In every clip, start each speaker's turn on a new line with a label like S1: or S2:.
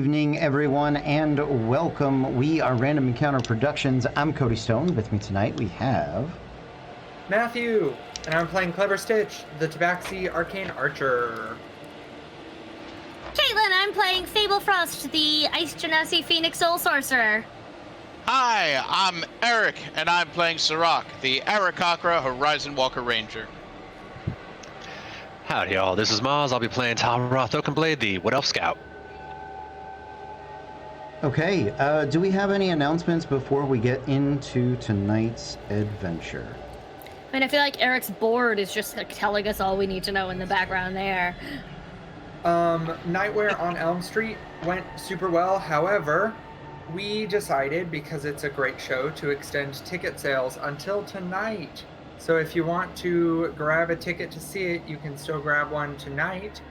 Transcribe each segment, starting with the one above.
S1: Evening, everyone, and welcome. We are Random Encounter Productions. I'm Cody Stone. With me tonight, we have
S2: Matthew, and I'm playing Clever Stitch, the Tabaxi Arcane Archer.
S3: Caitlin, I'm playing Fable Frost, the Ice Genasi Phoenix Soul Sorcerer.
S4: Hi, I'm Eric, and I'm playing Sirach, the Arakakra Horizon Walker Ranger.
S5: Howdy y'all, this is Maz. I'll be playing Talroth Oakenblade, the Wood Elf Scout.
S1: Okay, do we have any announcements before we get into tonight's adventure?
S3: I mean, I feel like Eric's board is just telling us all we need to know in the background there.
S2: Nightwear on Elm Street went super well. However, we decided, because it's a great show, to extend ticket sales until tonight. So if you want to grab a ticket to see it, you can still grab one tonight.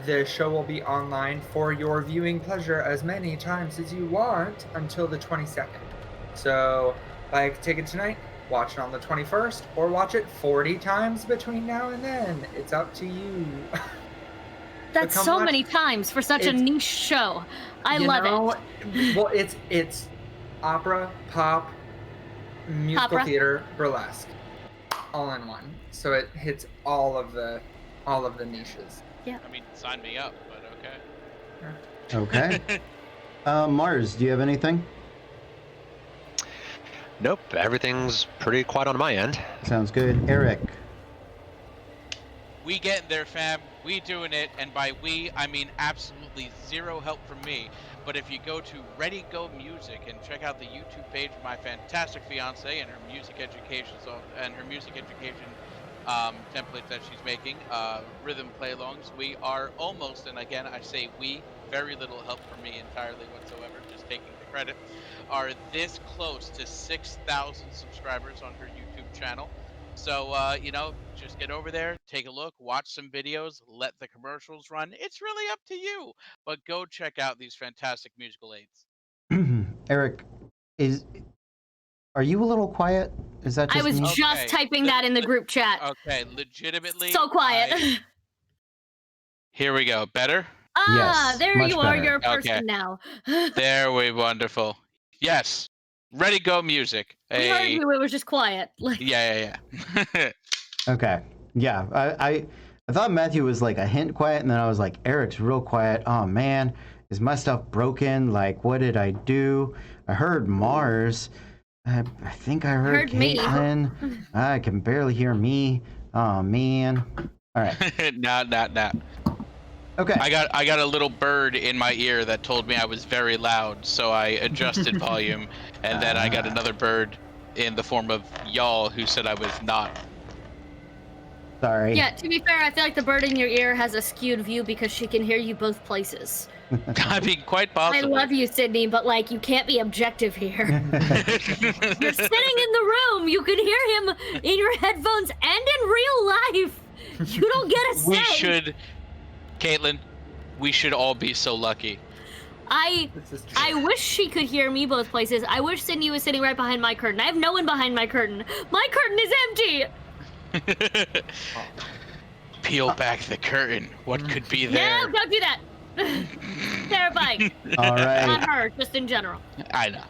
S2: The show will be online for your viewing pleasure as many times as you want until the 22nd. So buy a ticket tonight, watch it on the 21st, or watch it 40 times between now and then. It's up to you.
S3: That's so many times for such a niche show. I love
S2: it. Well, it's opera, pop, musical theater, burlesque, all in one. So it hits all of the niches.
S3: Yeah.
S4: I mean, sign me up, but okay.
S1: Okay. Mars, do you have anything?
S5: Nope, everything's pretty quiet on my end.
S1: Sounds good. Eric?
S4: We getting there, fam. We doing it, and by we, I mean absolutely zero help from me. But if you go to Ready Go Music and check out the YouTube page of my fantastic fiance and her music education template that she's making, rhythm play-alongs, we are almost, and again I say we, very little help from me entirely whatsoever, just taking the credit, are this close to 6,000 subscribers on her YouTube channel. So, just get over there, take a look, watch some videos, let the commercials run. It's really up to you, but go check out these fantastic musical aids.
S1: Eric, are you a little quiet? Is that just
S3: I was
S1: me?
S3: just typing that in the group chat.
S4: Okay, legitimately.
S3: So quiet.
S4: Here we go. Better?
S1: Yes,
S3: there you are.
S1: better.
S3: You're a person now.
S4: There we wonderful. Yes. Ready, go music.
S3: We heard you. It was just quiet.
S4: Yeah.
S1: Okay. Yeah, I thought Matthew was like a hint quiet, and then I was like, Eric's real quiet. Oh man, is my stuff broken? Like, what did I do? I heard Mars. I think I heard Caitlin. I can barely hear me. Oh man. All right.
S4: Nah.
S1: Okay.
S4: I got a little bird in my ear that told me I was very loud, so I adjusted volume, and then I got another bird in the form of y'all who said I was not.
S1: Sorry.
S3: Yeah, to be fair, I feel like the bird in your ear has a skewed view because she can hear you both places.
S4: I mean, quite possibly.
S3: I love you, Sydney, but like, you can't be objective here. You're sitting in the room. You can hear him in your headphones and in real life. You don't get a say.
S4: Caitlin, we should all be so lucky.
S3: I wish she could hear me both places. I wish Sydney was sitting right behind my curtain. I have no one behind my curtain. My curtain is empty.
S4: Peel back the curtain. What could be there?
S3: No, don't do that. Terrifying.
S1: All right.
S3: Not her, just in general.
S4: I know.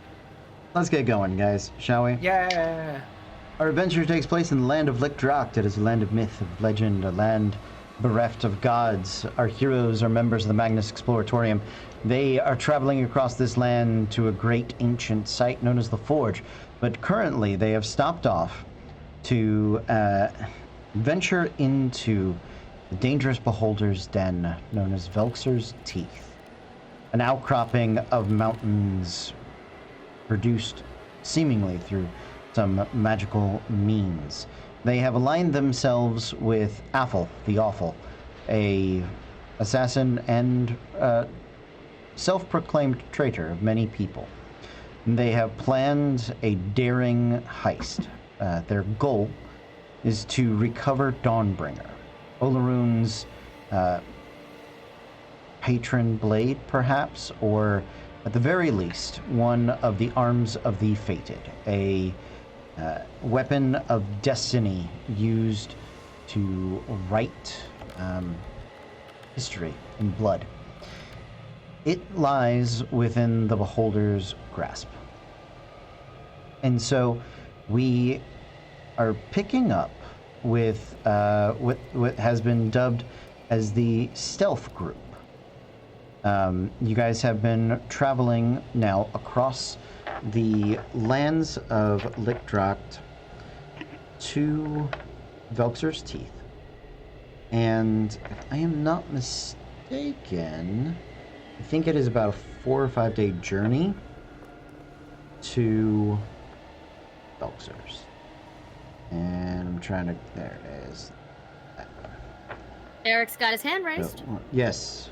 S1: Let's get going, guys, shall we?
S2: Yeah.
S1: Our adventure takes place in the land of Lickdracht. It is a land of myth, of legend, a land bereft of gods. Our heroes are members of the Magnus Exploratorium. They are traveling across this land to a great ancient site known as the Forge, but currently they have stopped off to venture into the dangerous beholder's den known as Velxer's Teeth, an outcropping of mountains produced seemingly through some magical means. They have aligned themselves with Athel the Awful, a assassin and self-proclaimed traitor of many people. They have planned a daring heist. Their goal is to recover Dawnbringer, Olarune's patron blade, perhaps, or at the very least, one of the arms of the fated, a weapon of destiny used to write history in blood. It lies within the beholder's grasp. And so we are picking up with what has been dubbed as the stealth group. You guys have been traveling now across the lands of Lickdracht to Velxer's Teeth. And if I am not mistaken, I think it is about a 4 or 5 day journey to Velxer's. And I'm trying to, there it is.
S3: Eric's got his hand raised.
S1: So, yes.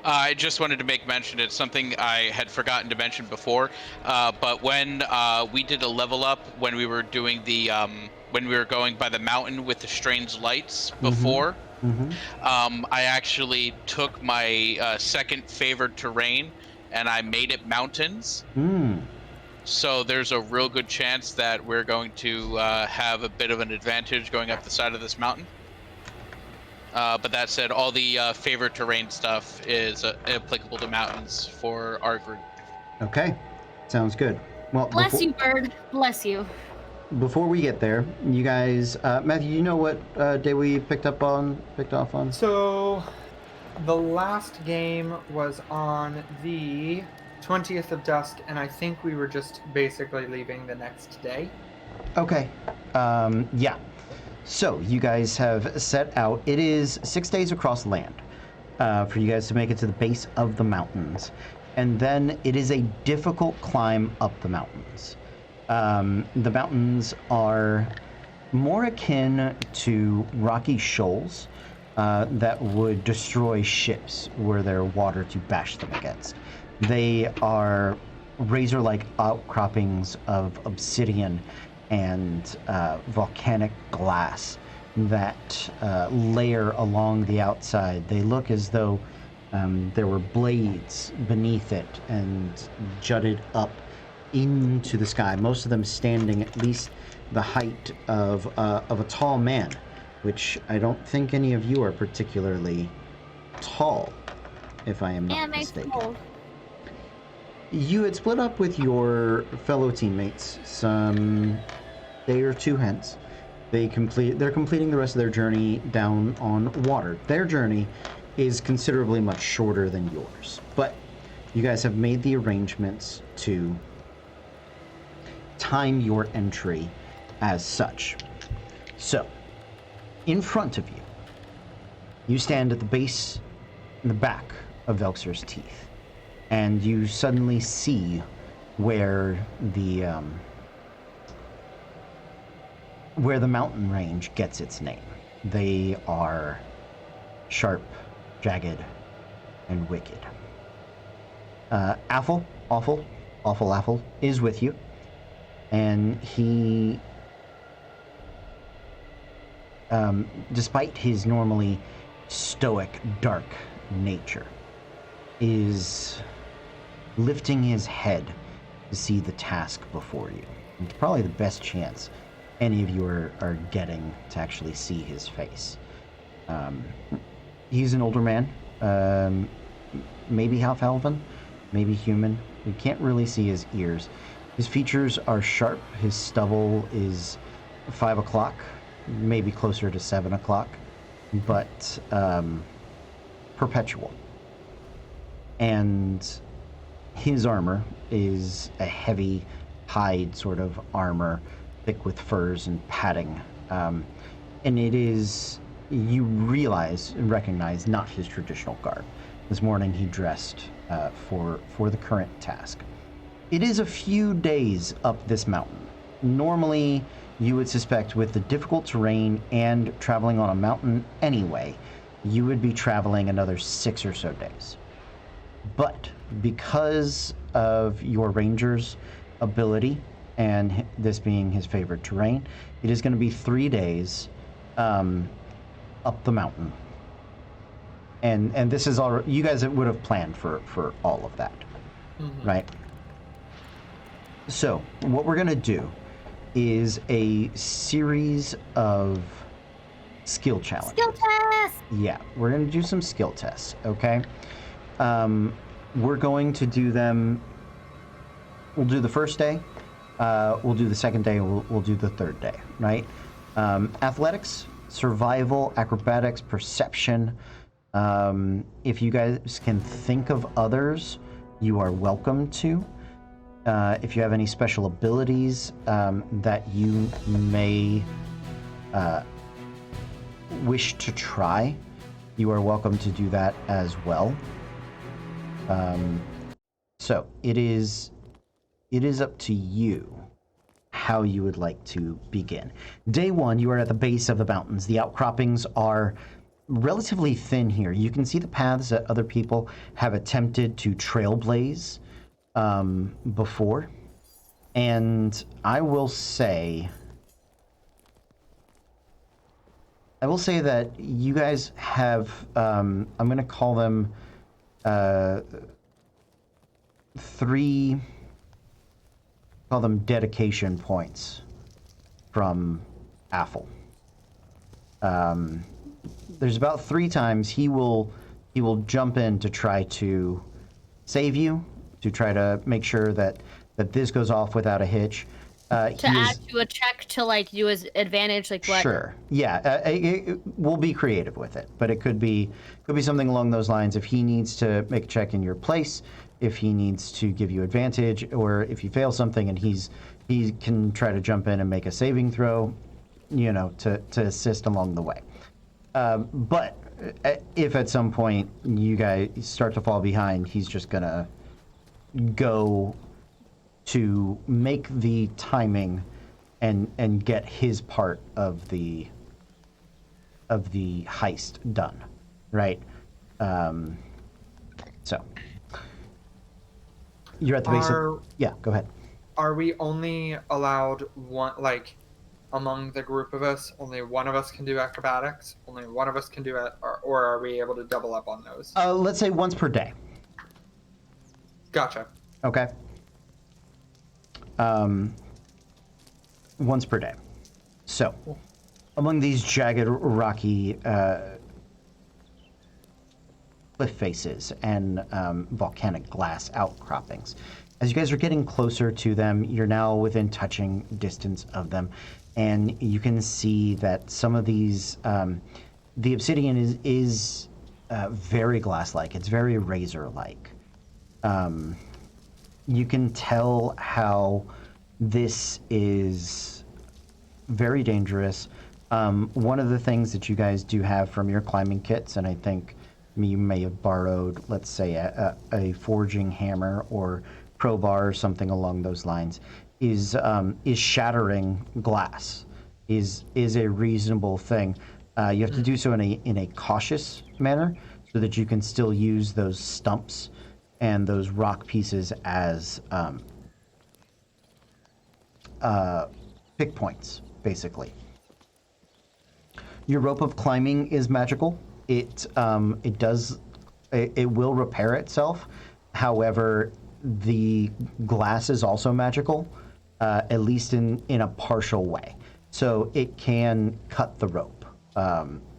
S4: I just wanted to make mention, it's something I had forgotten to mention before, but when we did a level up, when we were doing the, when we were going by the mountain with the strange lights before, I actually took my second favored terrain and I made it mountains. So there's a real good chance that we're going to have a bit of an advantage going up the side of this mountain. But that said, all the favorite terrain stuff is applicable to mountains for our group.
S1: Okay, sounds good. Well,
S3: Bless you, bird. Bless you.
S1: Before we get there, you guys, Matthew, you know what day we picked off on?
S2: So, the last game was on the 20th of dusk, and I think we were just basically leaving the next day.
S1: Okay. Yeah. So you guys have set out. It is 6 days across land for you guys to make it to the base of the mountains. And then it is a difficult climb up the mountains. The mountains are more akin to rocky shoals that would destroy ships were there water to bash them against. They are razor-like outcroppings of obsidian and volcanic glass that layer along the outside. They look as though there were blades beneath it and jutted up into the sky, most of them standing at least the height of a tall man, which I don't think any of you are particularly tall, if I am not mistaken. You had split up with your fellow teammates some day or two hence. They're completing the rest of their journey down on water. Their journey is considerably much shorter than yours, but you guys have made the arrangements to time your entry as such. So, in front of you, you stand at the base, in the back of Velxer's Teeth, and you suddenly see where the mountain range gets its name. They are sharp, jagged, and wicked. Awful is with you, and he, despite his normally stoic, dark nature, is lifting his head to see the task before you. It's probably the best chance any of you are getting to actually see his face. He's an older man, maybe half elven, maybe human. You can't really see his ears. His features are sharp. His stubble is 5 o'clock, maybe closer to 7 o'clock, but perpetual. And his armor is a heavy hide sort of armor, thick with furs and padding. And it is, you realize and recognize, not his traditional garb. This morning he dressed for the current task. It is a few days up this mountain. Normally, you would suspect with the difficult terrain and traveling on a mountain anyway, you would be traveling another 6 or so days. But because of your ranger's ability, and this being his favorite terrain, it is going to be 3 days up the mountain. And this is all, you guys would have planned for all of that, right? So what we're going to do is a series of skill challenges.
S3: Skill test!
S1: Yeah, we're going to do some skill tests, okay? we're going to do them. We'll do the first day. We'll do the second day. We'll do the third day. Right? Athletics, survival, acrobatics, perception. If you guys can think of others, you are welcome to. If you have any special abilities that you may wish to try, you are welcome to do that as well. So it is up to you how you would like to begin. Day one, you are at the base of the mountains. The outcroppings are relatively thin here. You can see the paths that other people have attempted to trailblaze before. And I will say that you guys have, I'm going to call them dedication points from Affle. There's about 3 times he will jump in to try to save you, to try to make sure that this goes off without a hitch.
S3: To add to a check to like do his advantage, like what?
S1: Sure. Yeah. We'll be creative with it, but it could be something along those lines. If he needs to make a check in your place, if he needs to give you advantage, or if you fail something and he can try to jump in and make a saving throw, to assist along the way. But if at some point you guys start to fall behind, he's just gonna go to make the timing and get his part of the heist done, right? So you're at the base of... Yeah, go ahead.
S2: Are we only allowed one, like, among the group of us, only one of us can do acrobatics? Only one of us can do it, or are we able to double up on those?
S1: Let's say once per day.
S2: Gotcha.
S1: Okay. Once per day. So, among these jagged, rocky cliff faces and volcanic glass outcroppings, as you guys are getting closer to them, you're now within touching distance of them, and you can see that some of these, the obsidian is very glass-like. It's very razor-like. You can tell how this is very dangerous. One of the things that you guys do have from your climbing kits, and I think you may have borrowed, let's say, a forging hammer or crowbar or something along those lines, is shattering glass is a reasonable thing. You have to do so in a cautious manner so that you can still use those stumps and those rock pieces as pick points, basically. Your rope of climbing is magical. It will repair itself. However, the glass is also magical, at least in a partial way. So it can cut the rope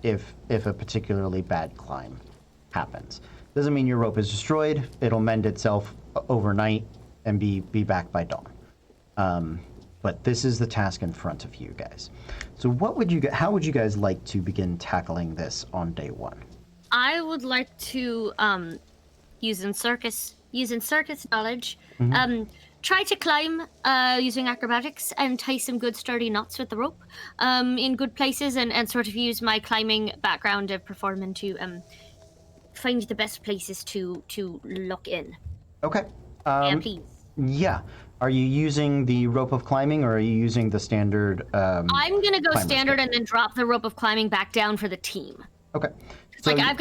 S1: if a particularly bad climb happens. Doesn't mean your rope is destroyed. It'll mend itself overnight and be back by dawn. But this is the task in front of you guys. So how would you guys like to begin tackling this on day one?
S3: I would like to, using circus knowledge, try to climb using acrobatics and tie some good sturdy knots with the rope in good places and sort of use my climbing background of performing to find the best places to lock in.
S1: Okay.
S3: Yeah, please.
S1: Yeah. Are you using the rope of climbing, or are you using the standard?
S3: I'm gonna go standard and then drop the rope of climbing back down for the team.
S1: Okay.
S3: So like I've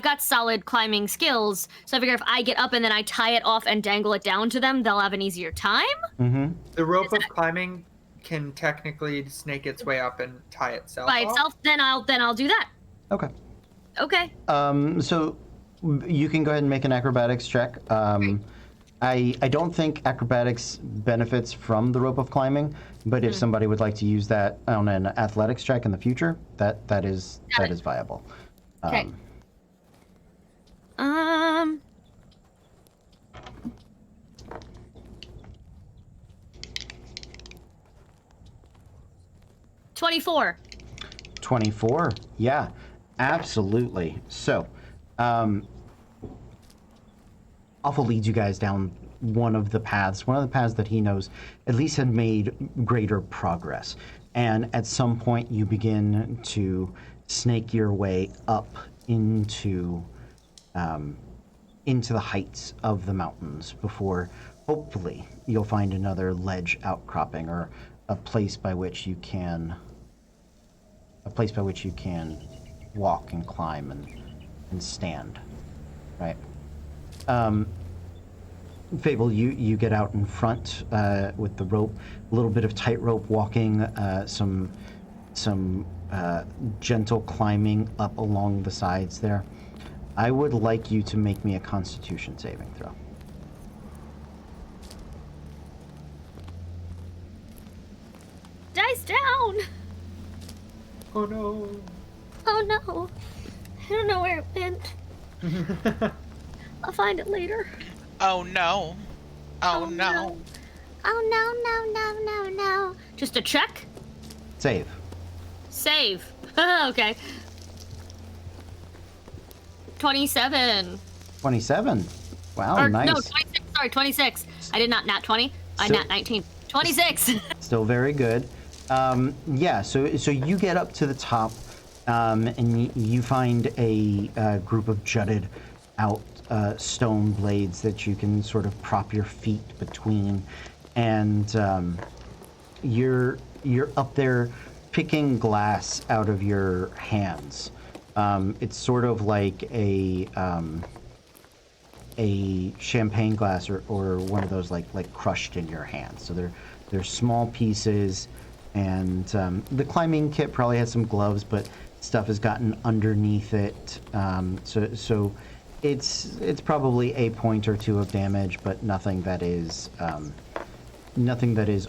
S3: got solid climbing skills, so I figure if I get up and then I tie it off and dangle it down to them, they'll have an easier time.
S1: Mm-hmm.
S2: The rope of climbing can technically snake its way up and tie itself
S3: by
S2: off?
S3: itself. Then I'll do that.
S1: Okay.
S3: Okay.
S1: So you can go ahead and make an acrobatics check. I don't think acrobatics benefits from the rope of climbing, but if somebody would like to use that on an athletics check in the future, that is viable.
S3: Okay. 24.
S1: 24. Yeah, absolutely. So, Awful leads you guys down one of the paths that he knows at least had made greater progress. And at some point, you begin to snake your way up into the heights of the mountains before, hopefully, you'll find another ledge outcropping or a place by which you can walk and climb and stand, right? Fable, you get out in front with the rope, a little bit of tightrope walking, some gentle climbing up along the sides there. I would like you to make me a Constitution saving throw.
S3: Dice down!
S2: Oh no.
S3: Oh no. I don't know where it went. I'll find it later.
S4: Oh no. Oh no.
S3: Oh no. Just a check?
S1: Save.
S3: Save. Okay. 27.
S1: 27. Wow,
S3: Or,
S1: nice.
S3: No, 26. Sorry, 26. I did not nat 20. I
S1: So-
S3: nat 19. 26.
S1: Still very good. Yeah, so you get up to the top, and you find a group of jutted out stone blades that you can sort of prop your feet between, and you're up there picking glass out of your hands. It's sort of like a champagne glass or one of those like crushed in your hand. So they're small pieces, and the climbing kit probably has some gloves, but stuff has gotten underneath it. So it's probably a point or two of damage, but nothing that is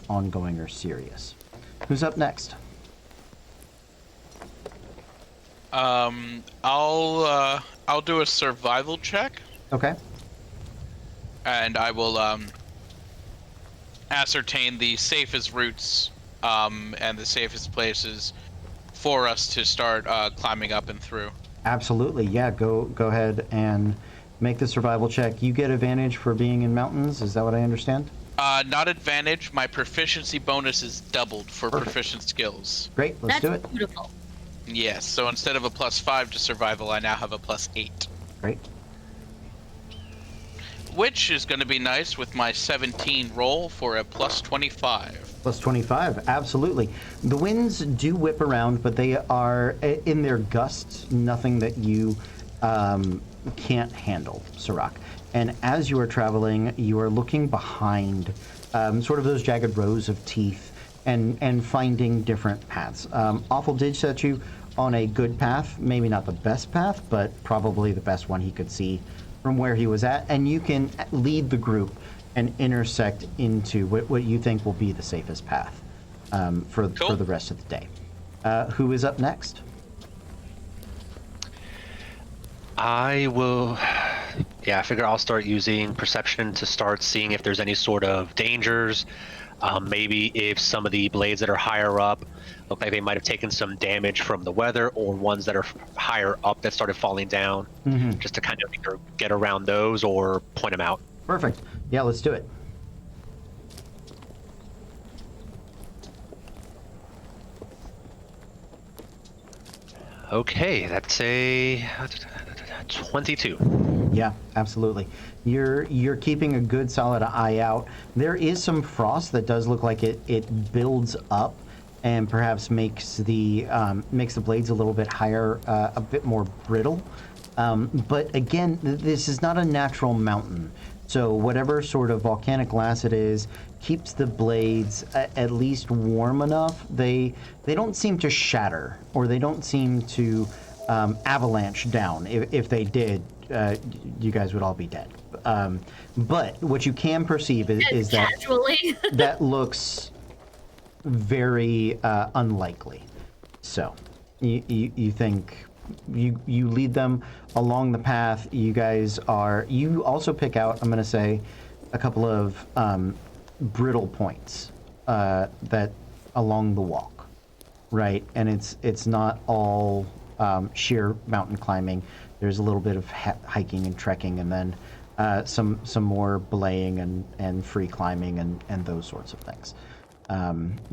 S1: ongoing or serious. Who's up next?
S4: I'll do a survival check,
S1: Okay.
S4: and I will ascertain the safest routes and the safest places for us to start climbing up and through.
S1: Absolutely. Yeah. Go ahead and make the survival check. You get advantage for being in mountains. Is that what I understand?
S4: Not advantage. My proficiency bonus is doubled for
S1: Perfect.
S4: proficient skills.
S1: Great. Let's do
S3: That's
S1: it.
S3: beautiful.
S4: Yes. So instead of a +5 to survival, I now have a +8,
S1: Great.
S4: which is going to be nice with my 17 roll for a +25.
S1: Plus 25, absolutely. The winds do whip around, but they are, in their gusts, nothing that you can't handle, Sirach. And as you are traveling, you are looking behind sort of those jagged rows of teeth and finding different paths. Awful did set you on a good path, maybe not the best path, but probably the best one he could see from where he was at. And you can lead the group and intersect into what you think will be the safest path for the rest of the day. Who is up next?
S5: I will. Yeah, I figure I'll start using perception to start seeing if there's any sort of dangers. Maybe if some of the blades that are higher up look like they might have taken some damage from the weather, or ones that are higher up that started falling down, just to kind of either get around those or point them out.
S1: Perfect. Yeah, let's do it.
S5: Okay, that's a 22.
S1: Yeah, absolutely. You're keeping a good solid eye out. There is some frost that does look like it builds up and perhaps makes the blades a little bit higher, a bit more brittle. But again, this is not a natural mountain. So whatever sort of volcanic glass it is keeps the blades at least warm enough. They don't seem to shatter, or they don't seem to avalanche down. If they did, you guys would all be dead. But what you can perceive is that
S3: Casually.
S1: that looks very unlikely. So you think you lead them along the path. You also pick out, I'm going to say, a couple of brittle points that along the walk, right? And it's not all sheer mountain climbing. There's a little bit of hiking and trekking, and then some more belaying and free climbing and those sorts of things.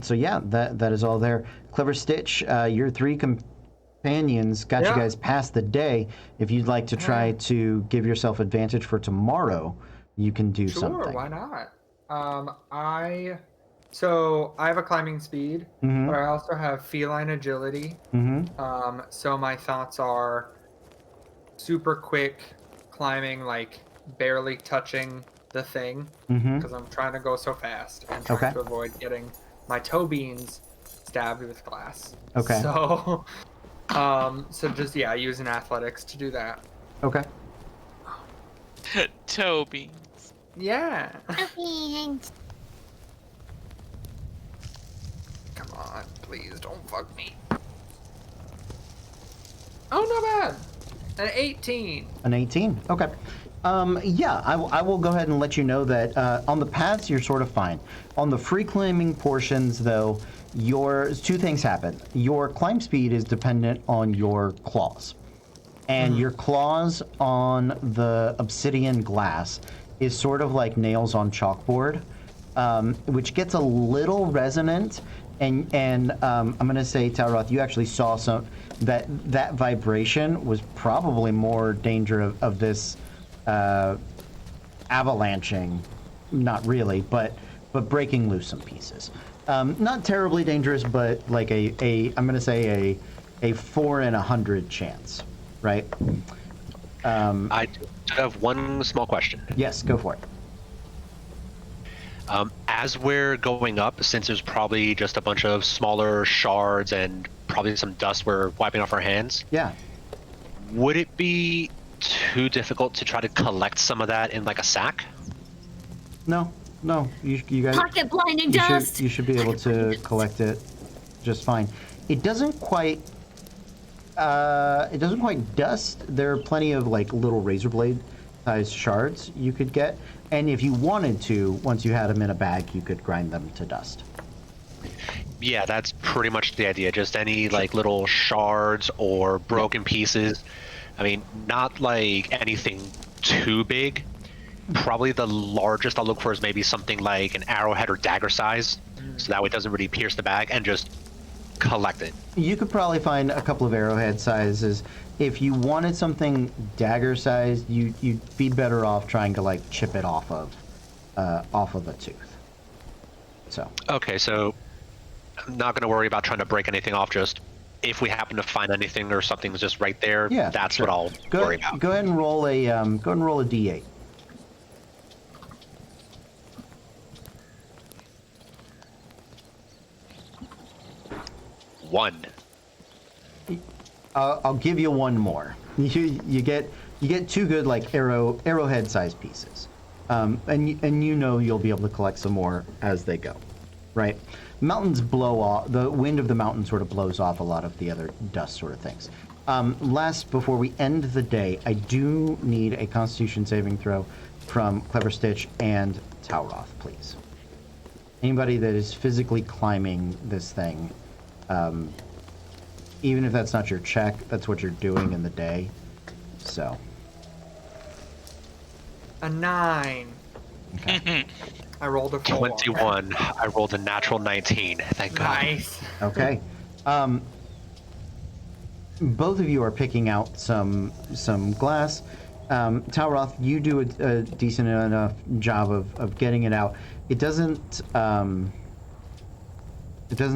S1: So yeah, that is all there. Clever Stitch, your 3 companions got you guys past the day. If you'd like to try to give yourself advantage for tomorrow, you can do something.
S2: Sure, why not? I have a climbing speed,
S1: Mm-hmm.
S2: but I also have feline agility.
S1: Mm-hmm.
S2: So my thoughts are super quick climbing, like barely touching the thing,
S1: Mm-hmm.
S2: because I'm trying to go so fast and trying to avoid getting my toe beans stabbed with glass.
S1: Okay.
S2: So, just using athletics to do that.
S1: Okay.
S4: Toby.
S2: Yeah.
S3: Okay.
S2: Come on, please don't fuck me. Oh, not bad. An 18.
S1: An 18. Okay. Yeah, I will go ahead and let you know that on the paths you're sort of fine. On the free climbing portions, though, 2 things happen. Your climb speed is dependent on your claws, and your claws on the obsidian glass is sort of like nails on chalkboard, which gets a little resonant. And I'm going to say, Talroth, you actually saw some that vibration was probably more danger of this avalanching, not really, but breaking loose some pieces. Not terribly dangerous, but like I'm going to say a 4 in 100 chance, right?
S5: I have one small question.
S1: Yes, go for it.
S5: As we're going up, since there's probably just a bunch of smaller shards and probably some dust we're wiping off our hands,
S1: Yeah.
S5: would it be too difficult to try to collect some of that in like a sack?
S1: No, you guys.
S3: Pocket blinding dust.
S1: You should be able to collect it just fine. It doesn't quite. It doesn't quite dust. There are plenty of like little razor blade sized shards you could get, and if you wanted to, once you had them in a bag, you could grind them to dust.
S5: Yeah, that's pretty much the idea. Just any like little shards or broken pieces. I mean, not like anything too big. Probably the largest I'll look for is maybe something like an arrowhead or dagger size, so that way it doesn't really pierce the bag, and just collect it.
S1: You could probably find a couple of arrowhead sizes. If you wanted something dagger sized, you'd be better off trying to like chip it off of a tooth. So.
S5: Okay, so I'm not going to worry about trying to break anything off. Just if we happen to find anything or something's just right there,
S1: Yeah,
S5: that's
S1: sure.
S5: what I'll worry about.
S1: Go ahead and roll a d8.
S5: One.
S1: I'll give you one more. You get 2 good like arrowhead sized pieces, and you know you'll be able to collect some more as they go, right? Mountains blow off. The wind of the mountain sort of blows off a lot of the other dust sort of things. Last, before we end the day, I do need a Constitution saving throw from Clever Stitch and Talroth, please. Anybody that is physically climbing this thing. Even if that's not your check, that's what you're doing in the day. So.
S2: A 9.
S1: Okay.
S2: I rolled a 4.
S5: 21. I rolled a natural 19. Thank God.
S2: Nice.
S1: Okay. Both of you are picking out some glass. Talroth, you do a decent enough job of getting it out. It doesn't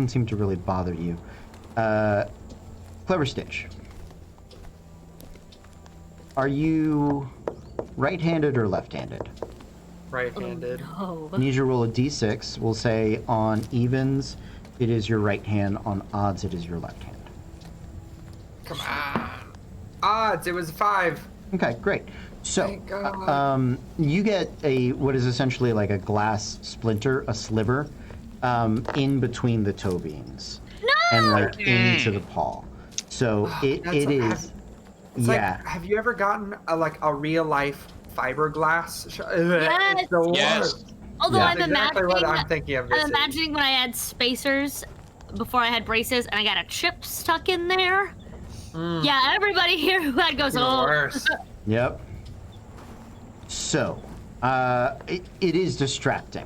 S1: seem to really bother you. Clever Stitch. Are you right-handed or left-handed?
S2: Right-handed.
S3: Oh,
S1: I need you to roll a d6. We'll say on evens, it is your right hand. On odds, it is your left hand.
S2: Come on. Odds, it was 5.
S1: Okay, great. So,
S2: Thank God.
S1: you get what is essentially like a glass splinter, a sliver, in between the toe beans.
S3: no!
S1: And like into the paw. So it is,
S2: It's
S1: yeah.
S2: like, have you ever gotten a real life fiberglass?
S3: Yes.
S2: It's the
S4: Yes.
S2: worst.
S3: Although
S1: Yeah.
S3: I'm
S2: That's exactly what
S3: imagining,
S2: I'm thinking of this.
S3: I'm imagining when I add spacers before I had braces, and I got a chip stuck in there. Yeah, everybody here who had goes,
S2: Even
S3: oh.
S2: worse.
S1: Yep. So, it is distracting,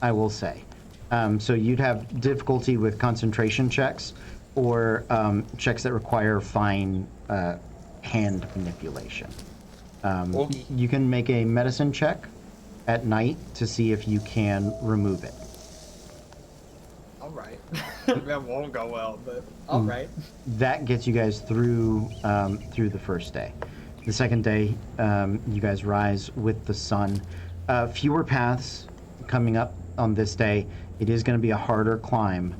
S1: I will say. So you'd have difficulty with concentration checks or checks that require fine hand manipulation.
S2: Okay.
S1: You can make a medicine check at night to see if you can remove it.
S2: All right. That won't go well, but all right.
S1: That gets you guys through the first day. The second day, you guys rise with the sun. Fewer paths coming up on this day. It is going to be a harder climb,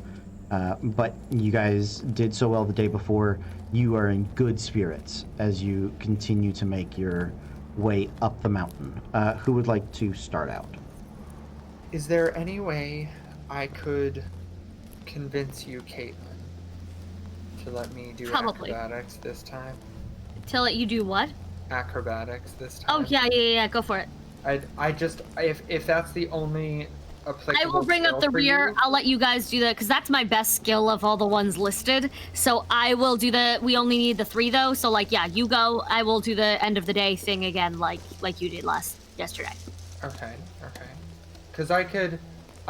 S1: but you guys did so well the day before. You are in good spirits as you continue to make your way up the mountain. Who would like to start out?
S2: Is there any way I could convince you, Caitlin, to let me do
S3: Probably.
S2: acrobatics this time?
S3: To let you do what?
S2: Acrobatics this time.
S3: Oh, yeah, go for it.
S2: I just, if that's the only applicable
S3: I will bring up
S2: skill
S3: the
S2: for
S3: rear.
S2: you-
S3: I'll let you guys do that because that's my best skill of all the ones listed. So I will do we only need the 3 though. So like, yeah, you go. I will do the end of the day thing again, like you did yesterday.
S2: Okay. Because I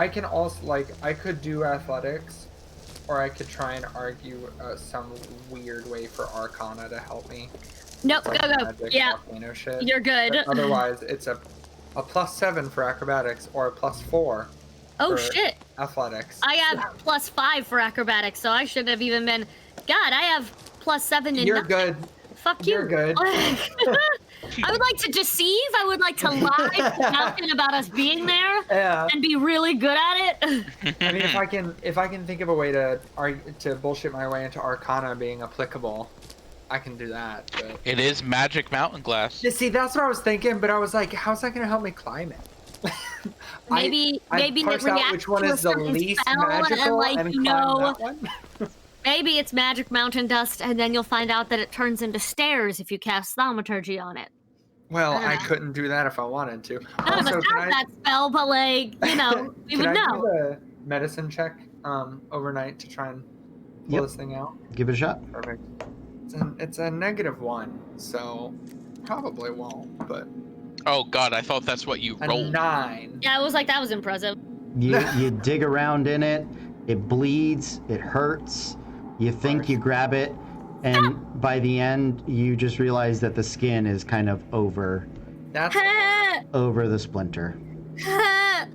S2: can also, like, I could do athletics, or I could try and argue some weird way for Arcana to help me.
S3: Nope,
S2: Like
S3: go.
S2: magic,
S3: Yeah,
S2: volcano shit.
S3: you're good.
S2: But otherwise, it's a +7 for acrobatics or a +4
S3: Oh
S2: for
S3: shit!
S2: athletics.
S3: I have +5 for acrobatics, so I should have even been. God, I have +7 in.
S2: You're good.
S3: Fuck you.
S2: You're good.
S3: I would like to deceive. I would like to lie to the mountain about us being there
S2: Yeah.
S3: and be really good at it.
S2: I mean, if I can think of a way to bullshit my way into Arcana being applicable, I can do that. But
S4: It is magic mountain glass.
S2: you see, that's what I was thinking. But I was like, how's that gonna help me climb it?
S3: Maybe it
S2: parse out
S3: reacts
S2: which one
S3: to a
S2: is the
S3: certain
S2: least
S3: spell,
S2: magical
S3: and like
S2: and
S3: you
S2: climb
S3: know,
S2: that one.
S3: maybe it's magic mountain dust, and then you'll find out that it turns into stairs if you cast thaumaturgy on it.
S2: Well, I
S3: Uh.
S2: couldn't do that if I wanted to.
S3: None of us
S2: Also,
S3: have that spell, but like we
S2: can
S3: would
S2: I
S3: know.
S2: do the medicine check overnight to try and pull
S1: Yep.
S2: this thing out?
S1: Give it a shot.
S2: Perfect. It's a -1, so probably won't. But
S4: Oh god, I thought that's what you
S2: a
S4: rolled.
S2: 9.
S3: Yeah, I was like, that was impressive.
S1: You dig around in it. It bleeds. It hurts. You think you grab it, and by the end, you just realize that the skin is kind of over
S2: That's
S1: the splinter.
S2: that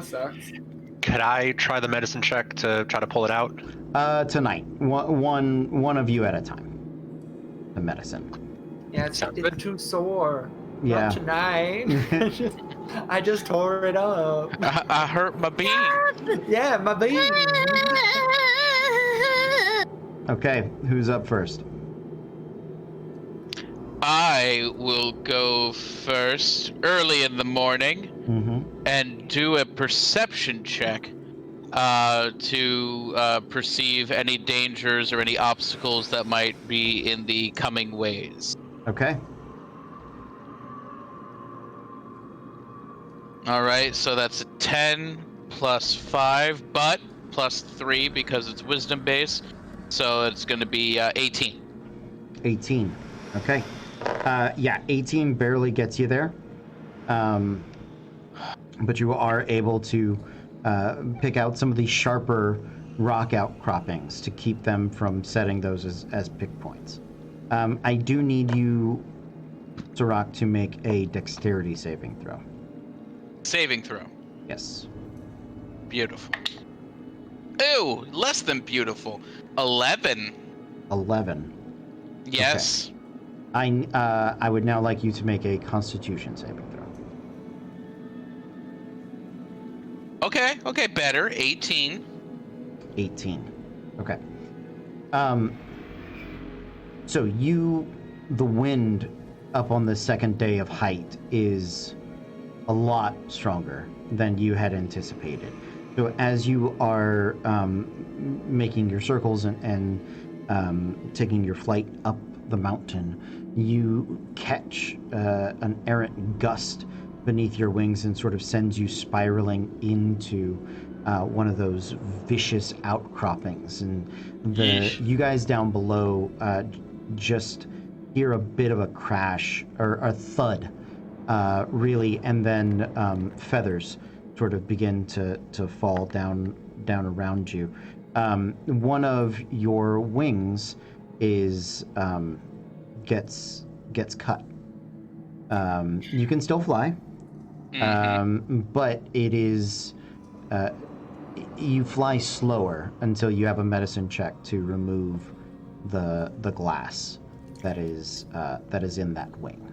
S2: sucks.
S5: Could I try the medicine check to try to pull it out?
S1: Tonight, one of you at a time. The medicine.
S2: Yeah, it's
S5: Sounds good.
S2: too sore.
S1: Yeah.
S2: Not tonight. I just tore it up.
S4: I hurt my bean.
S2: Yeah, my bean.
S1: Okay, who's up first?
S4: I will go first early in the morning
S1: Mm-hmm.
S4: and do a perception check to perceive any dangers or any obstacles that might be in the coming ways.
S1: Okay.
S4: All right, so that's a 10 plus 5, but plus 3 because it's wisdom based. So it's going to be 18.
S1: 18. Okay. Yeah, 18 barely gets you there. But you are able to pick out some of the sharper rock outcroppings to keep them from setting those as pick points. I do need you, Sirach, to make a dexterity saving throw.
S4: Saving throw.
S1: Yes.
S4: Beautiful. Ew, less than beautiful. 11.
S1: 11.
S4: Yes.
S1: I would now like you to make a constitution saving throw.
S4: Okay, better. 18.
S1: 18. Okay. So the wind up on the second day of height is a lot stronger than you had anticipated. So as you are making your circles and taking your flight up the mountain, you catch an errant gust beneath your wings and sort of sends you spiraling into one of those vicious outcroppings, and
S4: Yeesh.
S1: you guys down below just hear a bit of a crash or a thud, really, and then feathers sort of begin to fall down around you. One of your wings is gets cut. You can still fly, but it is you fly slower until you have a medicine check to remove the glass that is in that wing.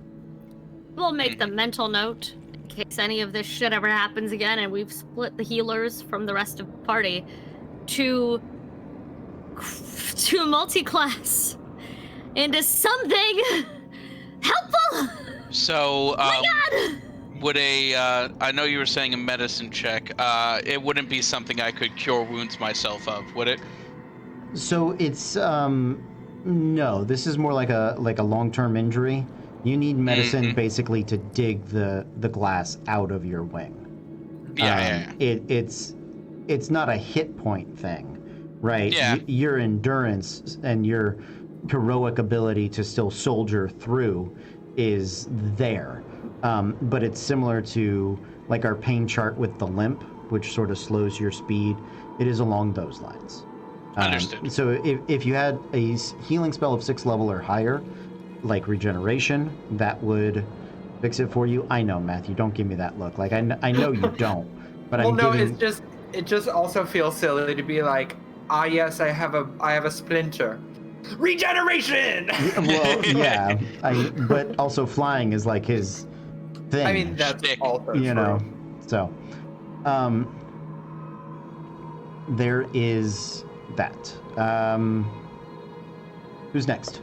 S3: We'll make the mental note in case any of this shit ever happens again and we've split the healers from the rest of the party to multi-class into something helpful.
S4: So,
S3: My God!
S4: would I know you were saying a medicine check. It wouldn't be something I could cure wounds myself of, would it?
S1: So it's no. This is more like a long-term injury. You need medicine basically to dig the glass out of your wing.
S4: Yeah.
S1: It's not a hit point thing, right?
S4: Yeah.
S1: Your endurance and your heroic ability to still soldier through is there. But it's similar to like our pain chart with the limp, which sort of slows your speed. It is along those lines.
S4: Understood.
S1: So if you had a healing spell of 6th level or higher, like regeneration, that would fix it for you. I know, Matthew, don't give me that look. Like I know you don't, but
S2: Well,
S1: I'm
S2: no,
S1: giving.
S2: it just also feels silly to be like, yes, I have a splinter. Regeneration.
S1: Well, yeah, but also flying is like his thing.
S2: I mean, that's
S4: Shtick.
S2: also
S1: you
S2: true.
S1: know. So, there is that. Who's next?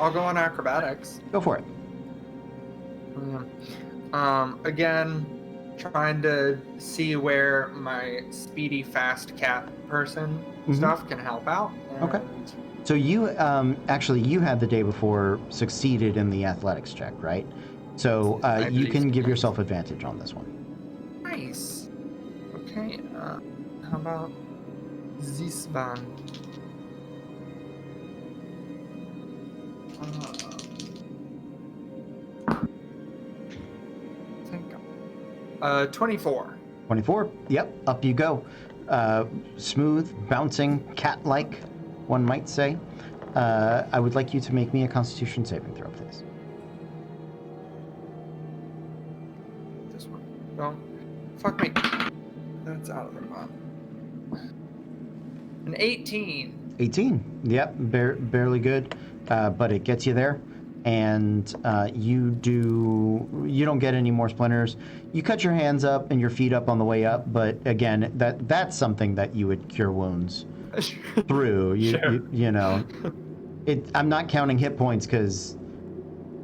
S2: I'll go on acrobatics.
S1: Go for it.
S2: Again, trying to see where my speedy fast cat person stuff can help out.
S1: Okay.
S2: and-
S1: So you actually you had the day before succeeded in the athletics check, right? So
S2: I
S1: you
S2: believe
S1: can
S2: so.
S1: give yourself advantage on this one.
S2: Nice. Okay. How about this one? Think. 24.
S1: 24. Yep, up you go. Smooth, bouncing, cat-like, one might say. I would like you to make me a Constitution saving throw, please.
S2: This one. Don't. Fuck me. That's out of the pot. An 18.
S1: 18. Yep, barely good, but it gets you there. And you don't get any more splinters. You cut your hands up and your feet up on the way up, but again, that's something that you would cure wounds through.
S2: Sure.
S1: You know, I'm not counting hit points because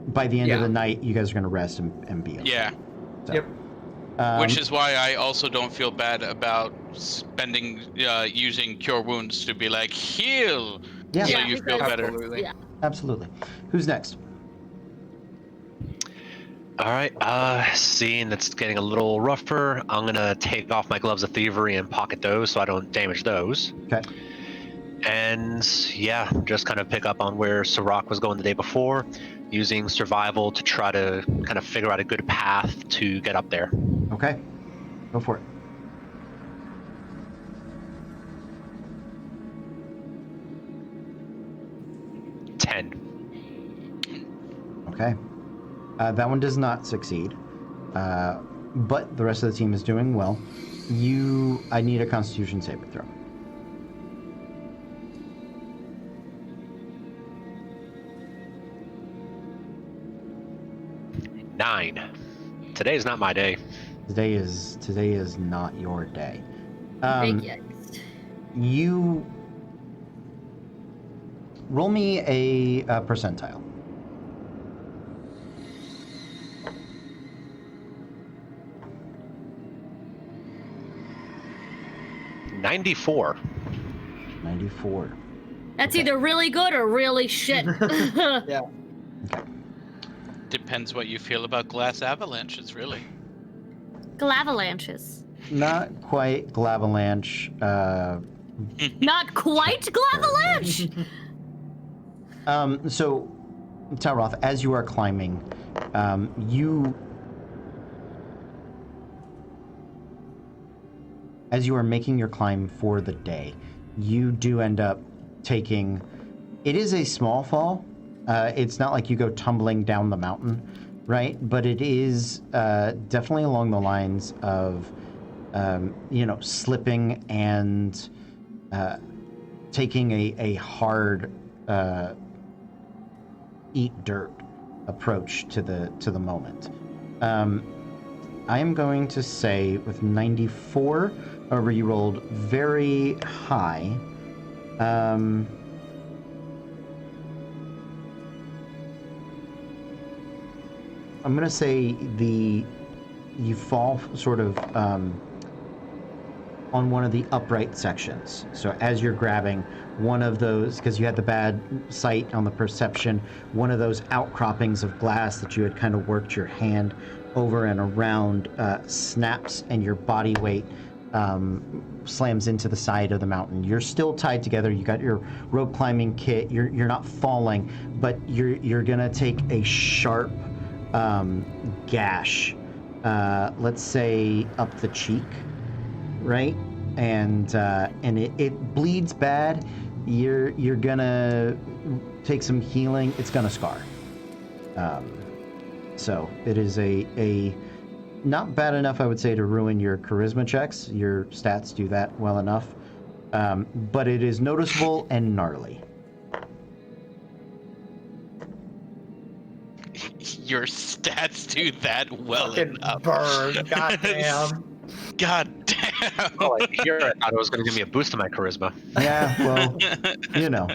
S1: by the end of
S2: Yeah.
S1: the night, you guys are going to rest and be okay.
S4: Yeah.
S1: So,
S2: Yep.
S4: Which is why I also don't feel bad about spending using cure wounds to be like heal,
S1: Yeah.
S4: so
S3: Yeah,
S4: you feel
S3: because-
S4: better.
S2: Absolutely.
S3: Yeah.
S1: absolutely. Who's next?
S5: All right. Seeing that's getting a little rougher, I'm gonna take off my gloves of thievery and pocket those so I don't damage those.
S1: Okay.
S5: And yeah, just kind of pick up on where Sirach was going the day before, using survival to try to kind of figure out a good path to get up there.
S1: Okay. Go for it. Okay. That one does not succeed. But the rest of the team is doing well. I need a Constitution saving throw.
S5: Nine. Today is not my day.
S1: Today is not your day.
S3: Big yikes.
S1: You roll me a percentile.
S5: $94.
S1: 94.
S3: That's either really good or really shit.
S2: Yeah.
S4: Depends what you feel about glass avalanches, really.
S3: Glavalanches.
S1: not quite Glavalanche.
S3: Not quite Glavalanche.
S1: So, Talroth, as you are climbing, as you are making your climb for the day, you do end up taking. It is a small fall. It's not like you go tumbling down the mountain, right? But it is definitely along the lines of, slipping and taking a hard eat dirt approach to the moment. I am going to say with 94, however you rolled very high. I'm going to say you fall sort of on one of the upright sections. So as you're grabbing one of those, because you had the bad sight on the perception, one of those outcroppings of glass that you had kind of worked your hand over and around snaps, and your body weight slams into the side of the mountain. You're still tied together. You got your rope climbing kit. You're not falling, but you're gonna take a sharp gash, let's say up the cheek, right? And it bleeds bad. You're gonna take some healing. It's gonna scar. So it is a not bad enough, I would say, to ruin your charisma checks. Your stats do that well enough, but it is noticeable and gnarly.
S4: Your stats do that well
S2: Fucking
S4: enough.
S2: burn. Goddamn.
S4: God damn.
S5: Oh, here I thought it was going to give me a boost to my charisma.
S1: Yeah, well, you know.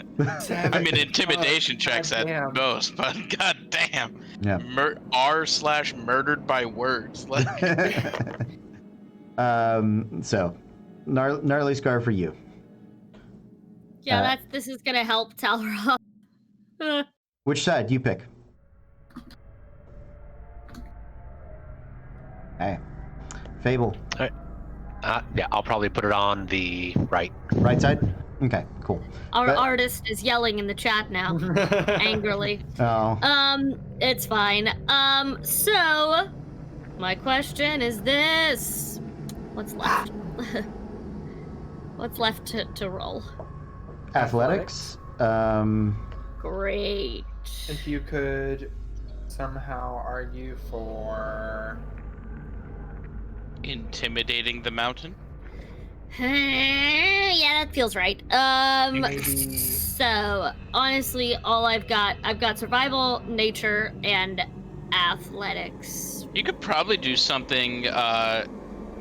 S4: I mean, intimidation checks at
S2: goddamn.
S4: most, but god damn.
S1: Yeah.
S4: R/murdered by words. Like,
S1: So, gnarly scar for you.
S3: Yeah, this is gonna help Talroth.
S1: Which side do you pick? Hey, Fable.
S5: Yeah, I'll probably put it on the right.
S1: Right side? Okay, cool.
S3: Our
S1: That-
S3: artist is yelling in the chat now, angrily.
S1: Oh,
S3: It's fine. So my question is this: what's left? What's left to roll?
S1: athletics.
S3: Great.
S2: If you could somehow argue for
S4: intimidating the mountain.
S3: Yeah, that feels right.
S2: Maybe-
S3: So honestly, I've got survival, nature, and athletics.
S4: You could probably do something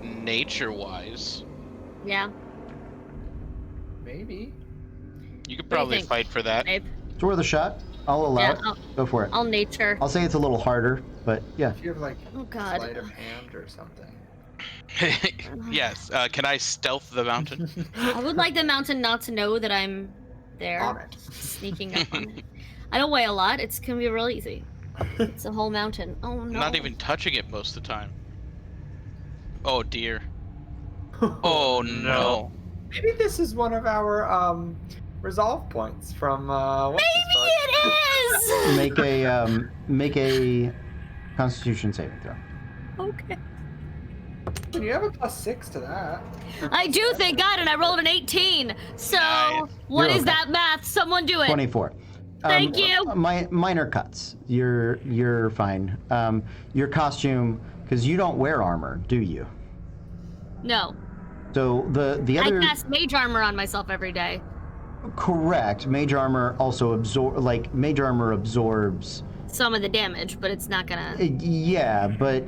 S4: nature-wise.
S3: Yeah,
S2: maybe.
S4: You could
S3: What do you
S4: probably
S3: think,
S4: fight for that.
S3: babe.
S1: It's worth a shot. I'll allow
S3: Yeah,
S1: it. Go for it.
S3: I'll nature.
S1: I'll say it's a little harder, but yeah.
S2: If you have like
S3: Oh God.
S2: sleight of hand or something.
S4: Yes. Can I stealth the mountain?
S3: I would like the mountain not to know that I'm there,
S2: On it.
S3: sneaking up on it. I don't weigh a lot. It's gonna be real easy. It's a whole mountain. Oh no.
S4: Not even touching it most of the time. Oh dear. Oh no.
S2: Maybe this is one of our resolve points from
S3: Maybe it is.
S1: Make a Constitution saving throw.
S3: Okay.
S2: You have a +6 to that.
S3: I do, thank God, and I rolled an 18. So
S4: Nice.
S3: what
S1: You're
S3: is
S1: okay.
S3: that math? Someone do it.
S1: 24.
S3: Thank you.
S1: Minor cuts. You're fine. Your costume, because you don't wear armor, do you?
S3: No.
S1: So the
S3: I
S1: other
S3: cast mage armor on myself every day.
S1: correct. Mage armor also mage armor absorbs.
S3: Some of the damage, but it's not gonna.
S1: Yeah, but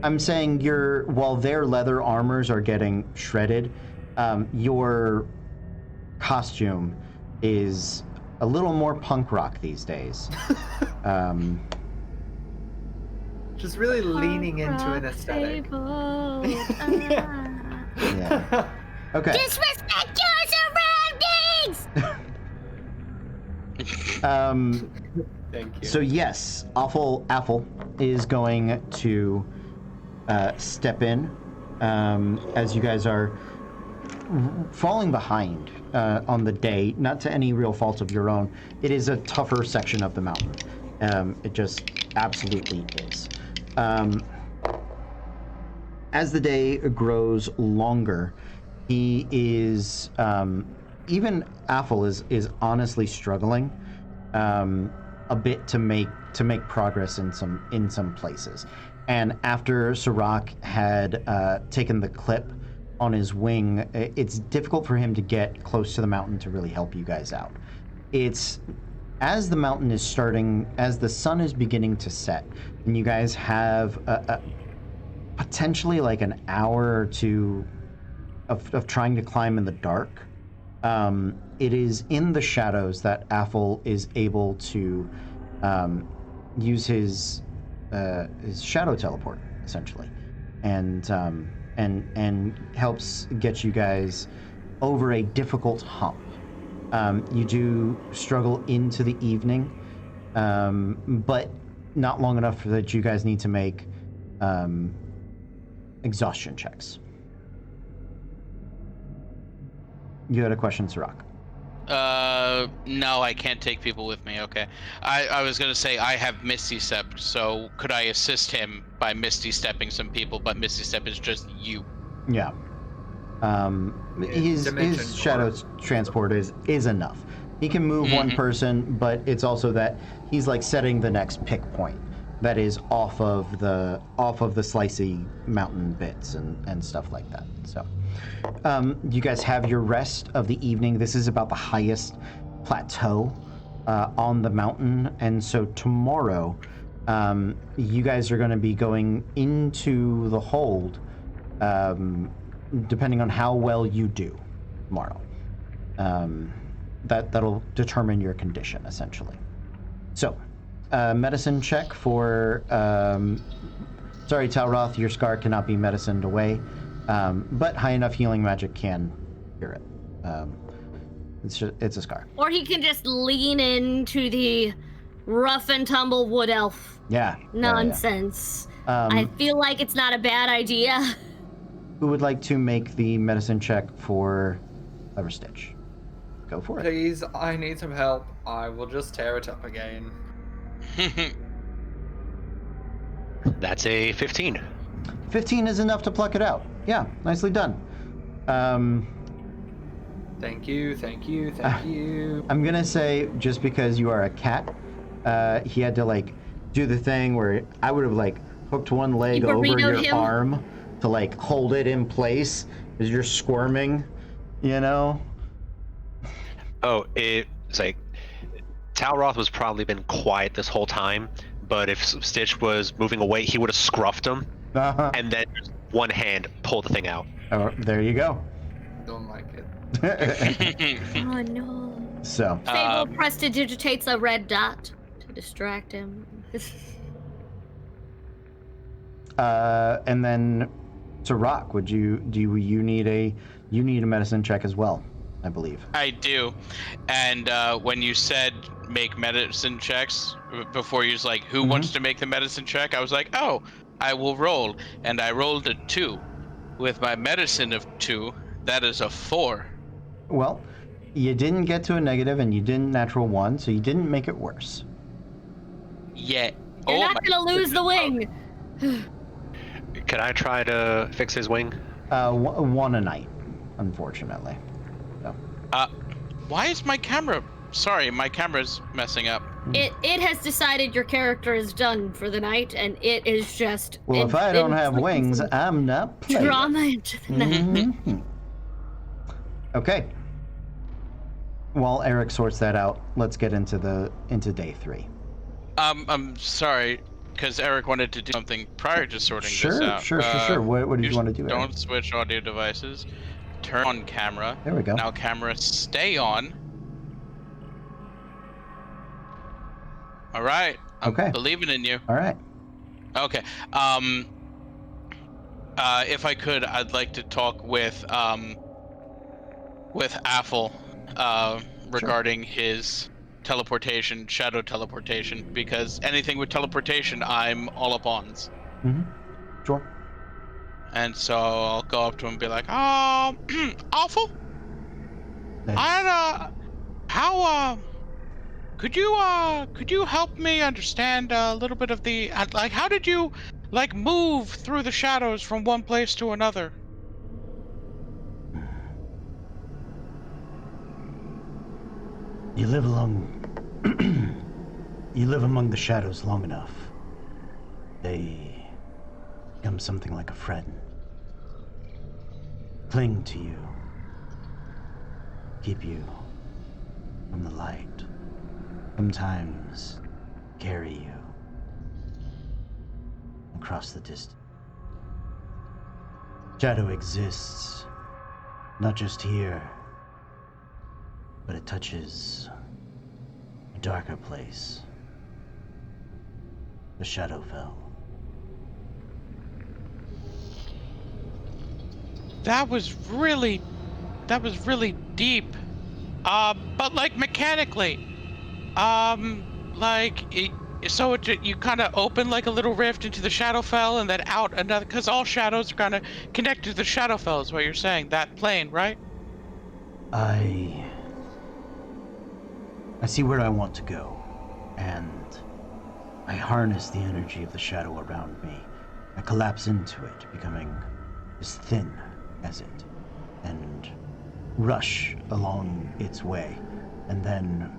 S1: I'm saying while their leather armors are getting shredded, your costume is a little more punk rock these days.
S2: Just really leaning into an
S3: Rock
S2: aesthetic.
S3: table.
S1: Yeah. Okay.
S3: Disrespect your surroundings!
S2: Thank you.
S1: So yes, Apple is going to step in as you guys are falling behind on the day, not to any real fault of your own. It is a tougher section of the mountain. It just absolutely is. As the day grows longer, he is even Affle is honestly struggling a bit to make progress in some places. And after Sirach had taken the clip on his wing, it's difficult for him to get close to the mountain to really help you guys out. It's as the mountain is starting, as the sun is beginning to set, and you guys have potentially like an hour or two of trying to climb in the dark. It is in the shadows that Affle is able to use his shadow teleport, essentially, and helps get you guys over a difficult hump. You do struggle into the evening, but not long enough that you guys need to make exhaustion checks. You had a question, Sirach.
S4: No, I can't take people with me. Okay. I was going to say I have Misty Step, so could I assist him by Misty Stepping some people, but Misty Step is just you.
S1: Yeah. His shadow transport is enough. He can move one person, but it's also that he's like setting the next pick point that is off of the slicey mountain bits and stuff like that. So you guys have your rest of the evening. This is about the highest plateau on the mountain, and so tomorrow you guys are going to be going into the hold, depending on how well you do tomorrow. That'll determine your condition, essentially. So, medicine check for... sorry, Talroth, your scar cannot be medicined away, but high enough healing magic can cure it. It's a scar.
S3: Or he can just lean into the rough and tumble wood elf nonsense. I feel like it's not a bad idea.
S1: Who would like to make the medicine check for Clever Stitch? Go for it.
S2: Please, I need some help. I will just tear it up again.
S5: That's a 15.
S1: 15 is enough to pluck it out. Yeah, nicely done.
S2: Thank you.
S1: I'm gonna say, just because you are a cat, he had to like do the thing where I would have like hooked one leg over your arm to like hold it in place as you're squirming, you know?
S5: Oh, it's like Talroth was probably been quiet this whole time, but if Stitch was moving away, he would have scruffed him, and then just one hand pull the thing out.
S1: Oh, there you go.
S2: Don't like it.
S3: Oh no.
S1: So.
S3: Fable prestidigitates a red dot to distract him.
S1: And then to Rock, you need a medicine check as well, I believe.
S4: I do. And when you said make medicine checks, before you was like, who wants to make the medicine check? I was like, oh, I will roll. And I rolled a 2. With my medicine of 2, that is a 4.
S1: Well, you didn't get to a negative and you didn't natural 1, so you didn't make it worse.
S4: Yeah.
S3: You're not gonna lose the wing.
S5: Can I try to fix his wing?
S1: 1 a night, unfortunately. So.
S4: Why is my camera... Sorry, my camera's messing up.
S3: It has decided your character is done for the night, and it is just...
S1: Well, if I don't have wings, I'm not playing.
S3: Drama into the night.
S1: Okay. While Eric sorts that out, let's get into day 3.
S4: I'm sorry, because Eric wanted to do something prior to sorting this out.
S1: Sure. What did you want to do, Eric?
S4: Don't switch audio devices. Turn on camera.
S1: There we go.
S4: Now camera stay on. All right. I'm believing in you.
S1: All right.
S4: Okay. If I could, I'd like to talk with Affle regarding his teleportation, shadow teleportation, because anything with teleportation, I'm all up on.
S1: Sure.
S4: And so I'll go up to him and be like, awful.
S1: Yes.
S4: How could you help me understand a little bit of the like how did you like move through the shadows from one place to another?
S1: You live you live among the shadows long enough. They become something like a friend. Cling to you. Keep you from the light. Sometimes carry you across the distance. Shadow exists, not just here, but it touches a darker place. The Shadowfell.
S4: That was really deep. But like mechanically, you kind of open like a little rift into the Shadowfell and then out another, because all shadows are kind of connected to the Shadowfell, is what you're saying. That plane, right?
S1: I see where I want to go, and I harness the energy of the shadow around me. I collapse into it, becoming as thin as it, and rush along its way, and then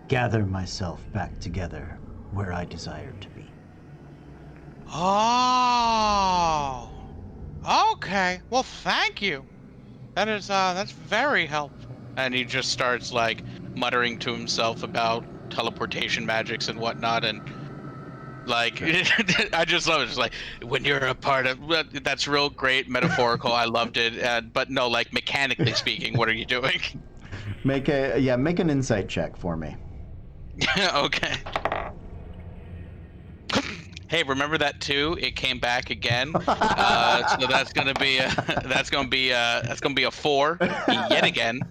S1: gather myself back together where I desire to be.
S4: Oh, okay. Well, thank you. That's very helpful. And he just starts like muttering to himself about teleportation magics and whatnot, and like I just love it. It's like when you're a part of that's real great metaphorical. I loved it. But no, like mechanically speaking, what are you doing?
S1: Make an insight check for me.
S4: Okay. Hey, remember that 2? It came back again. So that's gonna be a 4 yet again.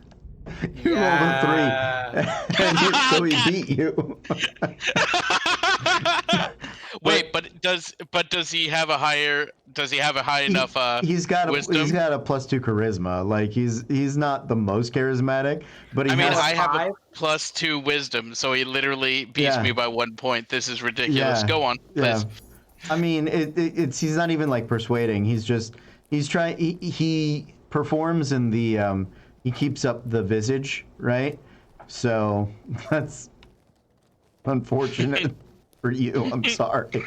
S1: You rolled a 3, and so he beat you.
S4: Wait, but does he have a high enough
S1: he's got
S4: wisdom?
S1: He's got a +2 charisma. Like he's not the most charismatic, but he has.
S4: I have a +2 wisdom, so he literally beats me by 1 point. This is ridiculous.
S1: Yeah,
S4: Go on, please.
S1: Yeah. I mean, it's he's not even like persuading. He's trying. He performs in the he keeps up the visage, right? So that's unfortunate for you. I'm sorry.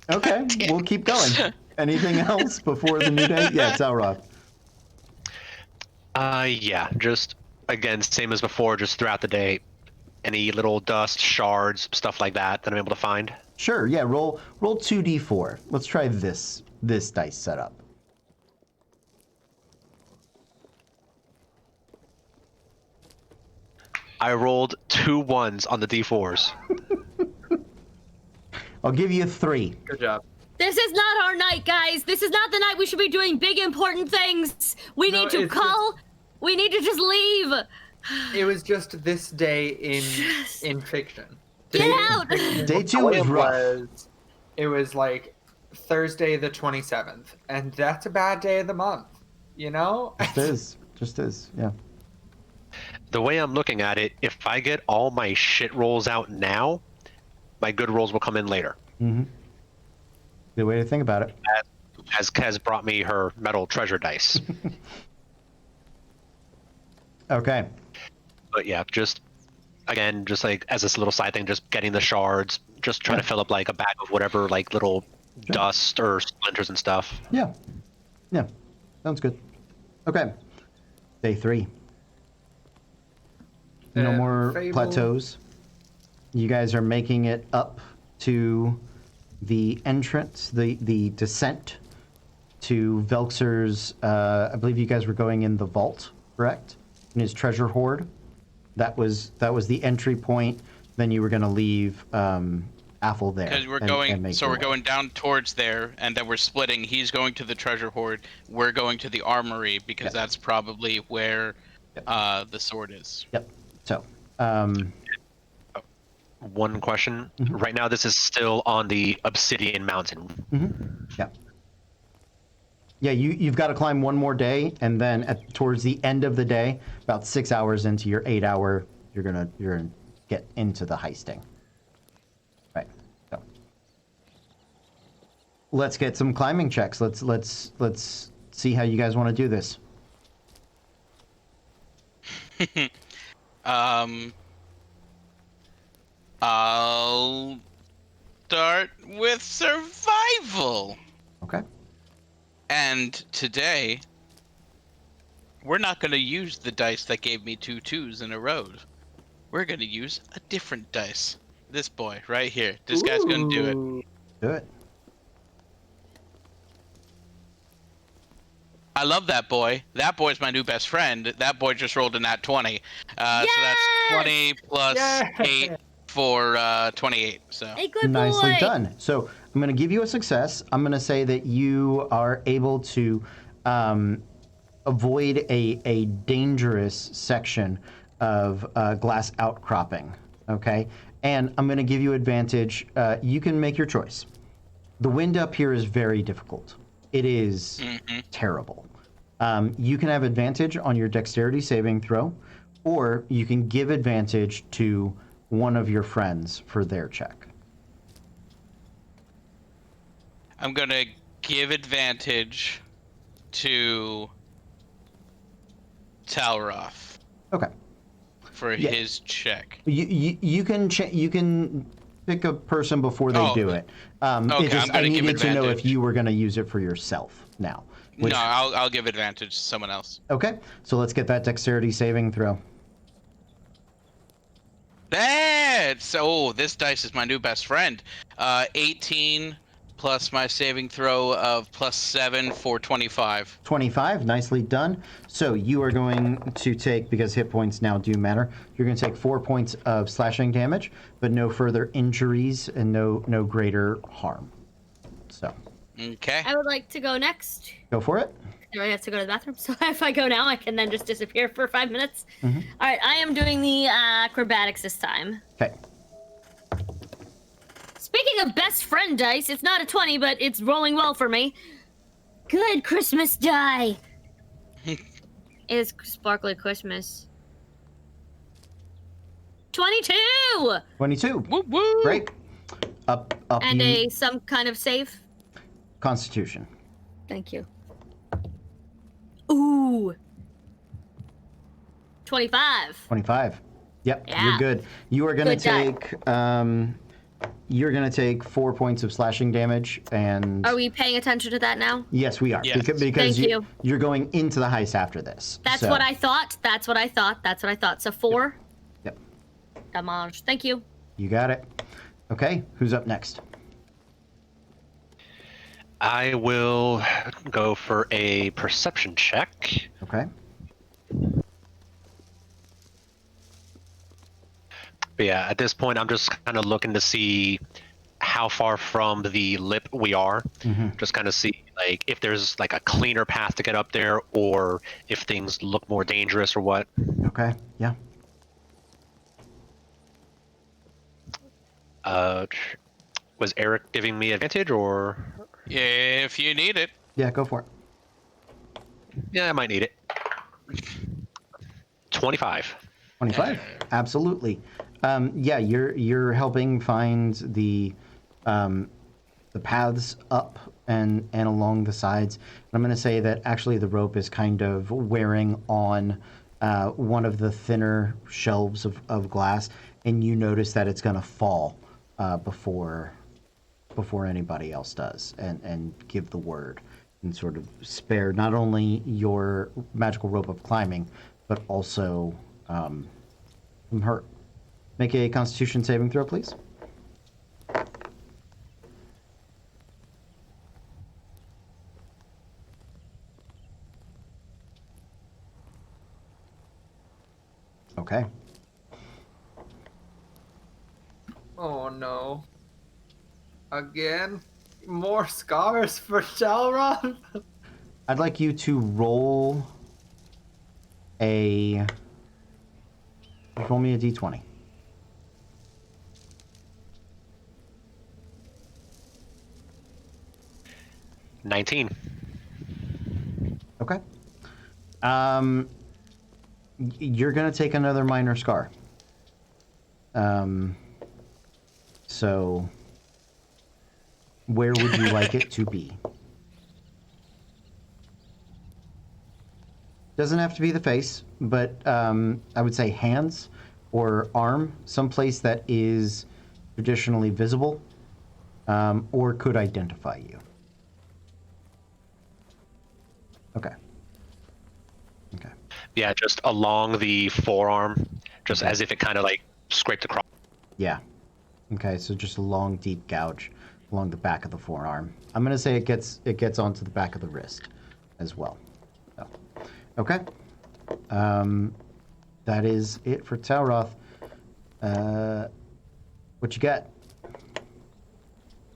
S1: Okay, we'll keep going. Anything else before the new day? Yeah, Talroth.
S5: Yeah, just again, same as before, just throughout the day, any little dust, shards, stuff like that I'm able to find.
S1: Sure, yeah, roll 2d4. Let's try this dice setup.
S5: I rolled 2 1s on the d4s.
S1: I'll give you 3.
S2: Good job.
S3: This is not our night, guys. This is not the night we should be doing big important things. We need to call. We need to just leave.
S2: It was just this day in fiction.
S3: Get out!
S1: Day 2 is rough.
S2: It was like Thursday the 27th, and that's a bad day of the month, you know?
S1: Just is, yeah.
S5: The way I'm looking at it, if I get all my shit rolls out now, my good rolls will come in later.
S1: Mm-hmm. Good way to think about it.
S5: As Kez brought me her metal treasure dice.
S1: Okay.
S5: But yeah, just like as this little side thing, just getting the shards, just trying to fill up like a bag of whatever, like little dust or splinters and stuff.
S1: Yeah. Sounds good. Okay. Day 3. No more plateaus. You guys are making it up to the entrance, the descent to Velxer's. I believe you guys were going in the vault, correct? In his treasure hoard. That was the entry point. Then you were going to leave Athel there.
S4: Because we're going down towards there, and then we're splitting. He's going to the treasure hoard. We're going to the armory because that's probably where the sword is.
S1: Yep. So,
S5: one question. Right now, this is still on the Obsidian Mountain.
S1: Yeah. Yeah, you've got to climb one more day, and then towards the end of the day, about 6 hours into your 8 hour, you're gonna get into the heisting. Right. So let's get some climbing checks. Let's see how you guys want to do this.
S4: I'll start with survival.
S1: Okay.
S4: And today, we're not going to use the dice that gave me 2 2s in a row. We're going to use a different dice. This boy right here. This guy's going to do it.
S1: Do it.
S4: I love that boy. That boy's my new best friend. That boy just rolled a nat 20. So that's 20 plus 8 for 28. So
S3: Hey, good
S1: Nicely
S3: boy.
S1: done. So I'm going to give you a success. I'm going to say that you are able to avoid a dangerous section of glass outcropping. Okay, and I'm going to give you advantage. You can make your choice. The wind up here is very difficult. It is terrible. You can have advantage on your dexterity saving throw, or you can give advantage to one of your friends for their check.
S4: I'm going to give advantage to Talroth
S1: Okay.
S4: for his check.
S1: You can pick a person before they do it.
S4: Okay,
S1: it's just,
S4: I'm gonna
S1: I
S4: give
S1: needed to know if
S4: advantage.
S1: you were going to use it for yourself now.
S4: No, I'll give advantage to someone else.
S1: Okay, so let's get that dexterity saving throw.
S4: This dice is my new best friend. 18 plus my saving throw of +7 for 25.
S1: 25, nicely done. So you are going to take, because hit points now do matter, you're going to take 4 points of slashing damage, but no further injuries and no greater harm. So.
S4: Okay.
S3: I would like to go next.
S1: Go for it.
S3: Do I have to go to the bathroom? So if I go now, I can then just disappear for 5 minutes. All right, I am doing the acrobatics this time.
S1: Okay.
S3: Speaking of best friend dice, it's not a 20, but it's rolling well for me. Good Christmas die. It's sparkly Christmas. 22!
S1: 22.
S4: Woo woo.
S1: Great. Up
S3: And some kind of save.
S1: Constitution.
S3: Thank you. Ooh. 25.
S1: 25. Yep,
S3: Yeah.
S1: you're good. You are going to
S3: Good die.
S1: take you're going to take 4 points of slashing damage, and
S3: Are we paying attention to that now?
S1: yes, we are.
S4: Yes.
S1: Because
S3: Thank you.
S1: you're going into the heist after this.
S3: That's
S1: So,
S3: what I thought. That's what I thought. So 4
S1: Yep.
S3: damage. Thank you.
S1: You got it. Okay, who's up next?
S5: I will go for a perception check.
S1: Okay.
S5: But yeah, at this point, I'm just kind of looking to see how far from the lip we are. Just kind of see like if there's like a cleaner path to get up there, or if things look more dangerous or what.
S1: Okay. Yeah.
S5: Was Eric giving me advantage, or?
S4: If you need it.
S1: Yeah, go for it.
S5: Yeah, I might need it. 25.
S1: 25. Absolutely. Yeah, you're helping find the paths up and along the sides. And I'm going to say that actually the rope is kind of wearing on one of the thinner shelves of glass, and you notice that it's going to fall before anybody else does, and give the word and sort of spare not only your magical rope of climbing, but also from hurt. Make a Constitution saving throw, please. Okay.
S2: Oh no. Again? More scars for Talron?
S1: I'd like you to roll roll me a d20.
S5: 19.
S1: Okay. You're gonna take another minor scar. So where would you like it to be? Doesn't have to be the face, but I would say hands or arm, someplace that is traditionally visible, or could identify you. Okay. Okay.
S5: Yeah, just along the forearm, just as if it kind of like scraped across.
S1: Yeah. Okay, so just a long, deep gouge along the back of the forearm. I'm gonna say it gets onto the back of the wrist as well. So, okay. That is it for Tauroth. What you got?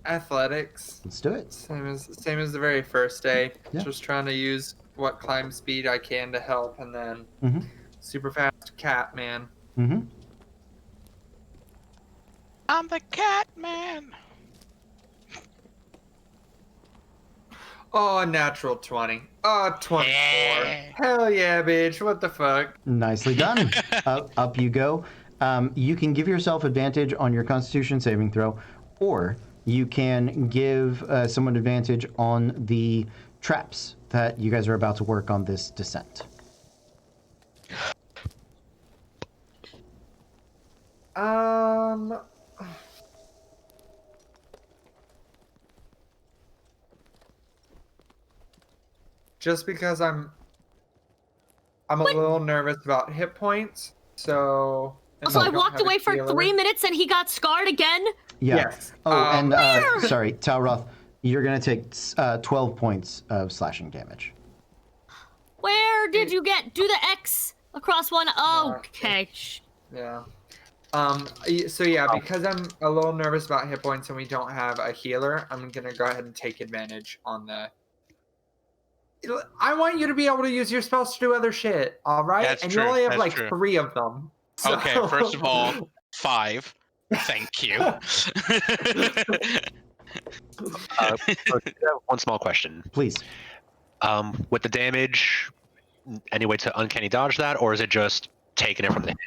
S2: Athletics.
S1: Let's do it.
S2: Same as the very first day.
S1: Yeah.
S2: Just trying to use what climb speed I can to help, and then
S1: Mm-hmm.
S2: super fast cat man.
S1: Mm-hmm.
S4: I'm the cat man.
S2: Oh, a natural 20. Oh, 24.
S4: Yeah.
S2: Hell yeah, bitch. What the fuck?
S1: Nicely done. Up you go. You can give yourself advantage on your Constitution saving throw, or you can give someone advantage on the traps that you guys are about to work on this descent.
S2: Just because I'm a little nervous about hit points, so. and
S3: So I
S2: don't
S3: walked
S2: have a
S3: away for
S2: healer.
S3: 3 minutes and he got scarred again?
S1: Yeah.
S2: Yes.
S1: Oh, and
S3: Where?
S1: sorry, Tauroth, you're gonna take 12 points of slashing damage.
S3: Where did you get? Do the X across one.
S2: No,
S3: Okay.
S2: Yeah. So yeah, because I'm a little nervous about hit points and we don't have a healer, I'm gonna go ahead and take advantage on the. I want you to be able to use your spells to do other shit, all right?
S4: That's
S2: and
S4: true,
S2: you only have
S4: that's
S2: like
S4: true.
S2: 3 of them. So...
S4: Okay, first of all, 5. Thank you.
S5: One small question.
S1: Please.
S5: With the damage, any way to uncanny dodge that, or is it just taking it from the hit?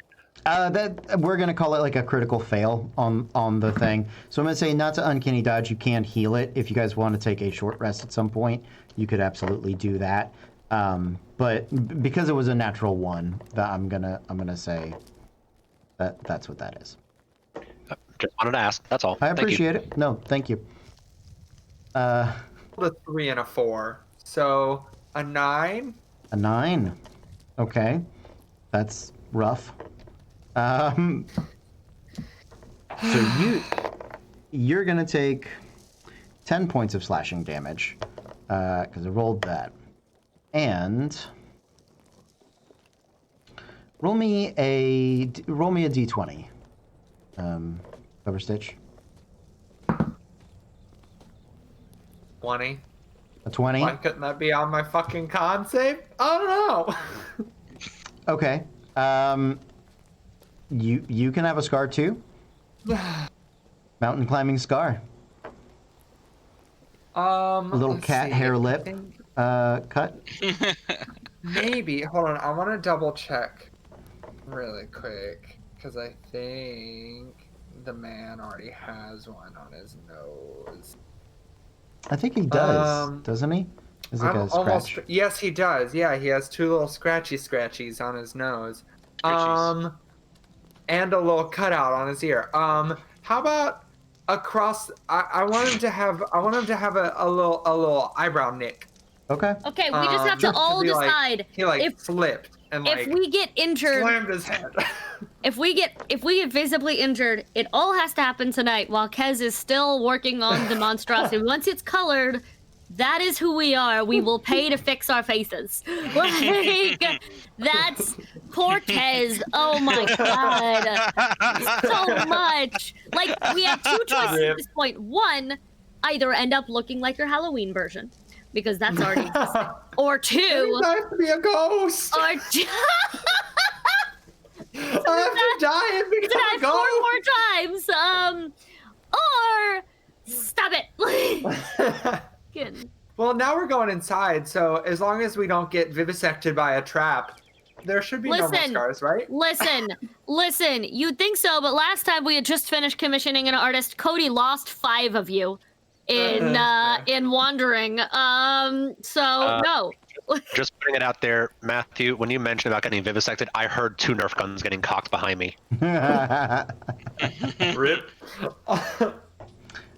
S1: That we're gonna call it like a critical fail on the thing. So I'm gonna say not to uncanny dodge. You can heal it if you guys want to take a short rest at some point. You could absolutely do that. But because it was a natural 1, that I'm gonna say that's what that is.
S5: Just wanted to ask. That's all.
S1: I
S5: Thank you.
S1: appreciate it. No, thank you.
S2: A 3 and a 4, so a 9.
S1: A 9. Okay, that's rough. So you're gonna take 10 points of slashing damage because I rolled that, and roll me a d20. Cover stitch.
S2: 20.
S1: A 20.
S2: Why couldn't that be on my fucking con save? I don't know.
S1: Okay. You can have a scar too. Mountain climbing scar. A little
S2: let's
S1: cat
S2: see.
S1: hair
S2: I
S1: lip
S2: think
S1: cut.
S2: maybe. Hold on. I want to double check really quick because I think the man already has one on his nose.
S1: I think he does, doesn't he? Is like
S2: I'm
S1: a scratch.
S2: yes, he does. Yeah, he has 2 little scratchies on his nose.
S4: Scratchies.
S2: And a little cutout on his ear. How about across? I want him to have. I want him to have a little eyebrow nick.
S1: Okay.
S3: Okay, we just have to all
S2: be like-
S3: decide
S2: He like
S3: if
S2: slipped and like
S3: if we get injured.
S2: slammed his head.
S3: If we get visibly injured, it all has to happen tonight while Kez is still working on the monstrosity. Once it's colored, that is who we are. We will pay to fix our faces. Like, that's Cortez. Oh my god. So much. Like, we have 2 choices at this point. 1, either end up looking like your Halloween version, because that's already existing. Or 2,
S2: It's nice to be a ghost.
S3: or
S2: I have to die and become
S3: die
S2: a
S3: 4 more
S2: ghost.
S3: times. Or stop it. Again.
S2: Well, now we're going inside, so as long as we don't get vivisected by a trap, there should be normal
S3: Listen,
S2: scars, right?
S3: listen. You'd think so, but last time we had just finished commissioning an artist. Cody lost 5 of you in wandering. So no.
S5: Just putting it out there, Matthew, when you mentioned about getting vivisected, I heard 2 Nerf guns getting cocked behind me.
S2: Rip.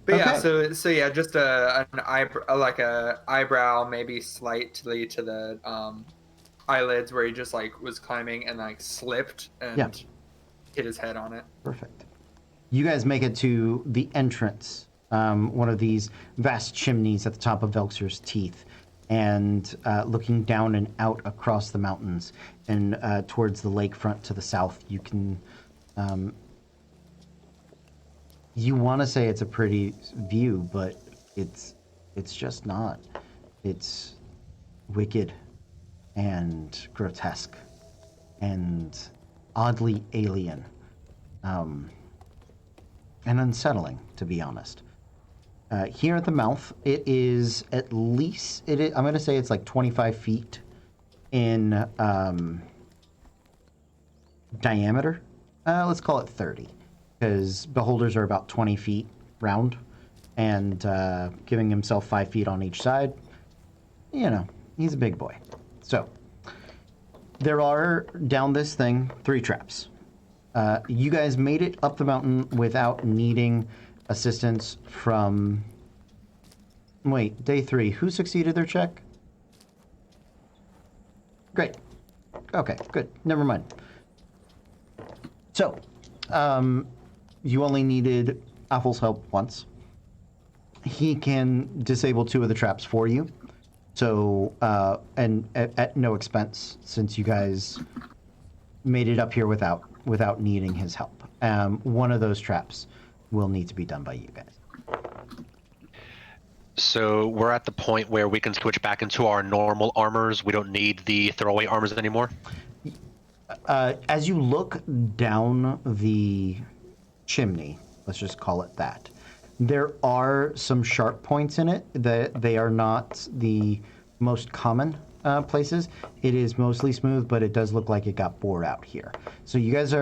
S2: But yeah, so yeah, just an eyebrow, like a eyebrow, maybe slightly to the eyelids, where he just like was climbing and like slipped and hit his head on it.
S1: Perfect. You guys make it to the entrance, one of these vast chimneys at the top of Velxer's Teeth, and looking down and out across the mountains and towards the lakefront to the south, you can. You want to say it's a pretty view, but it's just not. It's wicked and grotesque and oddly alien, and unsettling, to be honest. Here at the mouth, it is at least, I'm going to say it's like 25 feet in diameter. Let's call it 30, because beholders are about 20 feet round, and giving himself 5 feet on each side, you know, he's a big boy. So, there are, down this thing, 3 traps. You guys made it up the mountain without needing assistance from... Wait, day 3. Who succeeded their check? Great. Okay, good. Never mind. So, you only needed Aphel's help once. He can disable 2 of the traps for you. So, and at no expense, since you guys made it up here without needing his help. One of those traps will need to be done by you guys.
S5: So we're at the point where we can switch back into our normal armors. We don't need the throwaway armors anymore.
S1: As you look down the chimney, let's just call it that, there are some sharp points in it. They are not the most common places. It is mostly smooth, but it does look like it got bored out here. So you guys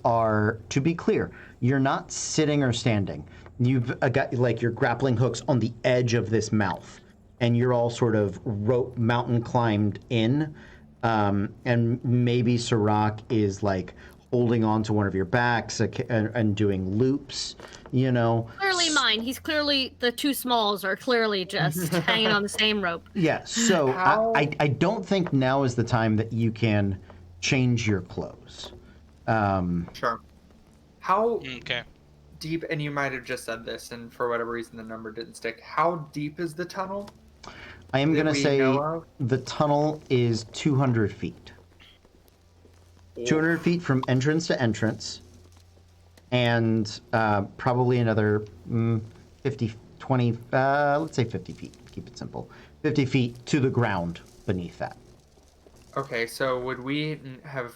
S1: are, to be clear, you're not sitting or standing. You've got like your grappling hooks on the edge of this mouth, and you're all sort of mountain climbed in. And maybe Sirach is like holding on to one of your backs and doing loops, you know.
S3: Clearly mine. He's clearly, the 2 smalls are clearly just hanging on the same rope.
S1: Yeah, so I don't think now is the time that you can change your clothes.
S2: Sure. How
S4: Okay.
S2: deep, and you might have just said this, and for whatever reason the number didn't stick, how deep is the tunnel?
S1: I am going to say
S2: know of?
S1: the tunnel is 200 feet. 200 feet from entrance to entrance, and probably another 50, 20, let's say 50 feet, keep it simple. 50 feet to the ground beneath that.
S2: Okay, so would we have,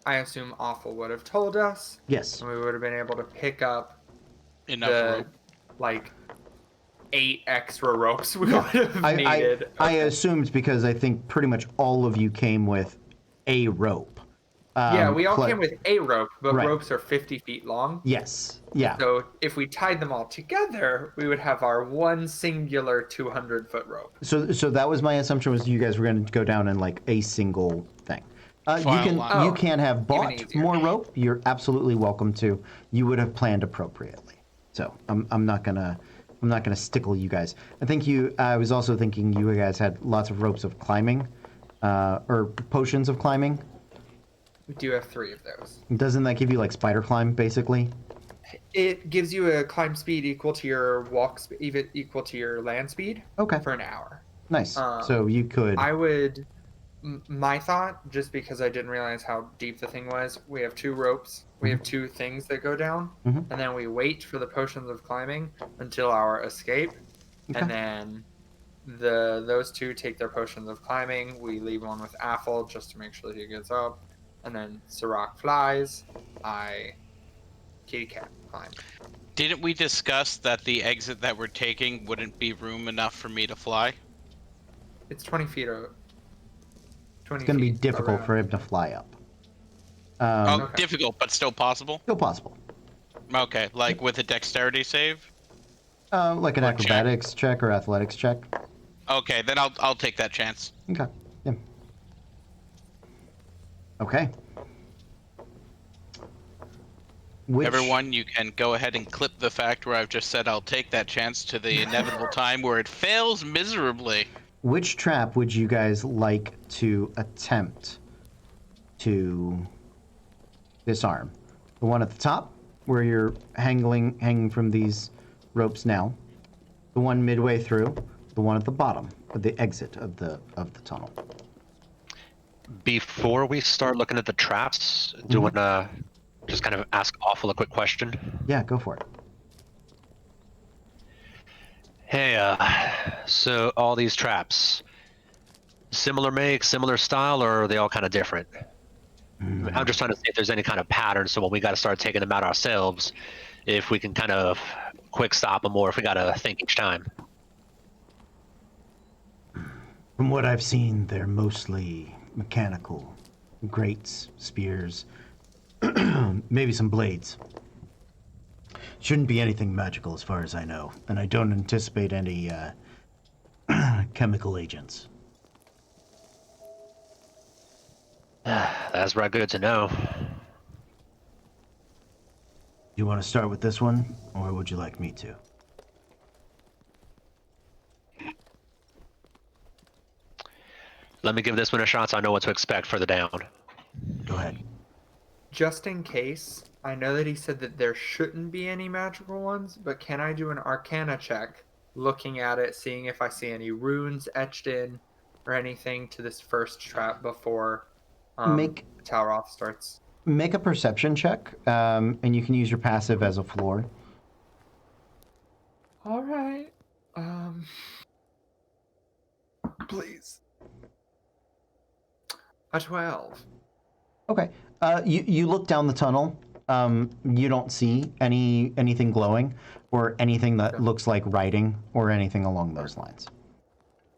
S2: I assume Awful would have told us,
S1: Yes.
S2: and we would have been able to pick up
S4: Enough
S2: the,
S4: rope.
S2: like, 8 extra ropes we would have needed.
S1: I assumed, because I think pretty much all of you came with a rope.
S2: Yeah, we all came with a rope, but
S1: Right.
S2: ropes are 50 feet long.
S1: Yes. Yeah.
S2: So if we tied them all together, we would have our one singular 200-foot rope.
S1: So that was my assumption, was you guys were going to go down in like a single thing. You
S4: File line.
S1: you can have bought
S2: easier.
S1: more rope. You're absolutely welcome to. You would have planned appropriately. So I'm not gonna stickle you guys. I was also thinking you guys had lots of ropes of climbing, or potions of climbing.
S2: We do have 3 of those.
S1: Doesn't that give you like spider climb basically?
S2: It gives you a climb speed equal to your walk speed, even equal to your land speed.
S1: Okay.
S2: For an hour.
S1: Nice. So you could.
S2: I would. My thought, just because I didn't realize how deep the thing was, we have 2 ropes. We have 2 things that go down, and then we wait for the potions of climbing until our escape, and then those 2 take their potions of climbing. We leave one with Aphel just to make sure that he gets up, and then Sirach flies. I kitty cat climb.
S4: Didn't we discuss that the exit that we're taking wouldn't be room enough for me to fly?
S2: It's 20 feet or 20
S1: It's going to be
S2: feet
S1: difficult
S2: around.
S1: for him to fly up.
S2: Okay.
S4: Difficult, but still possible?
S1: Still possible.
S4: Okay, like with a dexterity save?
S1: Like an
S4: Or check.
S1: acrobatics check or athletics check.
S4: Okay, then I'll take that chance.
S1: Okay. Yeah. Okay.
S4: Everyone, you can go ahead and clip the fact where I've just said I'll take that chance to the inevitable time where it fails miserably.
S1: Which trap would you guys like to attempt to disarm? The one at the top, where you're hanging from these ropes now. The one midway through. The one at the bottom, of the exit of the tunnel.
S5: Before we start looking at the traps, do you want to just kind of ask Awful a quick question?
S1: Yeah, go for it.
S5: Hey, so all these traps, similar make, similar style, or are they all kind of different? I'm just trying to see if there's any kind of pattern, so when we got to start taking them out ourselves, if we can kind of quick stop them, or if we got to think each time.
S1: From what I've seen, they're mostly mechanical. Grates, spears, maybe some blades. Shouldn't be anything magical as far as I know, and I don't anticipate any chemical agents.
S5: That's right, good to know.
S1: You want to start with this one, or would you like me to?
S5: Let me give this one a shot so I know what to expect further down.
S1: Go ahead.
S2: Just in case, I know that he said that there shouldn't be any magical ones, but can I do an Arcana check, looking at it, seeing if I see any runes etched in or anything to this first trap before Talroth starts?
S1: Make a perception check, and you can use your passive as a floor.
S2: All right. Please. A 12.
S1: Okay. You look down the tunnel. You don't see anything glowing or anything that looks like writing or anything along those lines.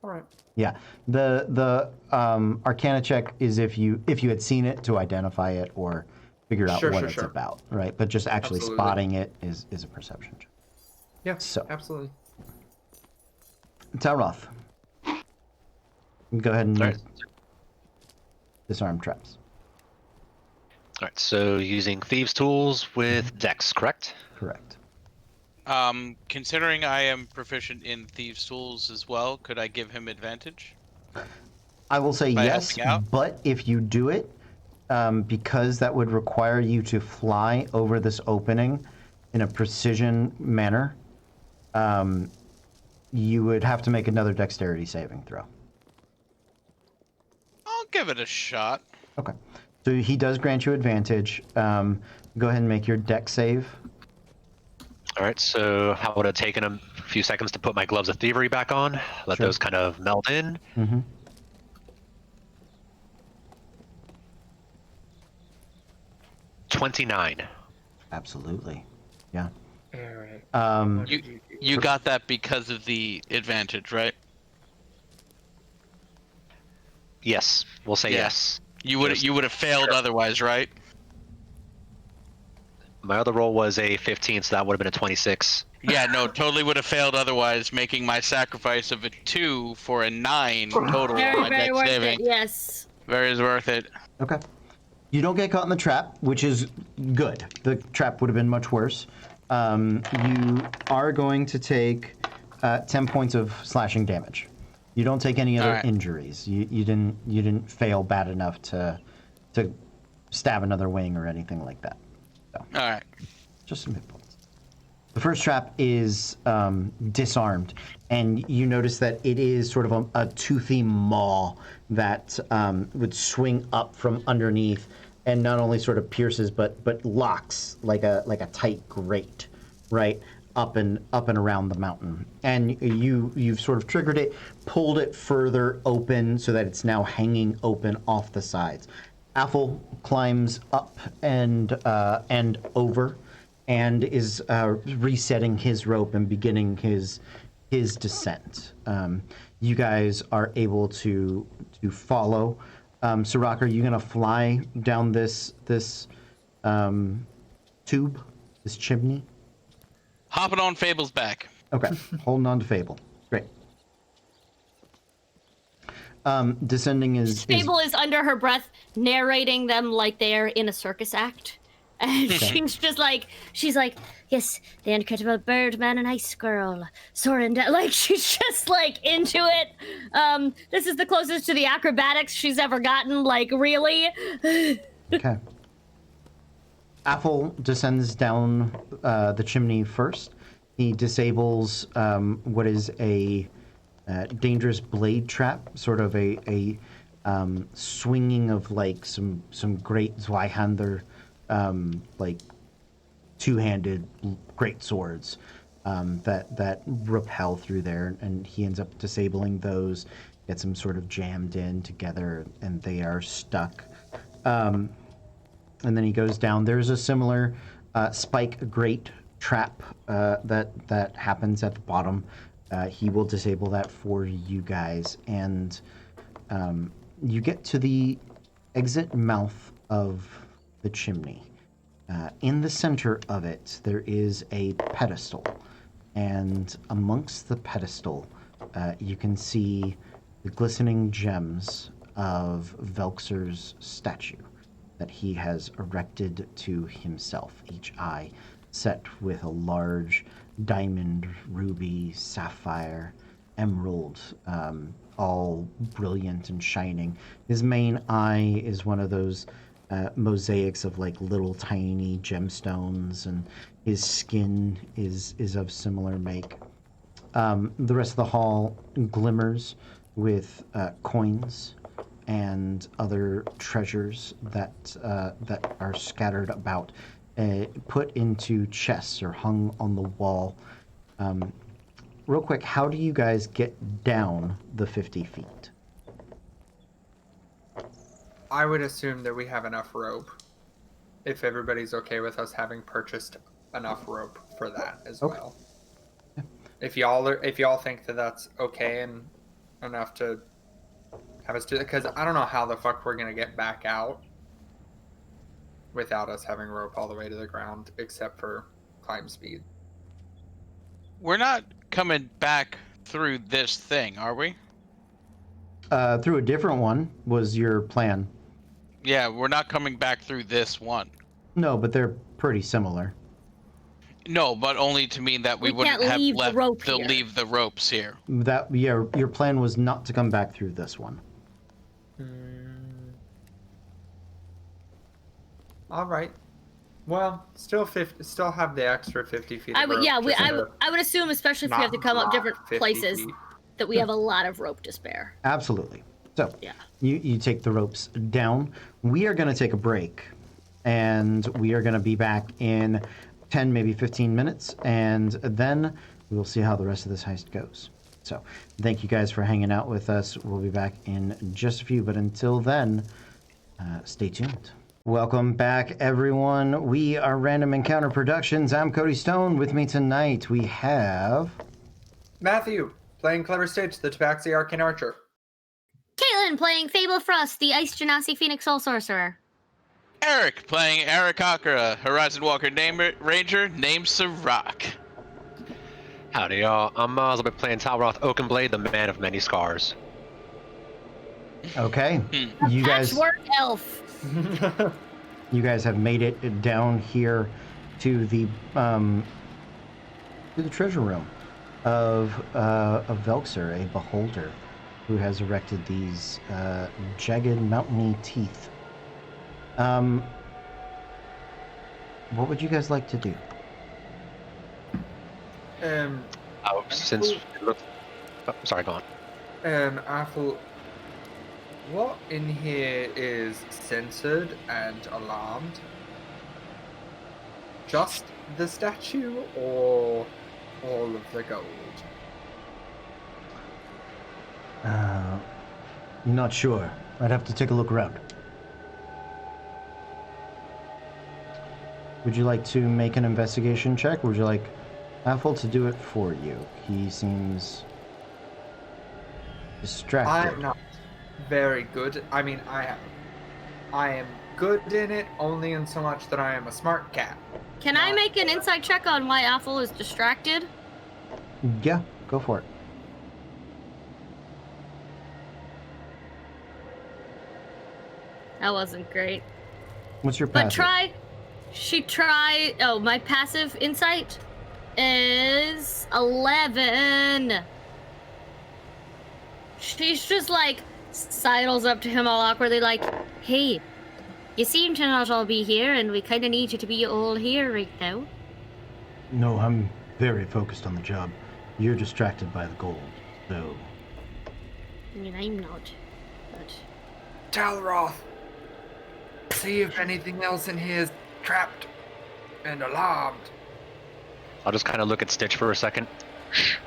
S2: All right.
S1: Yeah. The Arcana check is if you had seen it to identify it or figure out what it's about, right? But just actually spotting it is a perception check.
S2: Yeah.
S1: So
S2: absolutely.
S1: Talroth, go ahead and
S5: Right.
S1: disarm traps.
S5: All right, so using Thieves' Tools with Dex, correct?
S1: Correct.
S4: Considering I am proficient in Thieves' Tools as well, could I give him advantage?
S1: I will say
S4: By
S1: yes,
S4: helping out?
S1: but if you do it, because that would require you to fly over this opening in a precision manner, you would have to make another dexterity saving throw.
S4: I'll give it a shot.
S1: Okay. So he does grant you advantage. Go ahead and make your dex save.
S5: All right, so I would have taken a few seconds to put my gloves of thievery back on, let
S1: Sure.
S5: those kind of melt in.
S1: Mm-hmm.
S5: 29.
S1: Absolutely. Yeah.
S2: All right.
S4: You got that because of the advantage, right?
S5: Yes, we'll say yes.
S4: You would have failed otherwise, right?
S5: My other roll was a 15, so that would have been a 26.
S4: Yeah, no, totally would have failed otherwise, making my sacrifice of a 2 for a 9 total on my
S3: Very
S4: dex
S3: worth
S4: saving.
S3: it. Yes.
S4: Very worth it.
S1: Okay. You don't get caught in the trap, which is good. The trap would have been much worse. You are going to take 10 points of slashing damage. You don't take any other injuries. You didn't fail bad enough to stab another wing or anything like that. So,
S4: All right.
S1: just some hit points. The first trap is disarmed, and you notice that it is sort of a toothy maw that would swing up from underneath, and not only sort of pierces, but locks like a tight grate, right up and around the mountain. And you've sort of triggered it, pulled it further open so that it's now hanging open off the sides. Athel climbs up and over, and is resetting his rope and beginning his descent. You guys are able to follow. Sirach, are you going to fly down this tube, this chimney?
S4: Hopping on Fable's back.
S1: Okay, holding on to Fable. Great. Descending is
S3: Fable is under her breath narrating them like they're in a circus act. And she's like, yes, the incredible Birdman and Ice Girl, soaring down. Like, she's just, like, into it. This is the closest to the acrobatics she's ever gotten, like, really.
S1: Okay. Apple descends down the chimney first. He disables what is a dangerous blade trap, sort of a swinging of like some great Zweihander, like two-handed great swords that repel through there, and he ends up disabling those. Gets them sort of jammed in together, and they are stuck. And then he goes down. There's a similar spike grate trap that happens at the bottom. He will disable that for you guys, and you get to the exit mouth of the chimney. In the center of it, there is a pedestal, and amongst the pedestal, you can see the glistening gems of Velxer's statue that he has erected to himself, each eye set with a large diamond, ruby, sapphire, emerald, all brilliant and shining. His main eye is one of those mosaics of like little tiny gemstones, and his skin is of similar make. The rest of the hall glimmers with coins and other treasures that are scattered about, put into chests or hung on the wall. Real quick, how do you guys get down the 50 feet?
S2: I would assume that we have enough rope, if everybody's okay with us having purchased enough rope for that as well.
S1: Yeah.
S2: If y'all think that that's okay and enough to have us do that, because I don't know how the fuck we're gonna get back out without us having rope all the way to the ground, except for climb speed.
S4: We're not coming back through this thing, are we?
S1: Through a different one was your plan.
S4: Yeah, we're not coming back through this one.
S1: No, but they're pretty similar.
S4: No, but only to mean that we wouldn't
S3: can't
S4: have
S3: leave the
S4: left
S3: rope
S4: to
S3: here.
S4: leave the ropes here.
S1: That your plan was not to come back through this one.
S2: All right. Well, still have the extra 50 feet.
S3: I
S2: of
S3: would,
S2: rope
S3: yeah,
S2: just to
S3: I would assume, especially if we have to come up
S2: not
S3: different
S2: drop 50
S3: places,
S2: feet.
S3: that we have a lot of rope to spare.
S1: Absolutely. So
S3: Yeah.
S1: you take the ropes down. We are going to take a break, and we are going to be back in 10, maybe 15 minutes, and then we will see how the rest of this heist goes. So thank you guys for hanging out with us. We'll be back in just a few, but until then, stay tuned. Welcome back, everyone. We are Random Encounter Productions. I'm Cody Stone. With me tonight, we have...
S2: Matthew, playing Clever Stitch, the Tabaxi Arcane Archer.
S3: Caitlin playing Fable Frost, the Ice Genasi Phoenix Soul Sorcerer.
S4: Eric playing Eric Akira, Horizon Walker Ranger named Sirach.
S5: Howdy, y'all. I'm Miles. I'll be playing Talroth Oakenblade, the man of many scars.
S1: Okay. You guys...
S3: Patchwork Elf.
S1: You guys have made it down here to the treasure room of Velxer, a beholder who has erected these jagged mountainy teeth. What would you guys like to do?
S5: Since... Oh, sorry, go on.
S2: Apple, what in here is censored and alarmed? Just the statue or all of the gold?
S1: Not sure. I'd have to take a look around. Would you like to make an investigation check? Or would you like Apple to do it for you? He seems distracted.
S2: I'm not very good. I mean, I am good in it only in so much that I am a smart cat.
S3: Can I make an insight check on why Apple is distracted?
S1: Yeah, go for it.
S3: That wasn't great.
S1: What's your
S3: But
S1: passive?
S3: Oh, my passive insight is 11. She's just like sidles up to him all awkwardly like, hey, you seem to not all be here and we kind of need you to be all here right now.
S1: No, I'm very focused on the job. You're distracted by the gold, though.
S3: I mean, I'm not, but...
S2: Talroth, see if anything else in here is trapped and alarmed.
S5: I'll just kind of look at Stitch for a second. Shh.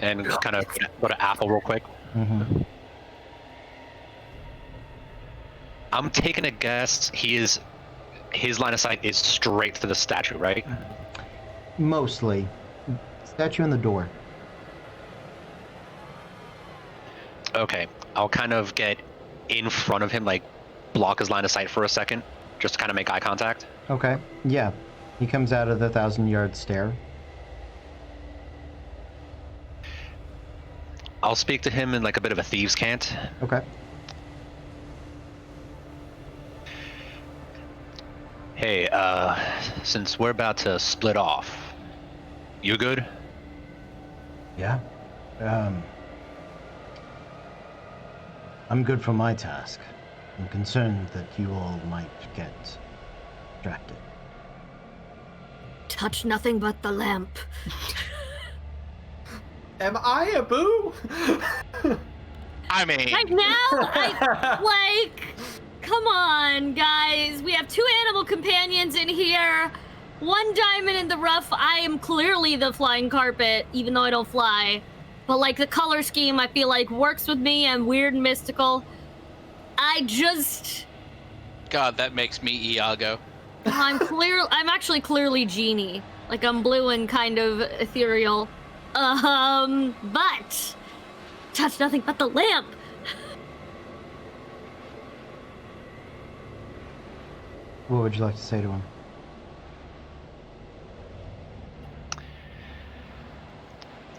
S5: And just kind of go to Apple real quick.
S1: Mm-hmm.
S5: I'm taking a guess. His line of sight is straight to the statue, right?
S1: Mostly. Statue in the door.
S5: Okay. I'll kind of get in front of him, like block his line of sight for a second, just to kind of make eye contact.
S1: Okay, yeah. He comes out of the 1,000-yard stare.
S5: I'll speak to him in like a bit of a thieves' cant.
S1: Okay.
S5: Hey, since we're about to split off, you good?
S1: Yeah. I'm good for my task. I'm concerned that you all might get distracted.
S3: Touch nothing but the lamp.
S2: Am I a boo?
S4: I mean,
S3: Right now, come on, guys. We have 2 animal companions in here. 1 diamond in the rough. I am clearly the flying carpet, even though I don't fly. But, like, the color scheme, I feel like, works with me. I'm weird and mystical.
S4: God, that makes me Iago.
S3: I'm actually clearly Genie. Like, I'm blue and kind of ethereal. But... touch nothing but the lamp!
S1: What would you like to say to him?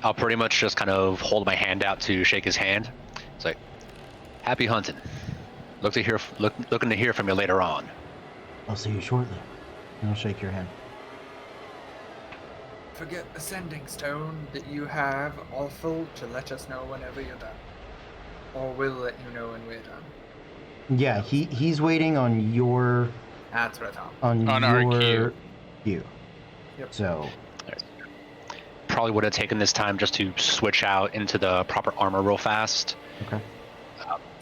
S5: I'll pretty much just kind of hold my hand out to shake his hand. It's like, happy hunting. Looking to hear from you later on.
S1: I'll see you shortly. And I'll shake your hand.
S2: Forget the sending stone that you have, awful, to let us know whenever you're done. Or we'll let you know when we're done.
S1: Yeah, he's waiting on your...
S2: That's what I thought.
S4: On
S1: your
S4: our
S1: queue.
S2: Yep.
S1: So...
S5: Probably would have taken this time just to switch out into the proper armor real fast.
S1: Okay.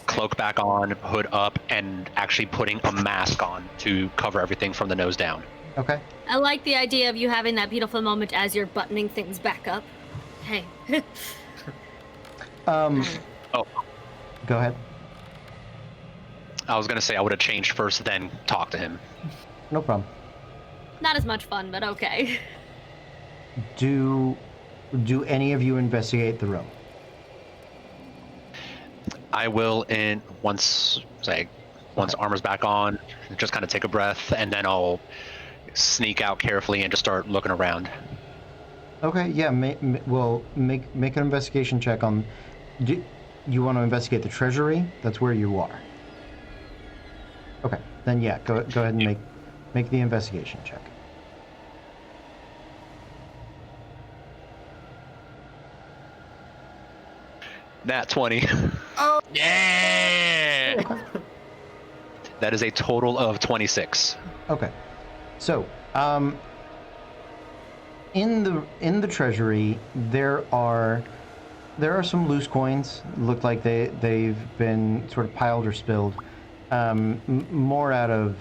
S5: Cloak back on, hood up, and actually putting a mask on to cover everything from the nose down.
S1: Okay.
S3: I like the idea of you having that beautiful moment as you're buttoning things back up. Hey.
S5: Oh,
S1: Go ahead.
S5: I was gonna say I would have changed first, then talk to him.
S1: No problem.
S3: Not as much fun, but okay.
S1: Do any of you investigate the room?
S5: I will once armor's back on, just kind of take a breath, and then I'll sneak out carefully and just start looking around.
S1: Okay, yeah, make an investigation check on... Do you want to investigate the treasury? That's where you are. Okay, then yeah, go ahead and make the investigation check.
S5: Nat 20.
S2: Oh!
S4: Yeah!
S5: That is a total of 26.
S1: Okay, so in the treasury there are some loose coins. Look like they've been sort of piled or spilled, more out of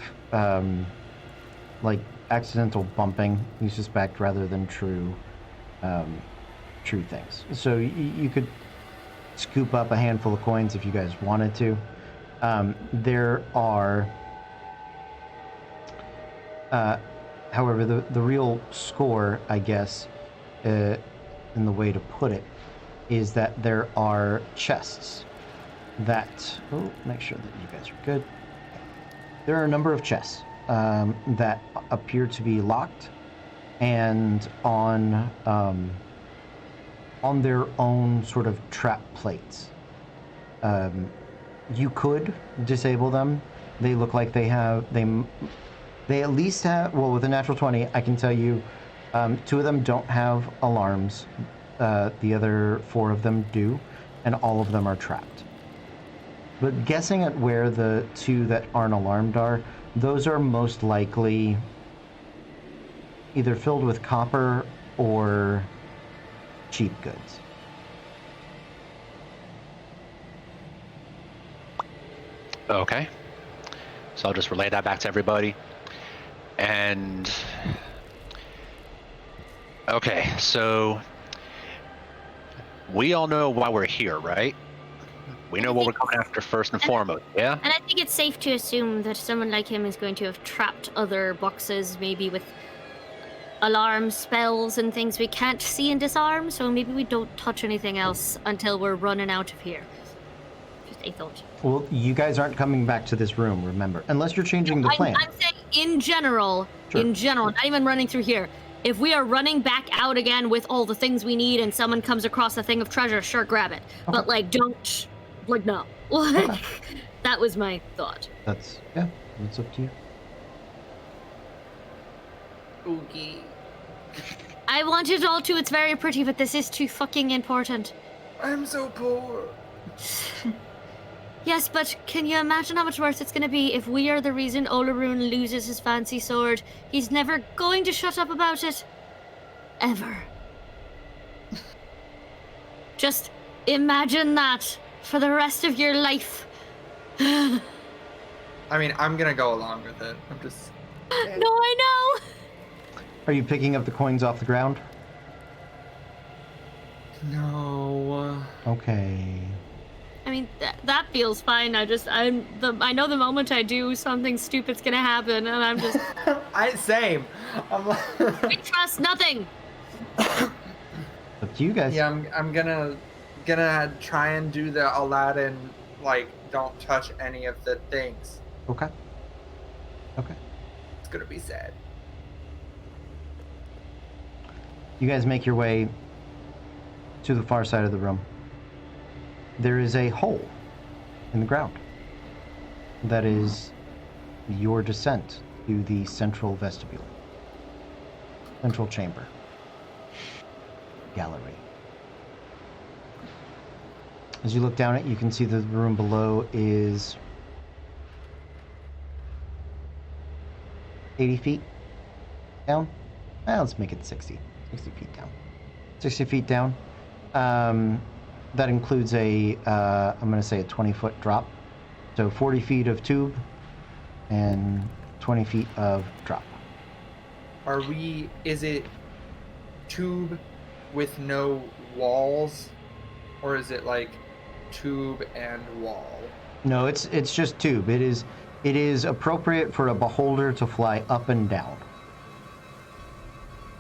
S1: like accidental bumping, you suspect, rather than true things. So you could scoop up a handful of coins if you guys wanted to. There are However, the real score, I guess, in the way to put it, is that there are chests that... Oh, make sure that you guys are good. There are a number of chests that appear to be locked and on their own sort of trap plates. You could disable them. They look like they have... They at least have... Well, with a natural 20, I can tell you 2 of them don't have alarms. The other 4 of them do, and all of them are trapped. But guessing at where the 2 that aren't alarmed are, those are most likely either filled with copper or cheap goods.
S5: Okay. So I'll just relay that back to everybody. And... Okay, so... We all know why we're here, right? We know what we're coming after first and foremost, yeah?
S3: And I think it's safe to assume that someone like him is going to have trapped other boxes, maybe with alarms, spells, and things we can't see and disarm, so maybe we don't touch anything else until we're running out of here. Just a thought.
S1: Well, you guys aren't coming back to this room, remember. Unless you're changing the plan.
S3: I'm saying in general,
S1: Sure.
S3: not even running through here. If we are running back out again with all the things we need and someone comes across a thing of treasure, sure, grab it.
S1: Okay.
S3: But, like, don't... Like, no. Like, that was my thought.
S1: That's up to you.
S2: Oogie.
S3: I want it all too. It's very pretty, but this is too fucking important.
S2: I'm so poor.
S3: Yes, but can you imagine how much worse it's gonna be if we are the reason Olaroon loses his fancy sword? He's never going to shut up about it. Ever. Just imagine that for the rest of your life.
S2: I mean, I'm gonna go along with it. I'm just...
S3: No, I know!
S1: Are you picking up the coins off the ground?
S2: No.
S1: Okay.
S3: I mean, that feels fine. I know the moment I do, something stupid's gonna happen, and I'm just...
S2: Same. I'm like...
S3: We trust nothing!
S1: Up to you guys.
S2: Yeah, I'm gonna try and do the Aladdin, like, don't touch any of the things.
S1: Okay.
S2: It's gonna be sad.
S1: You guys make your way to the far side of the room. There is a hole in the ground. That is your descent to the central vestibule. Central chamber. Gallery. As you look down it, you can see that the room below is 80 feet down. Well, let's make it 60. 60 feet down. 60 feet down. That includes I'm going to say a 20-foot drop. So 40 feet of tube and 20 feet of drop.
S2: Is it tube with no walls? Or is it like tube and wall?
S1: No, it's just tube. It is appropriate for a beholder to fly up and down.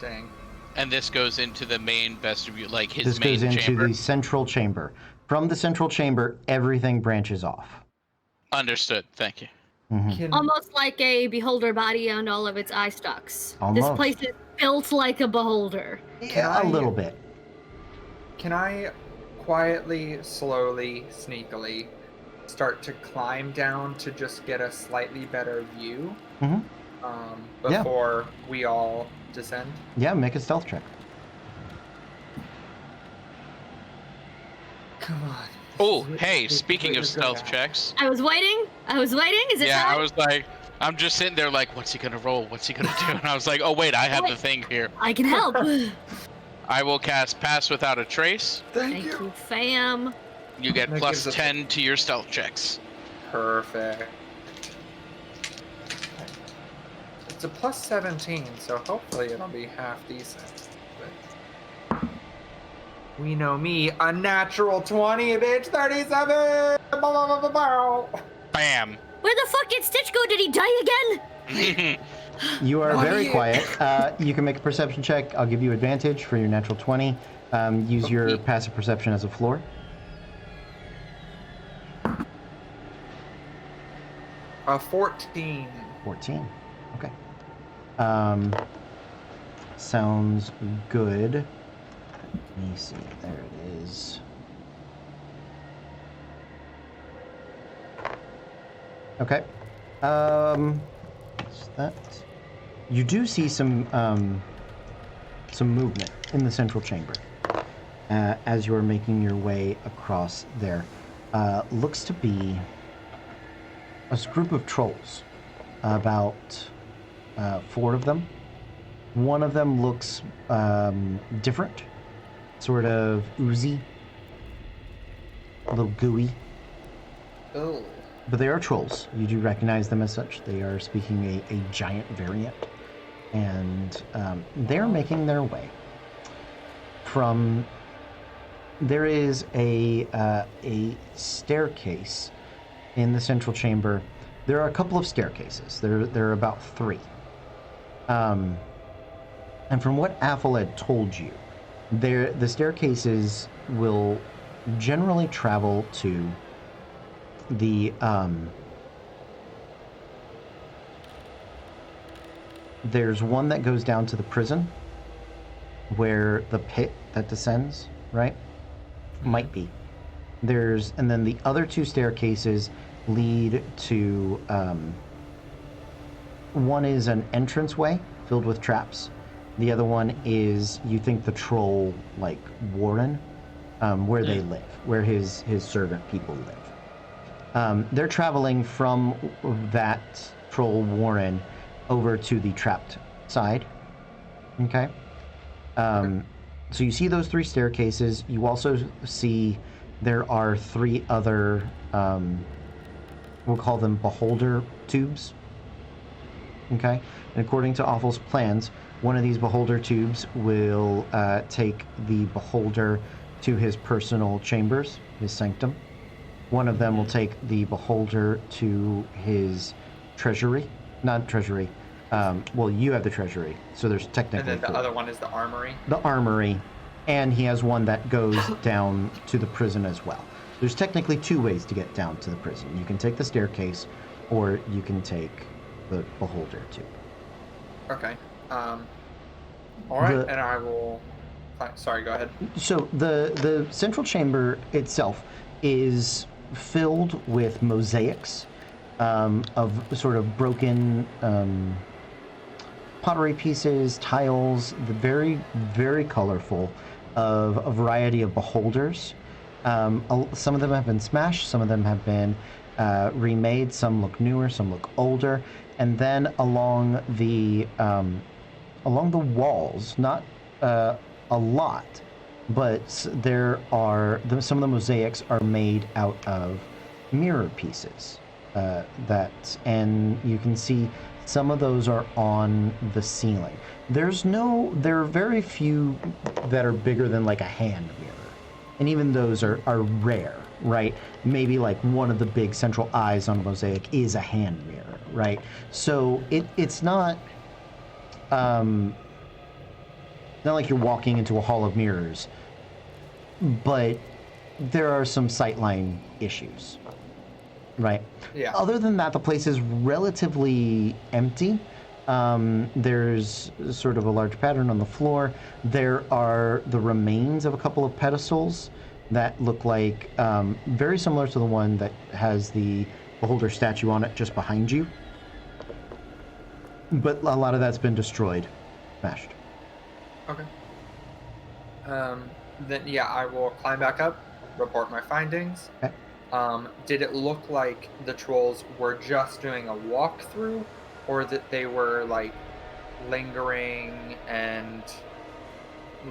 S2: Dang.
S4: And this goes into the main vestibule, like his
S1: This
S4: main
S1: goes into
S4: chamber.
S1: the central chamber. From the central chamber, everything branches off.
S4: Understood. Thank you.
S3: Almost like a beholder body and all of its eye stalks.
S1: Almost.
S3: This place is built like a beholder.
S1: Yeah, a little bit.
S2: Can I quietly, slowly, sneakily start to climb down to just get a slightly better view before we all descend?
S1: Yeah, make a stealth check.
S2: Come on.
S4: Oh, hey, speaking of stealth checks.
S3: I was waiting. Is it
S4: Yeah,
S3: time?
S4: I was like, I'm just sitting there like, what's he gonna roll? What's he gonna do? And I was like, oh wait, I have the thing here.
S3: I can help.
S4: I will cast Pass Without a Trace.
S2: Thank
S3: Thank
S2: you.
S3: you, fam.
S4: You get
S2: That
S4: plus
S2: gives us
S4: 10 to your stealth checks.
S2: Perfect. It's a plus 17, so hopefully it'll be half decent. But we know me, a natural 20, bitch, 37!
S4: Bam!
S3: Where the fuck did Stitch go? Did he die again?
S1: You are
S2: Not
S1: very
S2: yet.
S1: quiet. You can make a perception check. I'll give you advantage for your natural 20. Use your
S2: Okay.
S1: passive perception as a floor.
S2: 14.
S1: 14. Okay. Sounds good. Let me see. There it is. Okay. What's that? You do see some movement in the central chamber as you're making your way across there. Looks to be a group of trolls, about 4 of them. One of them looks different, sort of oozy, a little gooey.
S2: Oh.
S1: But they are trolls. You do recognize them as such. They are speaking a giant variant. And they're making their way from... There is a staircase in the central chamber. There are a couple of staircases. There are about 3. And from what Aphel had told you, the staircases will generally travel to the there's one that goes down to the prison where the pit that descends, right? Might be. And then the other 2 staircases lead to one is an entranceway filled with traps. The other one is, you think, the troll like warren, where they live, where his servant people live. They're traveling from that troll warren over to the trapped side. Okay. So you see those 3 staircases. You also see there are 3 other, we'll call them beholder tubes. Okay. And according to Awful's plans, one of these beholder tubes will take the beholder to his personal chambers, his sanctum. One of them will take the beholder to his treasury. Not treasury. Well, you have the treasury, so there's technically
S2: And then the
S1: 4.
S2: other one is the armory.
S1: The armory, and he has one that goes down to the prison as well. There's technically 2 ways to get down to the prison. You can take the staircase, or you can take the beholder tube.
S2: Okay. All right, and I will... Sorry, go ahead.
S1: So the central chamber itself is filled with mosaics of sort of broken pottery pieces, tiles, very, very colorful, of a variety of beholders. Some of them have been smashed, some of them have been remade, some look newer, some look older. And then along the walls, not a lot, but there are some of the mosaics are made out of mirror pieces. And you can see some of those are on the ceiling. There are very few that are bigger than like a hand mirror. And even those are rare, right? Maybe like one of the big central eyes on a mosaic is a hand mirror, right? So it's not like you're walking into a hall of mirrors, but there are some sightline issues. Right.
S2: Yeah.
S1: Other than that, the place is relatively empty. There's sort of a large pattern on the floor. There are the remains of a couple of pedestals that look like very similar to the one that has the beholder statue on it just behind you. But a lot of that's been destroyed, smashed.
S2: Okay. Then, yeah, I will climb back up, report my findings.
S1: Okay.
S2: Did it look like the trolls were just doing a walkthrough, or that they were like lingering and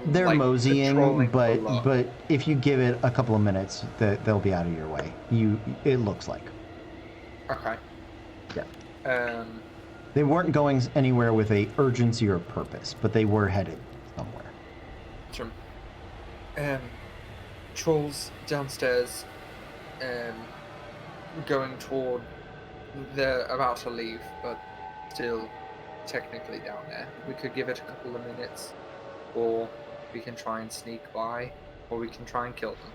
S1: They're
S2: like,
S1: patrolling,
S2: patrolling below?
S1: but if you give it a couple of minutes, they'll be out of your way. It looks like.
S2: Okay.
S1: Yeah. They weren't going anywhere with a urgency or purpose, but they were headed somewhere.
S2: Sure. Trolls downstairs, going toward... They're about to leave, but still technically down there. We could give it a couple of minutes, or we can try and sneak by, or we can try and kill them.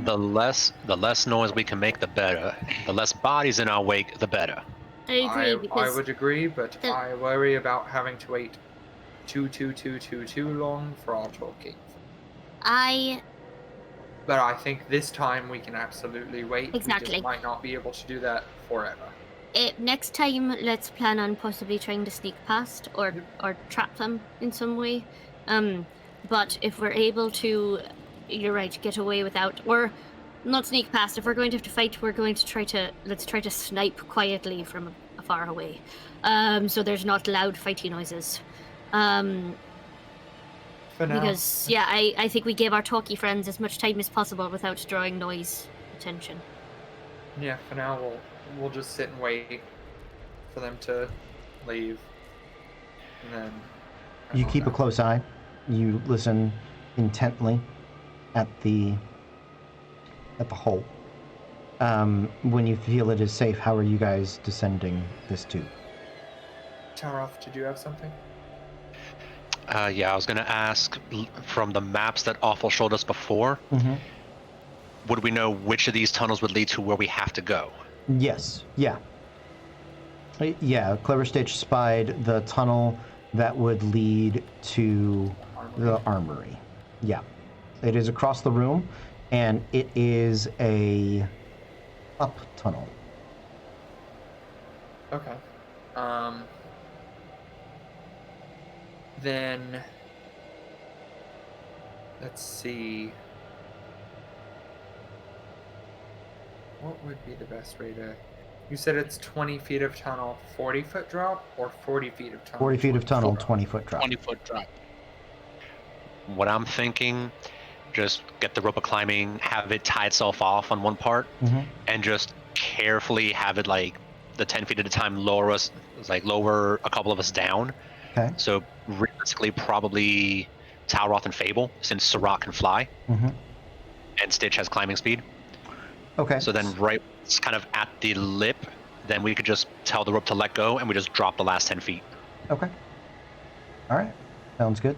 S5: The less noise we can make, the better. The less bodies in our wake, the better.
S3: I agree
S2: I
S3: because
S2: would agree, but
S3: the-
S2: I worry about having to wait too long for our talking. But I think this time we can absolutely wait. We
S3: Exactly.
S2: just might not be able to do that forever.
S3: Next time, let's plan on possibly trying to sneak past or trap them in some way. But if we're able to, you're right, get away without, or not sneak past. If we're going to have to fight, we're going to let's try to snipe quietly from far away, so there's not loud fighty noises.
S2: For now,
S3: Because yeah, I think we gave our talkie friends as much time as possible without drawing noise attention.
S2: yeah, for now we'll just sit and wait for them to leave, and then
S1: You keep a close eye. You listen intently at the hole. When you feel it is safe, how are you guys descending this tube?
S2: Taroth, did you have something?
S5: Yeah, I was gonna ask from the maps that Awful showed us before.
S1: Mm-hmm.
S5: Would we know which of these tunnels would lead to where we have to go?
S1: Yes. Yeah. Yeah. Clever Stitch spied the tunnel that would lead to the armory. Yeah. It is across the room, and it is a up tunnel.
S2: Okay. Then let's see. What would be the best way to? You said it's 20 feet of tunnel, 40-foot drop, or 40 feet of tunnel?
S1: 40 feet of tunnel,
S2: 20
S1: 20-foot drop.
S4: 20-foot drop.
S5: What I'm thinking, just get the rope of climbing, have it tie itself off on one part,
S1: Mm-hmm.
S5: and just carefully have it like the 10 feet at a time lower a couple of us down.
S1: Okay.
S5: So realistically, probably Talroth and Fable, since Sirach can fly,
S1: Mm-hmm.
S5: and Stitch has climbing speed.
S1: Okay.
S5: So then it's kind of at the lip, then we could just tell the rope to let go, and we just drop the last 10 feet.
S1: Okay. All right. Sounds good.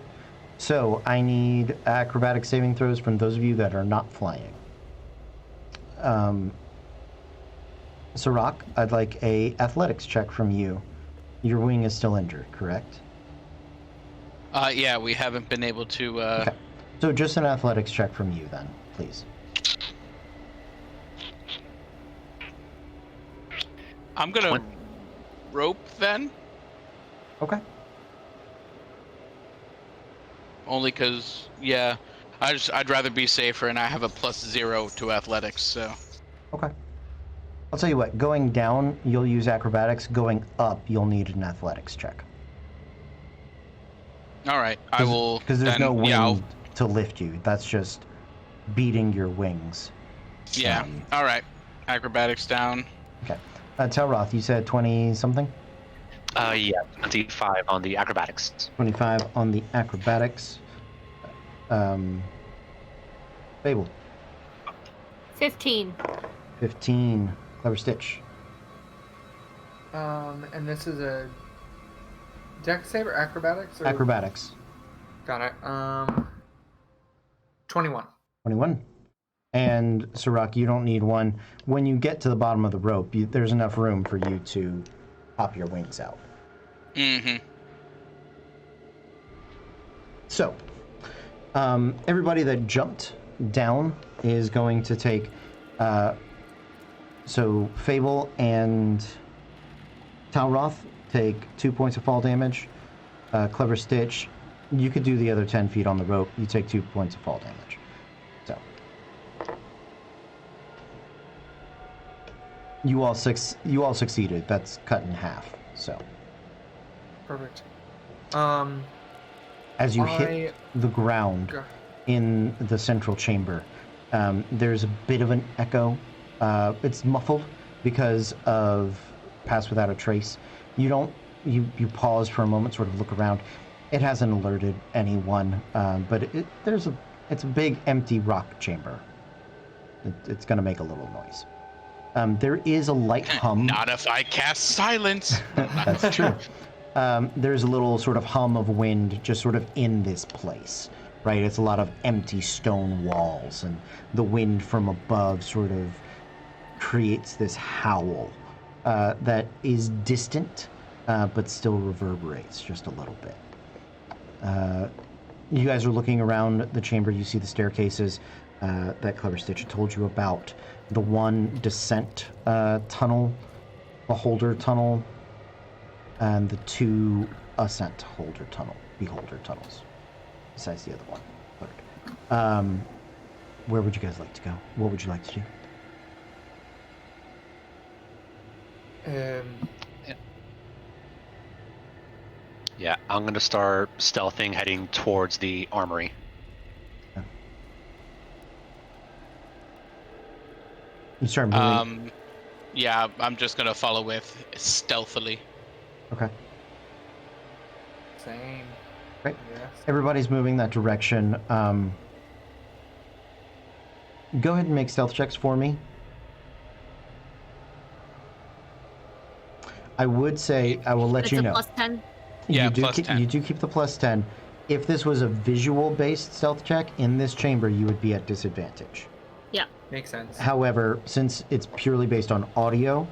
S1: So I need acrobatic saving throws from those of you that are not flying. Sirach, I'd like a athletics check from you. Your wing is still injured, correct?
S4: Yeah, we haven't been able to.
S1: Okay. So just an athletics check from you then, please.
S4: I'm gonna rope then,
S1: Okay.
S4: only because I'd rather be safer, and I have a +0 to athletics, so.
S1: Okay. I'll tell you what, going down, you'll use acrobatics. Going up, you'll need an athletics check.
S4: All right, I will.
S1: Because there's
S4: then,
S1: no wind
S4: yeah,
S1: to lift you. That's just beating your wings.
S4: yeah. All right, acrobatics down.
S1: Okay. Telroth, you said 20-something?
S5: Yeah, 25 on the acrobatics.
S1: 25 on the acrobatics. Fable.
S3: 15.
S1: 15. Clever Stitch.
S2: And this is a dex save or acrobatics? Or...
S1: Acrobatics.
S2: Got it. 21.
S1: 21. And Sirach, you don't need one. When you get to the bottom of the rope, there's enough room for you to pop your wings out.
S4: Mm-hmm.
S1: So, everybody that jumped down is going to take. So Fable and Talroth take 2 points of fall damage. Clever Stitch, you could do the other 10 feet on the rope. You take 2 points of fall damage. So you all succeeded. That's cut in half. So
S2: Perfect.
S1: as you hit the ground
S2: Go-
S1: in the central chamber, there's a bit of an echo. It's muffled because of Pass Without a Trace. You pause for a moment, sort of look around. It hasn't alerted anyone, but it's a big empty rock chamber. It's going to make a little noise. There is a light hum.
S4: Not if I cast silence.
S1: That's true. There's a little sort of hum of wind just sort of in this place, right? It's a lot of empty stone walls, and the wind from above sort of creates this howl that is distant, but still reverberates just a little bit. You guys are looking around the chamber. You see the staircases that Clever Stitch told you about. The one descent tunnel, beholder tunnel, and the two ascent beholder tunnels, besides the other one. Third. Where would you guys like to go? What would you like to do?
S5: Yeah, I'm going to start stealthing, heading towards the armory.
S1: You start moving.
S4: Yeah, I'm just gonna follow with stealthily.
S1: Okay.
S2: Same.
S1: Right.
S2: Yes.
S1: Everybody's moving that direction. Go ahead and make stealth checks for me. I would say I will let
S3: It's
S1: you
S3: a
S1: know.
S3: plus 10.
S4: Yeah,
S1: you do
S4: plus 10.
S1: You do keep the plus 10. If this was a visual-based stealth check in this chamber, you would be at disadvantage.
S3: Yeah.
S2: Makes sense.
S1: However, since it's purely based on audio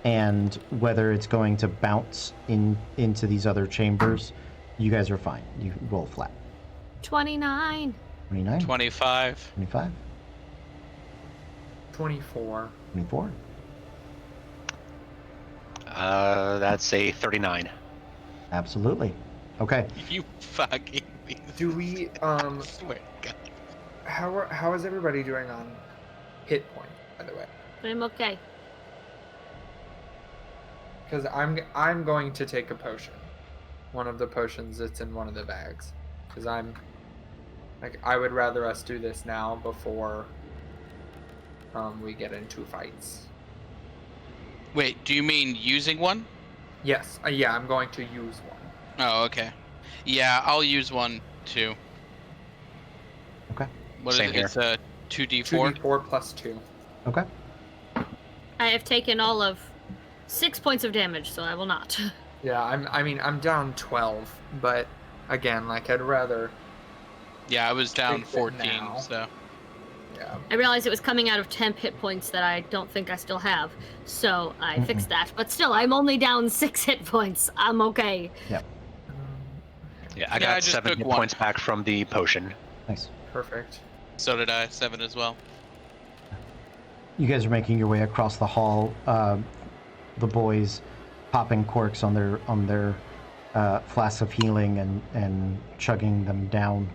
S1: and whether it's going to bounce into these other chambers, you guys are fine. You roll flat.
S3: 29.
S1: 29,
S4: 25.
S1: 25,
S2: 24.
S1: 24.
S5: That's a 39.
S1: Absolutely. Okay.
S4: You fucking piece.
S2: Do we
S4: Swear to God.
S2: how is everybody doing on hit point, by the way?
S3: I'm okay.
S2: Because I'm going to take a potion. One of the potions that's in one of the bags. Because I would rather us do this now before we get into fights.
S4: Wait, do you mean using one?
S2: Yes. Yeah, I'm going to use one.
S4: Oh, okay. Yeah, I'll use one too.
S1: Okay.
S4: What
S5: Same
S4: is it?
S5: here.
S4: It's a 2d4.
S2: 2d4 plus 2.
S1: Okay.
S3: I have taken all of 6 points of damage, so I will not.
S2: Yeah, I'm down 12, but again, I'd rather.
S4: Yeah, I was down
S2: Take it
S4: 14,
S2: now.
S4: so.
S2: Yeah.
S3: I realized it was coming out of temp hit points that I don't think I still have, so I fixed that. But still, I'm only down 6 hit points. I'm okay.
S1: Yep.
S5: Yeah, I
S4: Yeah,
S5: got
S4: I just
S5: 7
S4: took
S5: hit
S4: one.
S5: points back from the potion.
S1: Nice.
S2: Perfect.
S4: So did I. 7 as well.
S1: You guys are making your way across the hall. The boys popping corks on their flasks of healing and chugging them down.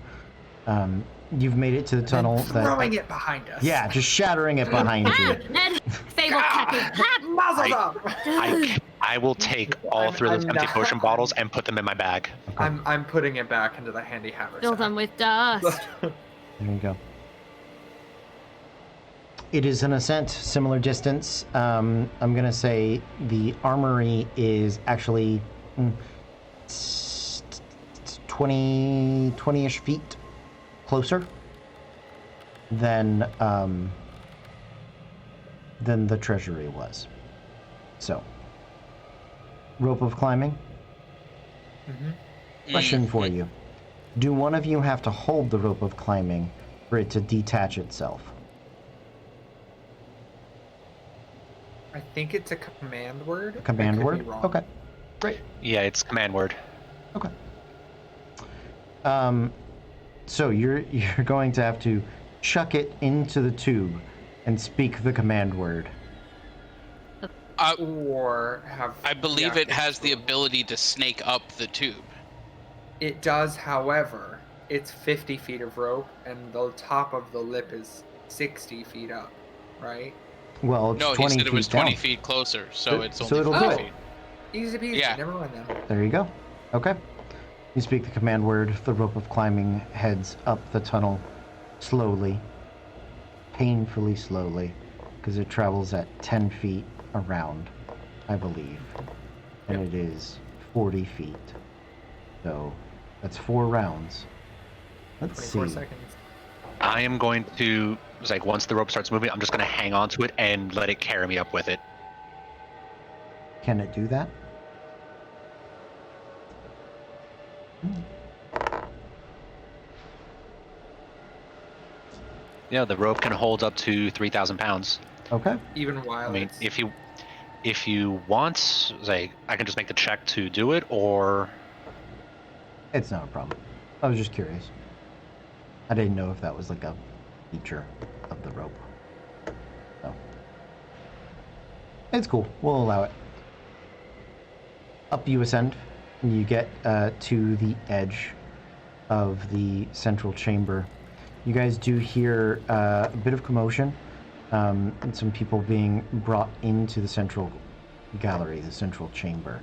S1: You've made it to the tunnel.
S2: Throwing it behind us.
S1: Yeah, just shattering it behind you.
S3: And Fable Cappy.
S2: Muzzles up.
S5: I will take all 3 of those
S2: I'm
S5: empty
S2: not-
S5: potion bottles and put them in my bag.
S2: I'm putting it back into the handy haversack.
S3: Fill them with dust.
S1: There you go. It is an ascent, similar distance. I'm gonna say the armory is actually 20-ish feet closer than the treasury was. So, rope of climbing. Question for you. Do one of you have to hold the rope of climbing for it to detach itself?
S2: I think it's a command word.
S1: Command
S2: I could
S1: word?
S2: be wrong.
S1: Okay. Great.
S5: Yeah, it's command word.
S1: Okay. So you're going to have to chuck it into the tube and speak the command word.
S2: Or have.
S4: I believe
S2: yeah,
S4: it has the ability to snake up the tube.
S2: It does, however, it's 50 feet of rope, and the top of the lip is 60 feet up, right?
S1: Well, it's
S4: No,
S1: 20
S4: he said it was
S1: feet down.
S4: 20 feet closer, so it's
S1: So
S4: only
S1: it'll
S4: 50
S1: do it.
S4: feet.
S2: Easy peasy.
S4: Yeah.
S2: Never mind then.
S1: There you go. Okay. You speak the command word. The rope of climbing heads up the tunnel slowly, painfully slowly, because it travels at 10 feet around, I believe. And it is 40 feet. So that's 4 rounds. Let's
S2: 24
S1: see.
S2: seconds.
S5: I am going to, it's like, once the rope starts moving, I'm just going to hang on to it and let it carry me up with it.
S1: Can it do that?
S5: Yeah, the rope can hold up to 3,000 pounds.
S1: Okay.
S2: Even while
S5: I mean,
S2: it's...
S5: if you want, like, I can just make the check to do it, or
S1: It's not a problem. I was just curious. I didn't know if that was like a feature of the rope. So. It's cool. We'll allow it. Up you ascend, and you get to the edge of the central chamber. You guys do hear a bit of commotion, and some people being brought into the central gallery, the central chamber,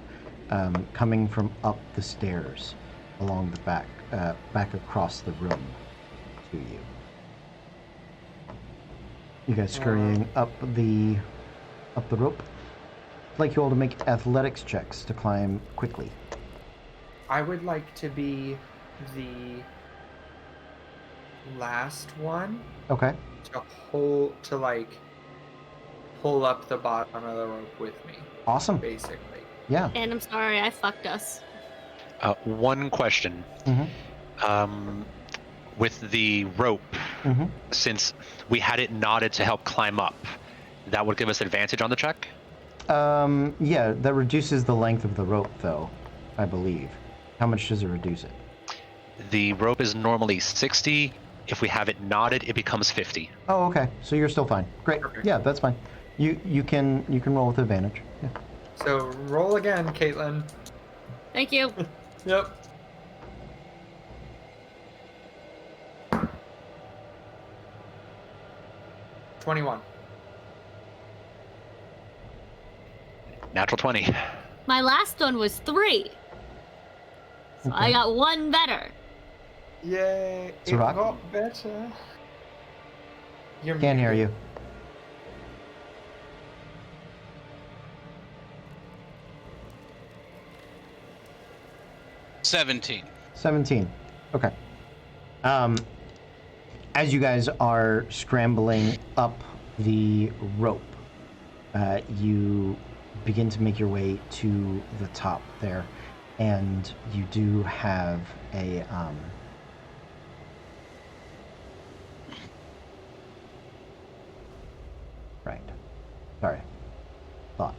S1: coming from up the stairs along the back, back across the room to you. You guys scurrying up the rope. I'd like you all to make athletics checks to climb quickly.
S2: I would like to be the last one
S1: Okay.
S2: to like pull up the bottom of the rope with me,
S1: Awesome.
S2: basically.
S1: Yeah.
S3: And I'm sorry, I fucked us.
S5: one question. With the rope, since we had it knotted to help climb up, that would give us advantage on the check?
S1: Yeah, that reduces the length of the rope, though, I believe. How much does it reduce it?
S5: The rope is normally 60. If we have it knotted, it becomes 50.
S1: Oh, okay. So you're still fine. Great.
S2: Perfect.
S1: Yeah, that's fine. You can roll with advantage. Yeah.
S2: So roll again, Caitlin.
S3: Thank you.
S2: Yep. $21.
S5: Natural 20.
S3: My last one was 3. So I got one better.
S2: Yay!
S1: So
S2: it
S1: Rock-
S2: got better. You're
S1: Can't hear you.
S4: – 17.
S1: 17. Okay. As you guys are scrambling up the rope, you begin to make your way to the top there, and you do have a right. Sorry. Thought.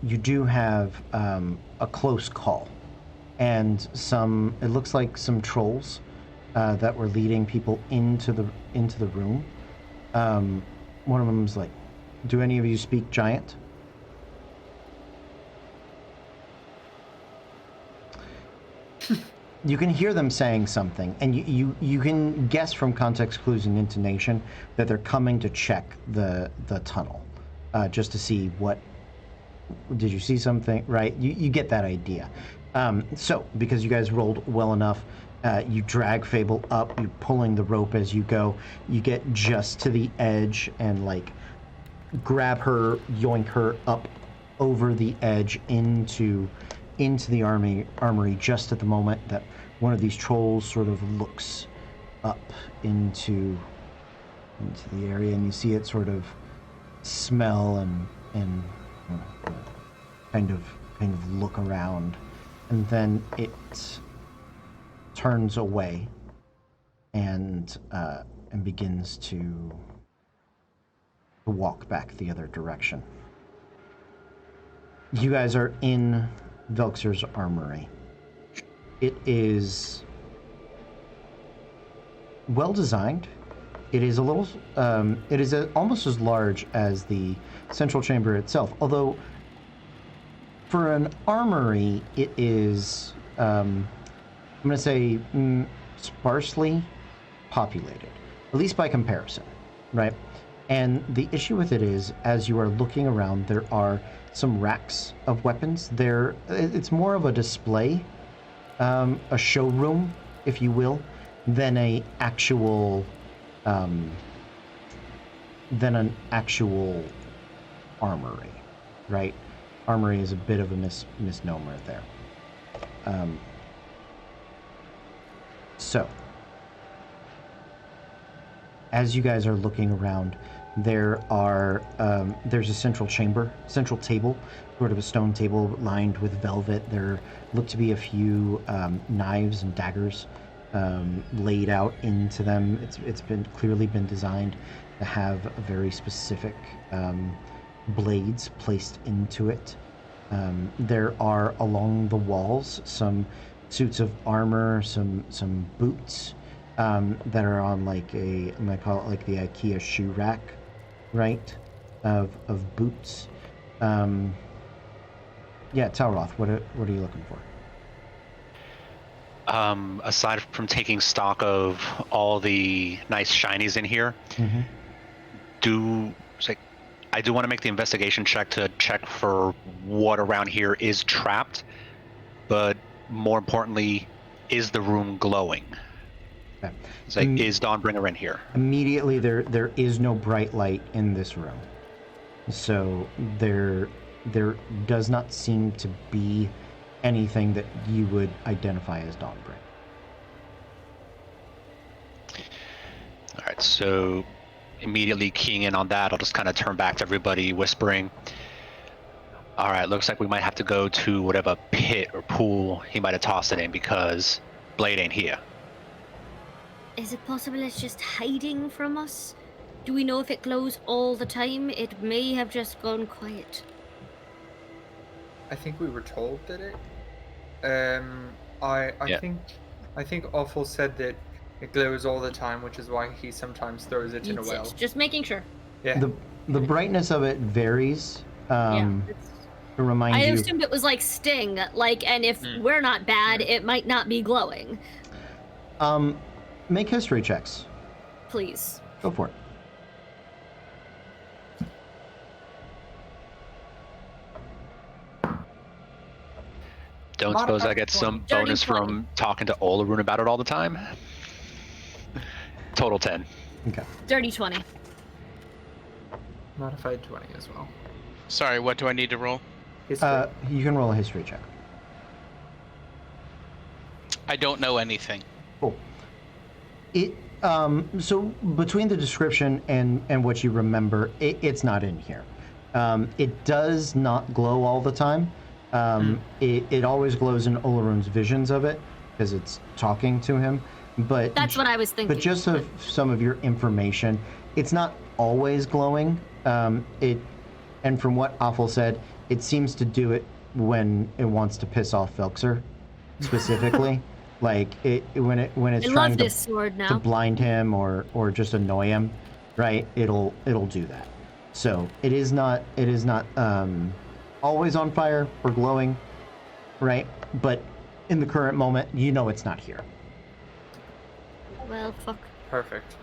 S1: You do have a close call, and it looks like some trolls that were leading people into the room. One of them's like, do any of you speak Giant? You can hear them saying something, and you can guess from context clues and intonation that they're coming to check the tunnel, just to see what. Did you see something? Right? You get that idea. So, because you guys rolled well enough, you drag Fable up, you're pulling the rope as you go. You get just to the edge and, like, grab her, yoink her up over the edge into the armory just at the moment that one of these trolls sort of looks up into the area, and you see it sort of smell and kind of look around, and then it turns away and begins to walk back the other direction. You guys are in Velxer's armory. It is well designed. It is a little. It is almost as large as the central chamber itself. Although, for an armory, it is. I'm going to say sparsely populated, at least by comparison, right? And the issue with it is, as you are looking around, there are some racks of weapons. It's more of a display, a showroom, if you will, than an actual armory, right? Armory is a bit of a misnomer there. So, as you guys are looking around, there's a central table, sort of a stone table lined with velvet. There look to be a few knives and daggers laid out into them. It's been clearly been designed to have a very specific blades placed into it. There are along the walls some suits of armor, some boots that are on like I'm gonna call it like the IKEA shoe rack, right? Of boots. Yeah, Talroth, what are you looking for?
S5: Aside from taking stock of all the nice shinies in here, I do want to make the investigation check to check for what around here is trapped, but more importantly, is the room glowing?
S1: Okay.
S5: It's like, is Dawnbringer in here?
S1: Immediately, there is no bright light in this room, so there does not seem to be anything that you would identify as Dawnbringer.
S5: All right, so immediately keying in on that, I'll just kind of turn back to everybody, whispering, all right, looks like we might have to go to whatever pit or pool he might have tossed it in, because Blade ain't here.
S3: Is it possible it's just hiding from us? Do we know if it glows all the time? It may have just gone quiet.
S2: I think we were told that it. I think Awful said that it glows all the time, which is why he sometimes throws it in a well.
S3: Just making sure.
S2: Yeah.
S1: The brightness of it varies.
S3: Yeah.
S1: To remind
S3: I
S1: you.
S3: assumed it was like Sting, and if we're not bad, it might not be glowing.
S1: Make history checks.
S3: Please.
S1: Go for it.
S5: Don't suppose I get some bonus from talking to Olarun about it all the time? Total 10.
S1: Okay.
S3: Dirty 20.
S2: Modified 20 as well.
S4: Sorry, what do I need to roll?
S2: History.
S1: You can roll a history check.
S4: I don't know anything.
S1: Cool. It so between the description and what you remember, it's not in here. It does not glow all the time. It always glows in Olarun's visions of it because it's talking to him. But
S3: that's what I was thinking.
S1: But just of some of your information, it's not always glowing. And from what Awful said, it seems to do it when it wants to piss off Velxer, specifically. Like when it's trying to blind him or just annoy him, right? It'll do that. So it is not always on fire or glowing, right? But in the current moment, you know it's not here.
S3: Well, fuck.
S2: Perfect.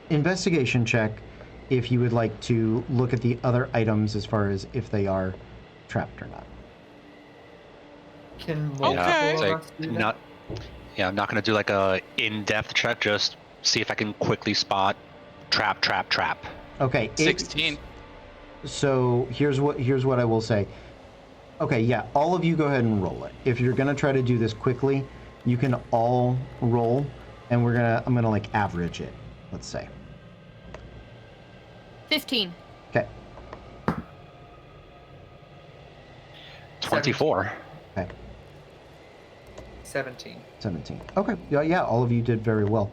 S1: Investigation check if you would like to look at the other items as far as if they are trapped or not.
S2: Can
S5: I'm not gonna do like a in-depth check, just see if I can quickly spot trap.
S1: Okay.
S4: 16.
S1: So here's what I will say. Okay, yeah, all of you go ahead and roll it. If you're gonna try to do this quickly, you can all roll, and I'm gonna like average it, let's say.
S3: 15.
S1: Okay.
S5: 24.
S1: Okay.
S2: 17.
S1: Okay. Yeah, all of you did very well.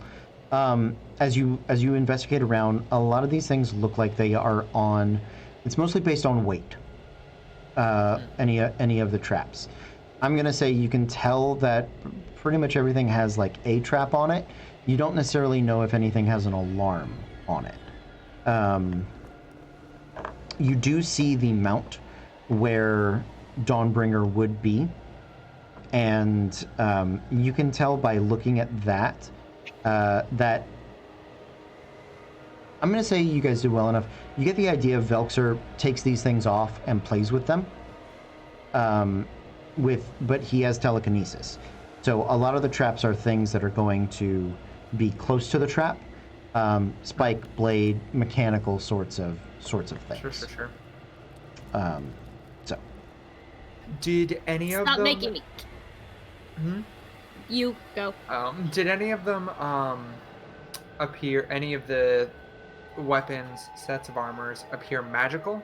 S1: As you investigate around, a lot of these things look like they are on. It's mostly based on weight. Any of the traps. I'm gonna say you can tell that pretty much everything has like a trap on it. You don't necessarily know if anything has an alarm on it. You do see the mount where Dawnbringer would be, and you can tell by looking at that that I'm going to say you guys did well enough. You get the idea Velxer takes these things off and plays with them, but he has telekinesis. So a lot of the traps are things that are going to be close to the trap. Spike, blade, mechanical sorts of things.
S2: Sure.
S1: So.
S2: Did any of them...
S3: Stop making me.
S2: Hmm?
S3: You go.
S2: Did any of them appear, any of the weapons, sets of armors appear magical?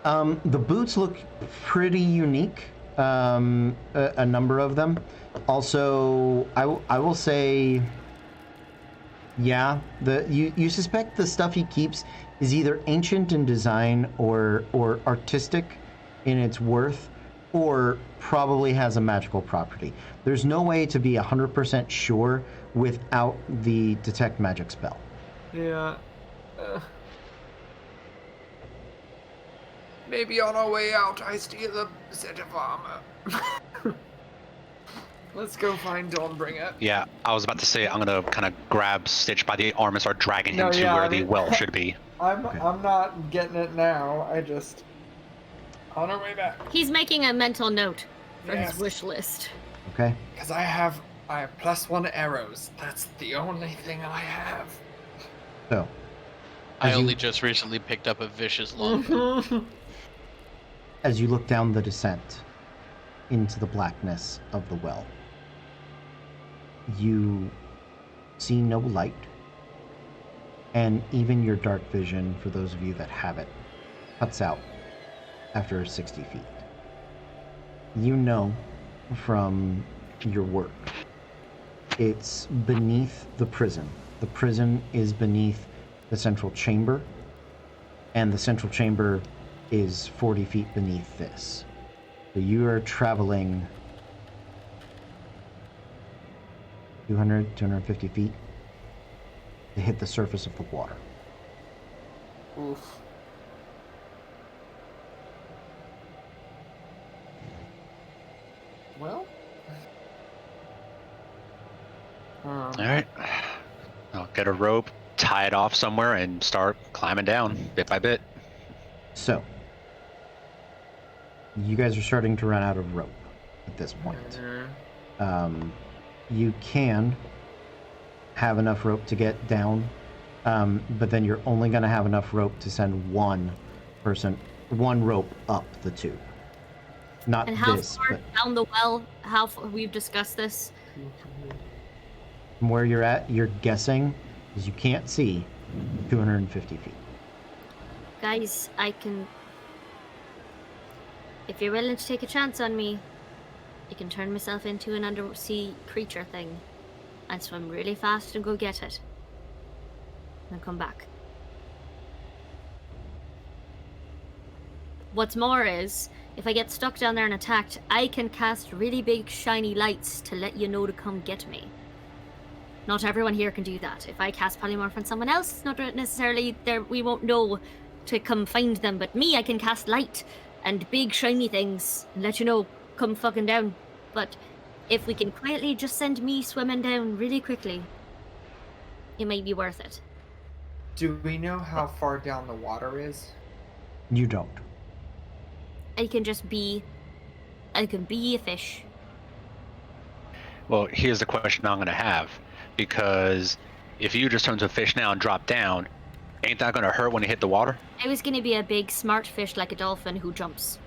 S1: The boots look pretty unique. A number of them. Also, I will say, yeah, you suspect the stuff he keeps is either ancient in design or artistic in its worth, or probably has a magical property. There's no way to be 100% sure without the detect magic spell.
S2: Yeah. Maybe on our way out, I steal a set of armor. Let's go find Dawnbringer.
S5: Yeah, I was about to say I'm gonna kind of grab Stitch by the arm and start dragging him to where the well should be.
S2: I'm not getting it now. I just on our way back.
S3: He's making a mental note for
S2: Yes.
S3: his wish list.
S1: Okay.
S2: Because I have +1 arrows. That's the only thing I have.
S1: So,
S4: I
S1: As you-
S4: only just recently picked up a vicious longbow.
S1: as you look down the descent into the blackness of the well, you see no light, and even your dark vision, for those of you that have it, cuts out after 60 feet. You know from your work, it's beneath the prison. The prison is beneath the central chamber, and the central chamber is 40 feet beneath this. So you are traveling 250 feet to hit the surface of the water.
S2: Oof. Well.
S5: All right, I'll get a rope, tie it off somewhere, and start climbing down bit by bit.
S1: So, you guys are starting to run out of rope at this point. You can have enough rope to get down, but then you're only going to have enough rope to send one rope up the tube. Not
S3: And how
S1: this,
S3: far
S1: but
S3: down the well? How far, we've discussed this.
S1: from where you're at, you're guessing, because you can't see, 250 feet.
S3: Guys, I can... If you're willing to take a chance on me, I can turn myself into an undersea creature thing and swim really fast and go get it. And come back. What's more is, if I get stuck down there and attacked, I can cast really big shiny lights to let you know to come get me. Not everyone here can do that. If I cast polymorph on someone else, not necessarily there, we won't know to come find them. But me, I can cast light and big shiny things and let you know, come fucking down. But if we can quietly just send me swimming down really quickly, it might be worth it.
S2: Do we know how far down the water is?
S1: You don't.
S3: I can be a fish.
S5: Well, here's the question I'm gonna have, because if you just turn to a fish now and drop down, ain't that gonna hurt when you hit the water?
S3: I was gonna be a big smart fish like a dolphin who jumps.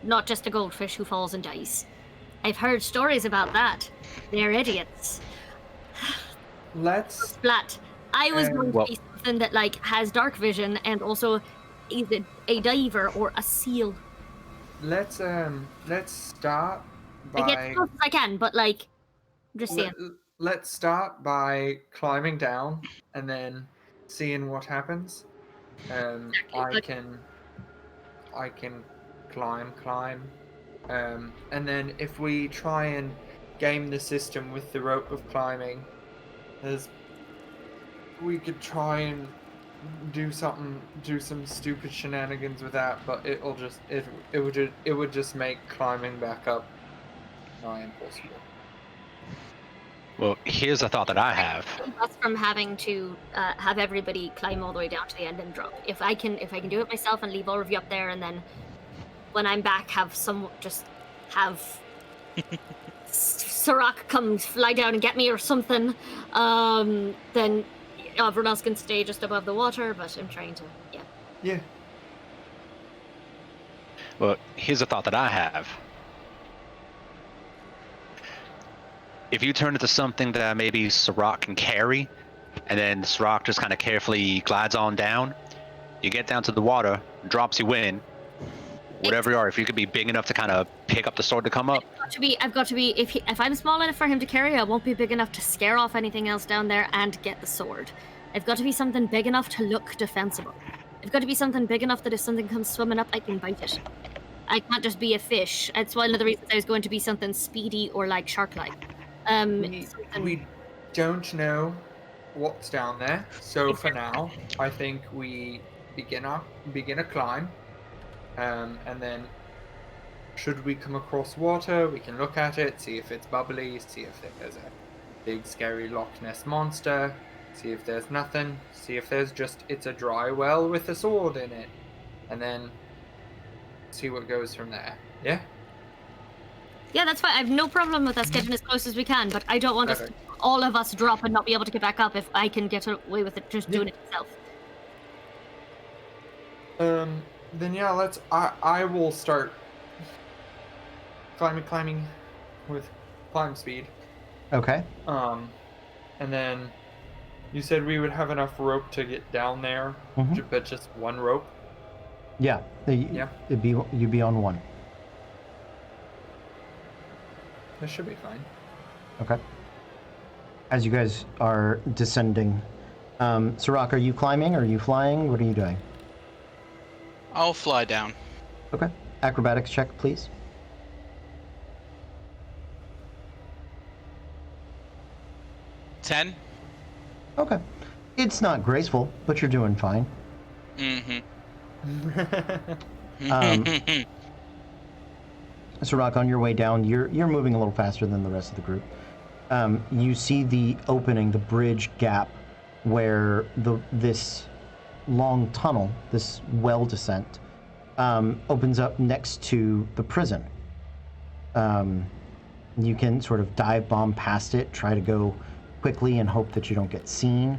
S3: Not just a goldfish who falls and dies. I've heard stories about that. They're idiots.
S2: Let's
S3: Splat. I was going to be something that like has dark vision and also either a diver or a seal.
S2: let's start
S3: I get
S2: by
S3: as close as I can, but like I'm just saying.
S2: let's start by climbing down and then seeing what happens. I
S3: but-
S2: can climb. And then if we try and game the system with the rope of climbing, we could try and do some stupid shenanigans with that, but it would just make climbing back up nigh impossible.
S5: Well, here's a thought that I have.
S3: Keep us from having to have everybody climb all the way down to the end and drop. If I can do it myself and leave all of you up there, and then when I'm back, have Sirach come fly down and get me or something, then everyone else can stay just above the water. But I'm trying to,
S2: Yeah.
S5: Well, here's a thought that I have. if you turn into something that maybe Sirach can carry, and then Sirach just kind of carefully glides on down, you get down to the water, drops you in, whatever you are. If you could be big enough to kind of pick up the sword to come up.
S3: I've got to be. If I'm small enough for him to carry, I won't be big enough to scare off anything else down there and get the sword. I've got to be something big enough to look defensible. I've got to be something big enough that if something comes swimming up, I can bite it. I can't just be a fish. That's one of the reasons I was going to be something speedy or like shark-like.
S2: We don't know what's down there, so for now, I think we begin a climb, and then should we come across water, we can look at it, see if it's bubbly, see if there's a big scary Loch Ness monster, see if there's nothing, see if there's it's a dry well with a sword in it, and then see what goes from there. Yeah?
S3: Yeah, that's fine. I have no problem with us getting as close as we can, but I don't want all of us drop and not be able to get back up if I can get away with it just doing it myself.
S2: Then yeah, I will start climbing with climb speed.
S1: Okay.
S2: And then you said we would have enough rope to get down there, but just one rope.
S1: Yeah.
S2: Yeah.
S1: You'd be on one.
S2: This should be fine.
S1: Okay. As you guys are descending, Sirach, are you climbing? Are you flying? What are you doing?
S4: I'll fly down.
S1: Okay. Acrobatics check, please.
S4: $10.
S1: Okay. It's not graceful, but you're doing fine. Sirach, on your way down, you're moving a little faster than the rest of the group. You see the opening, the bridge gap, where this long tunnel, this well descent, opens up next to the prison. You can sort of dive bomb past it, try to go quickly and hope that you don't get seen.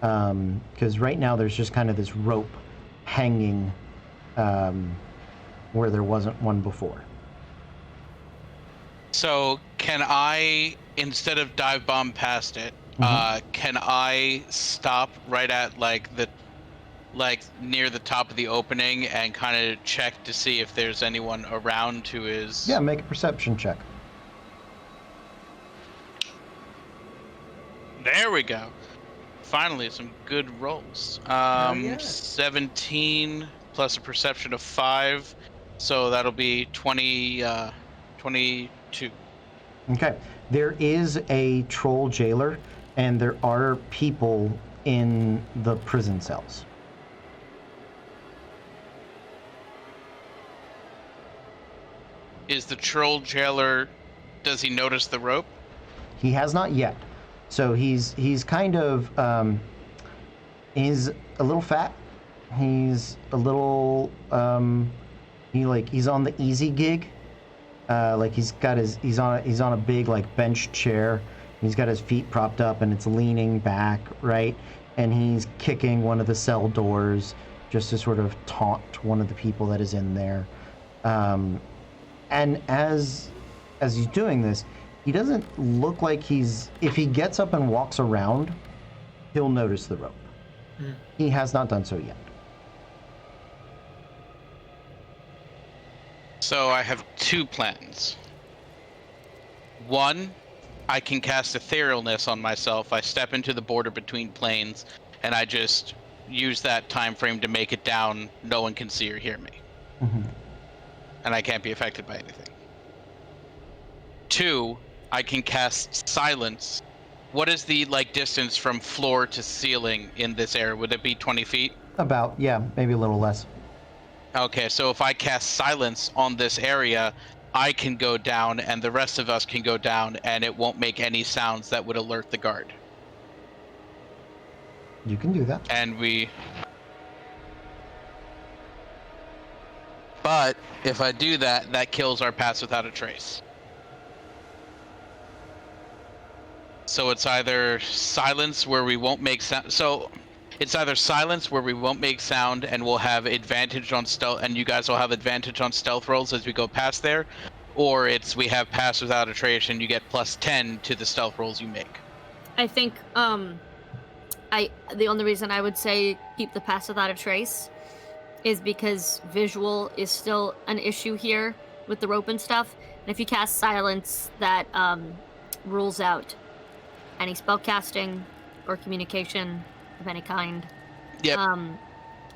S1: Because right now there's just kind of this rope hanging where there wasn't one before.
S4: So can I, instead of dive bomb past it, can I stop right at near the top of the opening and kind of check to see if there's anyone around who is...
S1: Yeah, make a perception check.
S4: There we go. Finally, some good rolls.
S2: Yeah.
S4: 17 plus a perception of 5, so that'll be 22.
S1: Okay. There is a troll jailer, and there are people in the prison cells.
S4: Is the troll jailer... Does he notice the rope?
S1: He has not yet. So he's kind of he's a little fat. He's a little he's on the easy gig. He's on a big like bench chair. He's got his feet propped up and it's leaning back, right? And he's kicking one of the cell doors just to sort of taunt one of the people that is in there. And as he's doing this, he doesn't look like if he gets up and walks around, he'll notice the rope. He has not done so yet.
S4: So I have 2 plans. One, I can cast Etherealness on myself. I step into the border between planes, and I just use that time frame to make it down. No one can see or hear me. And I can't be affected by anything. 2, I can cast Silence. What is the distance from floor to ceiling in this area? Would it be 20 feet?
S1: About, yeah, maybe a little less.
S4: Okay, so if I cast Silence on this area, I can go down and the rest of us can go down and it won't make any sounds that would alert the guard.
S1: You can do that.
S4: But if I do that, that kills our Pass Without a Trace. So it's either silence where we won't make sound. So it's either silence where we won't make sound and we'll have advantage on stealth, and you guys will have advantage on stealth rolls as we go past there, or it's we have pass without a trace and you get +10 to the stealth rolls you make.
S3: I think the only reason I would say keep the pass without a trace is because visual is still an issue here with the rope and stuff. And if you cast silence, that rules out any spell casting or communication of any kind.
S4: Yep.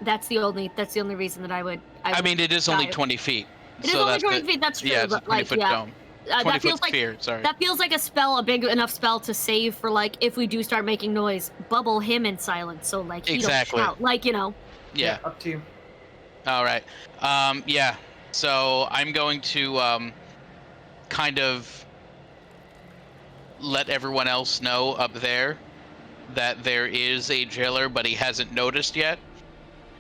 S3: That's the only reason that I would.
S4: I mean, it is only 20 feet.
S3: It is only 20 feet. That's true.
S4: Yeah, it's a
S3: but
S4: 20-foot dome.
S3: 20-foot
S4: sphere. Sorry.
S3: That feels like a spell, a big enough spell to save for like if we do start making noise, bubble him in silence. So like he don't shout, like
S4: Yeah.
S2: Up to you.
S4: All right. Yeah. So I'm going to kind of let everyone else know up there that there is a jailer, but he hasn't noticed yet.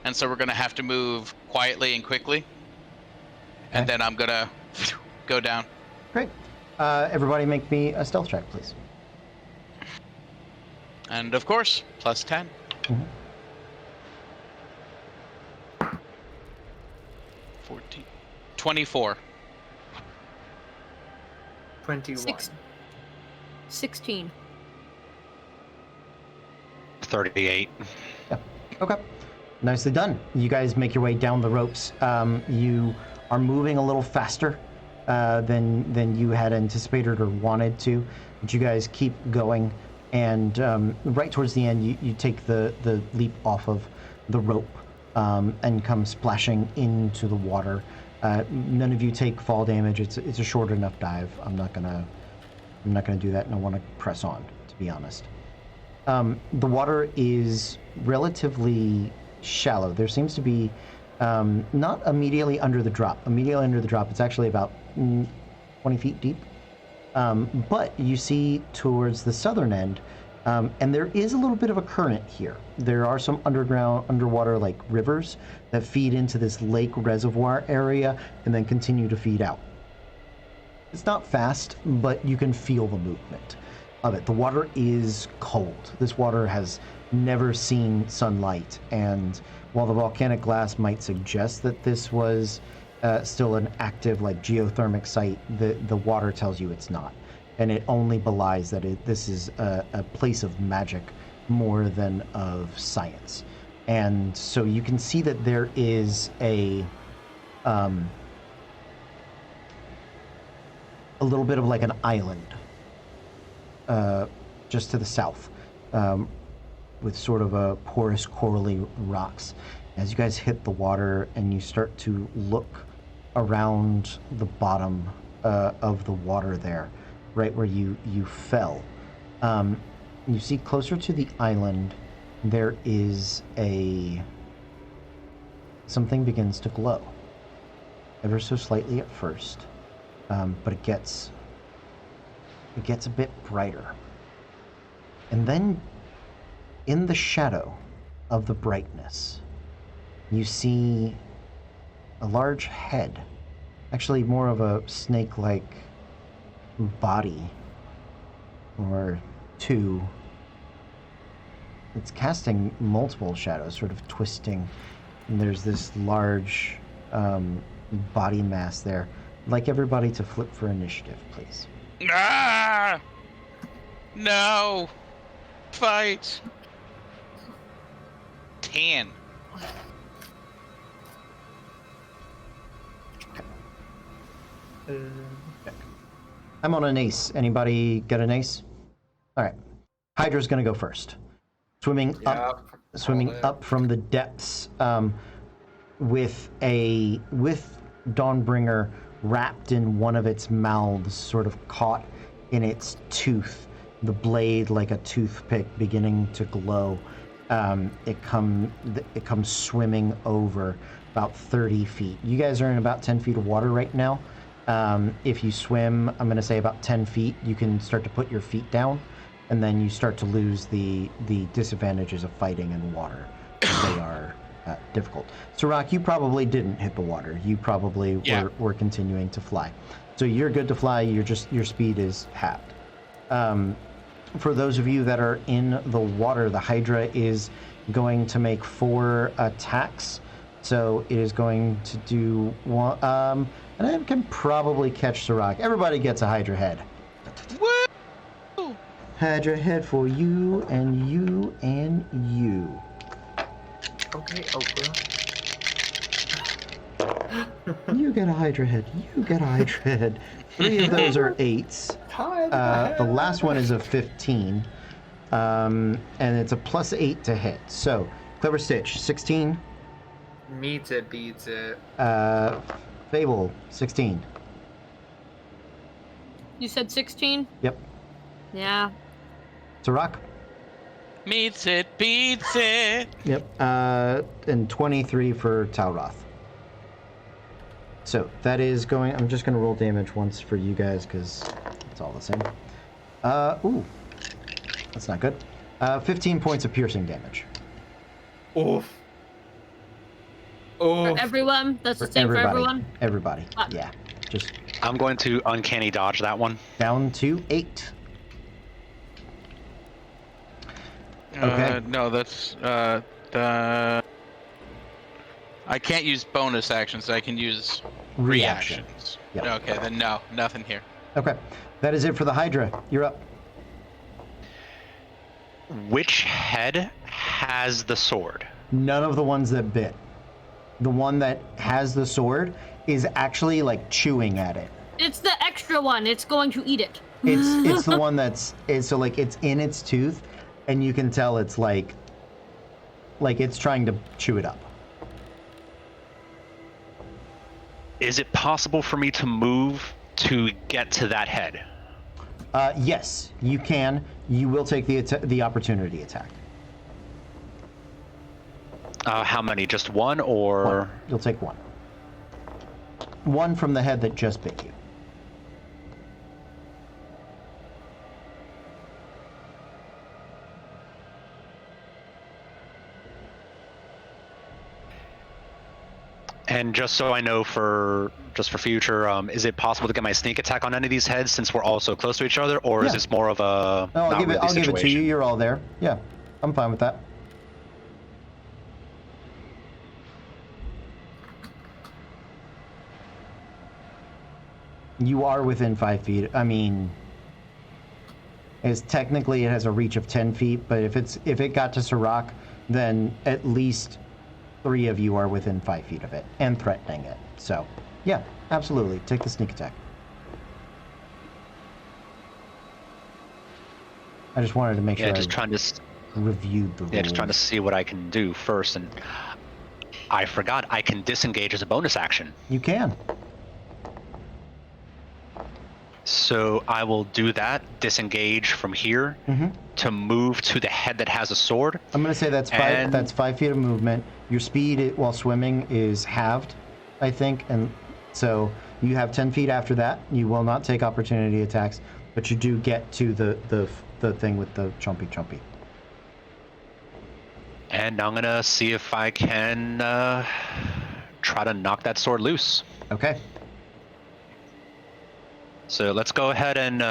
S4: And so we're going to have to move quietly and quickly. And then I'm going to go down.
S1: Great. Everybody make me a stealth check, please.
S4: And of course, +10.
S1: Mm-hmm.
S4: 14. 24.
S2: 21.
S3: 16.
S5: 38.
S1: Yeah. Okay. Nicely done. You guys make your way down the ropes. You are moving a little faster than you had anticipated or wanted to, but you guys keep going. And right towards the end, you take the leap off of the rope and come splashing into the water. None of you take fall damage. It's a short enough dive. I'm not gonna do that, and I want to press on, to be honest. The water is relatively shallow. There seems to be not immediately under the drop. Immediately under the drop, it's actually about 20 feet deep. But you see towards the southern end, and there is a little bit of a current here. There are some underwater like rivers that feed into this lake reservoir area and then continue to feed out. It's not fast, but you can feel the movement of it. The water is cold. This water has never seen sunlight, and while the volcanic glass might suggest that this was still an active like geothermic site, the water tells you it's not, and it only belies that this is a place of magic more than of science. And so you can see that there is a little bit of like an island just to the south, with sort of a porous corally rocks. As you guys hit the water and you start to look around the bottom of the water there, right where you fell, you see closer to the island there is something begins to glow, ever so slightly at first, but it gets a bit brighter, and then in the shadow of the brightness you see a large head, actually more of a snake-like body or two. It's casting multiple shadows, sort of twisting, and there's this large body mass there. I'd like everybody to flip for initiative, please.
S4: Ah! No! Fight! 10.
S1: I'm on an ace. Anybody get an ace? All right. Hydra's gonna go first. Swimming up from the depths, with Dawnbringer wrapped in one of its mouths, sort of caught in its tooth, the blade like a toothpick beginning to glow. It comes swimming over about 30 feet. You guys are in about 10 feet of water right now. If you swim, I'm going to say about 10 feet, you can start to put your feet down, and then you start to lose the disadvantages of fighting in water. They are difficult. So, Rock, you probably didn't hit the water. You probably were continuing to fly. So you're good to fly. Your speed is halved. For those of you that are in the water, the Hydra is going to make 4 attacks So it is going to do one. And I can probably catch Sirach. Everybody gets a Hydra head.
S4: Woo!
S1: Hydra head for you and you and you.
S2: Okay, Oprah.
S1: You get a Hydra head. You get a Hydra head. 3 of those are 8s. The last one is a 15. And it's a +8 to hit. So, Clever Stitch, 16.
S2: Meets it, beats it.
S1: Fable, 16.
S3: You said 16?
S1: Yep.
S3: Yeah.
S1: Sirach?
S4: Meets it, beats it.
S1: Yep. And 23 for Talroth. So that is going. I'm just going to roll damage once for you guys because it's all the same. Ooh, that's not good. 15 points of piercing damage.
S2: Oof.
S3: For
S2: Oof.
S3: everyone? That's the same for everyone?
S1: Everybody.
S3: Ah.
S1: Yeah. Just
S5: I'm going to uncanny dodge that one.
S1: down to 8. Okay.
S4: No, that's I can't use bonus actions. I can use
S1: Reaction.
S4: reactions.
S1: Yep.
S4: Okay, then no, nothing here.
S1: Okay. That is it for the Hydra. You're up.
S5: Which head has the sword?
S1: None of the ones that bit. The one that has the sword is actually like chewing at it.
S3: It's the extra one. It's going to eat it.
S1: It's the one it's in its tooth, and you can tell it's like it's trying to chew it up.
S5: Is it possible for me to move to get to that head?
S1: Yes, you can. You will take the opportunity attack.
S5: How many? Just one, or?
S1: One. You'll take one. One from the head that just bit you.
S5: And just so I know for future, is it possible to get my sneak attack on any of these heads since we're all so close to each other, or is
S1: Yeah.
S5: this more of a
S1: No, I'll
S5: not
S1: give it.
S5: really
S1: I'll give it to you.
S5: situation?
S1: You're all there. Yeah, I'm fine with that. You are within 5 feet. I mean, technically it has a reach of 10 feet, but if it got to Sirach, then at least 3 of you are within 5 feet of it and threatening it. So, yeah, absolutely. Take the sneak attack. I just wanted to make sure
S5: just
S1: I
S5: trying to
S1: reviewed the rules.
S5: just trying to see what I can do first, and I forgot I can disengage as a bonus action.
S1: You can.
S5: So I will do that, disengage from here to move to the head that has a sword.
S1: I'm going to say that's 5 feet of movement. Your speed while swimming is halved, I think, and so you have 10 feet after that. You will not take opportunity attacks, but you do get to the thing with the chumpy.
S5: And I'm gonna see if I can try to knock that sword loose.
S1: Okay.
S5: So let's go ahead and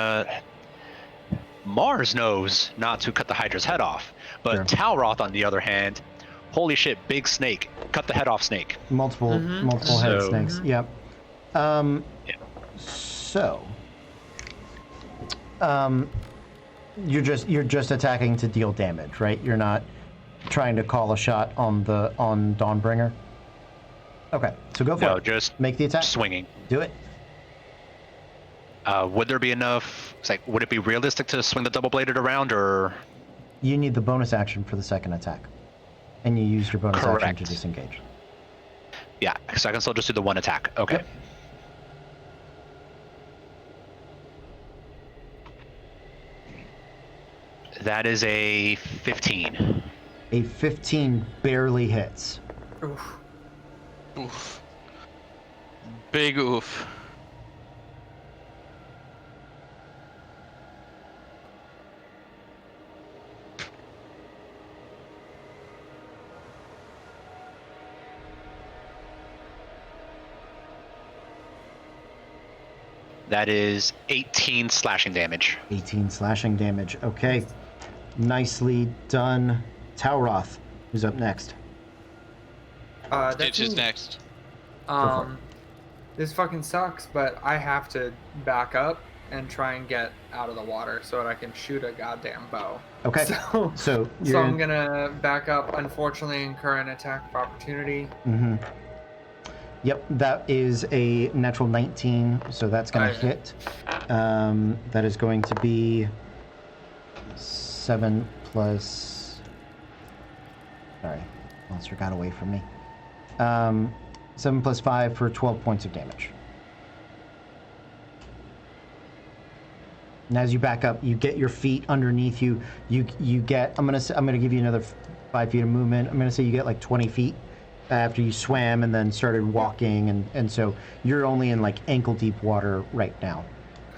S5: Mars knows not to cut the Hydra's head off, but
S1: Sure.
S5: Talroth, on the other hand, holy shit, big snake, cut the head off snake.
S1: Multiple head
S5: So-
S1: snakes. Yep.
S5: Yeah.
S1: So, you're just attacking to deal damage, right? You're not trying to call a shot on Dawnbringer. Okay, so go for
S5: No,
S1: it.
S5: just
S1: Make the attack.
S5: swinging.
S1: Do it.
S5: Would there be enough? It's like, would it be realistic to swing the double-bladed around, or?
S1: You need the bonus action for the second attack, and you use your bonus action
S5: Correct.
S1: to disengage.
S5: Yeah, so I can still just do the one attack. Okay.
S1: Yep.
S5: That is a 15.
S1: A 15 barely hits.
S2: Oof.
S4: Oof. Big oof.
S5: That is 18 slashing damage.
S1: 18 slashing damage. Okay. Nicely done. Talroth, who's up next?
S2: That's
S4: Stitch is
S2: me.
S4: next.
S1: for it.
S2: This fucking sucks, but I have to back up and try and get out of the water so that I can shoot a goddamn bow.
S1: Okay.
S2: So
S1: So you're
S2: I'm gonna back up. Unfortunately, incur an attack of opportunity.
S1: Mm-hmm. Yep, that is a natural 19, so that's going to
S2: Okay.
S1: hit. That is going to be 7 plus... Sorry, monster got away from me. 7 plus 5 for 12 points of damage. And as you back up, you get your feet underneath you. You get... I'm gonna give you another 5 feet of movement. I'm gonna say you get like 20 feet after you swam and then started walking, and so you're only in like ankle deep water right now.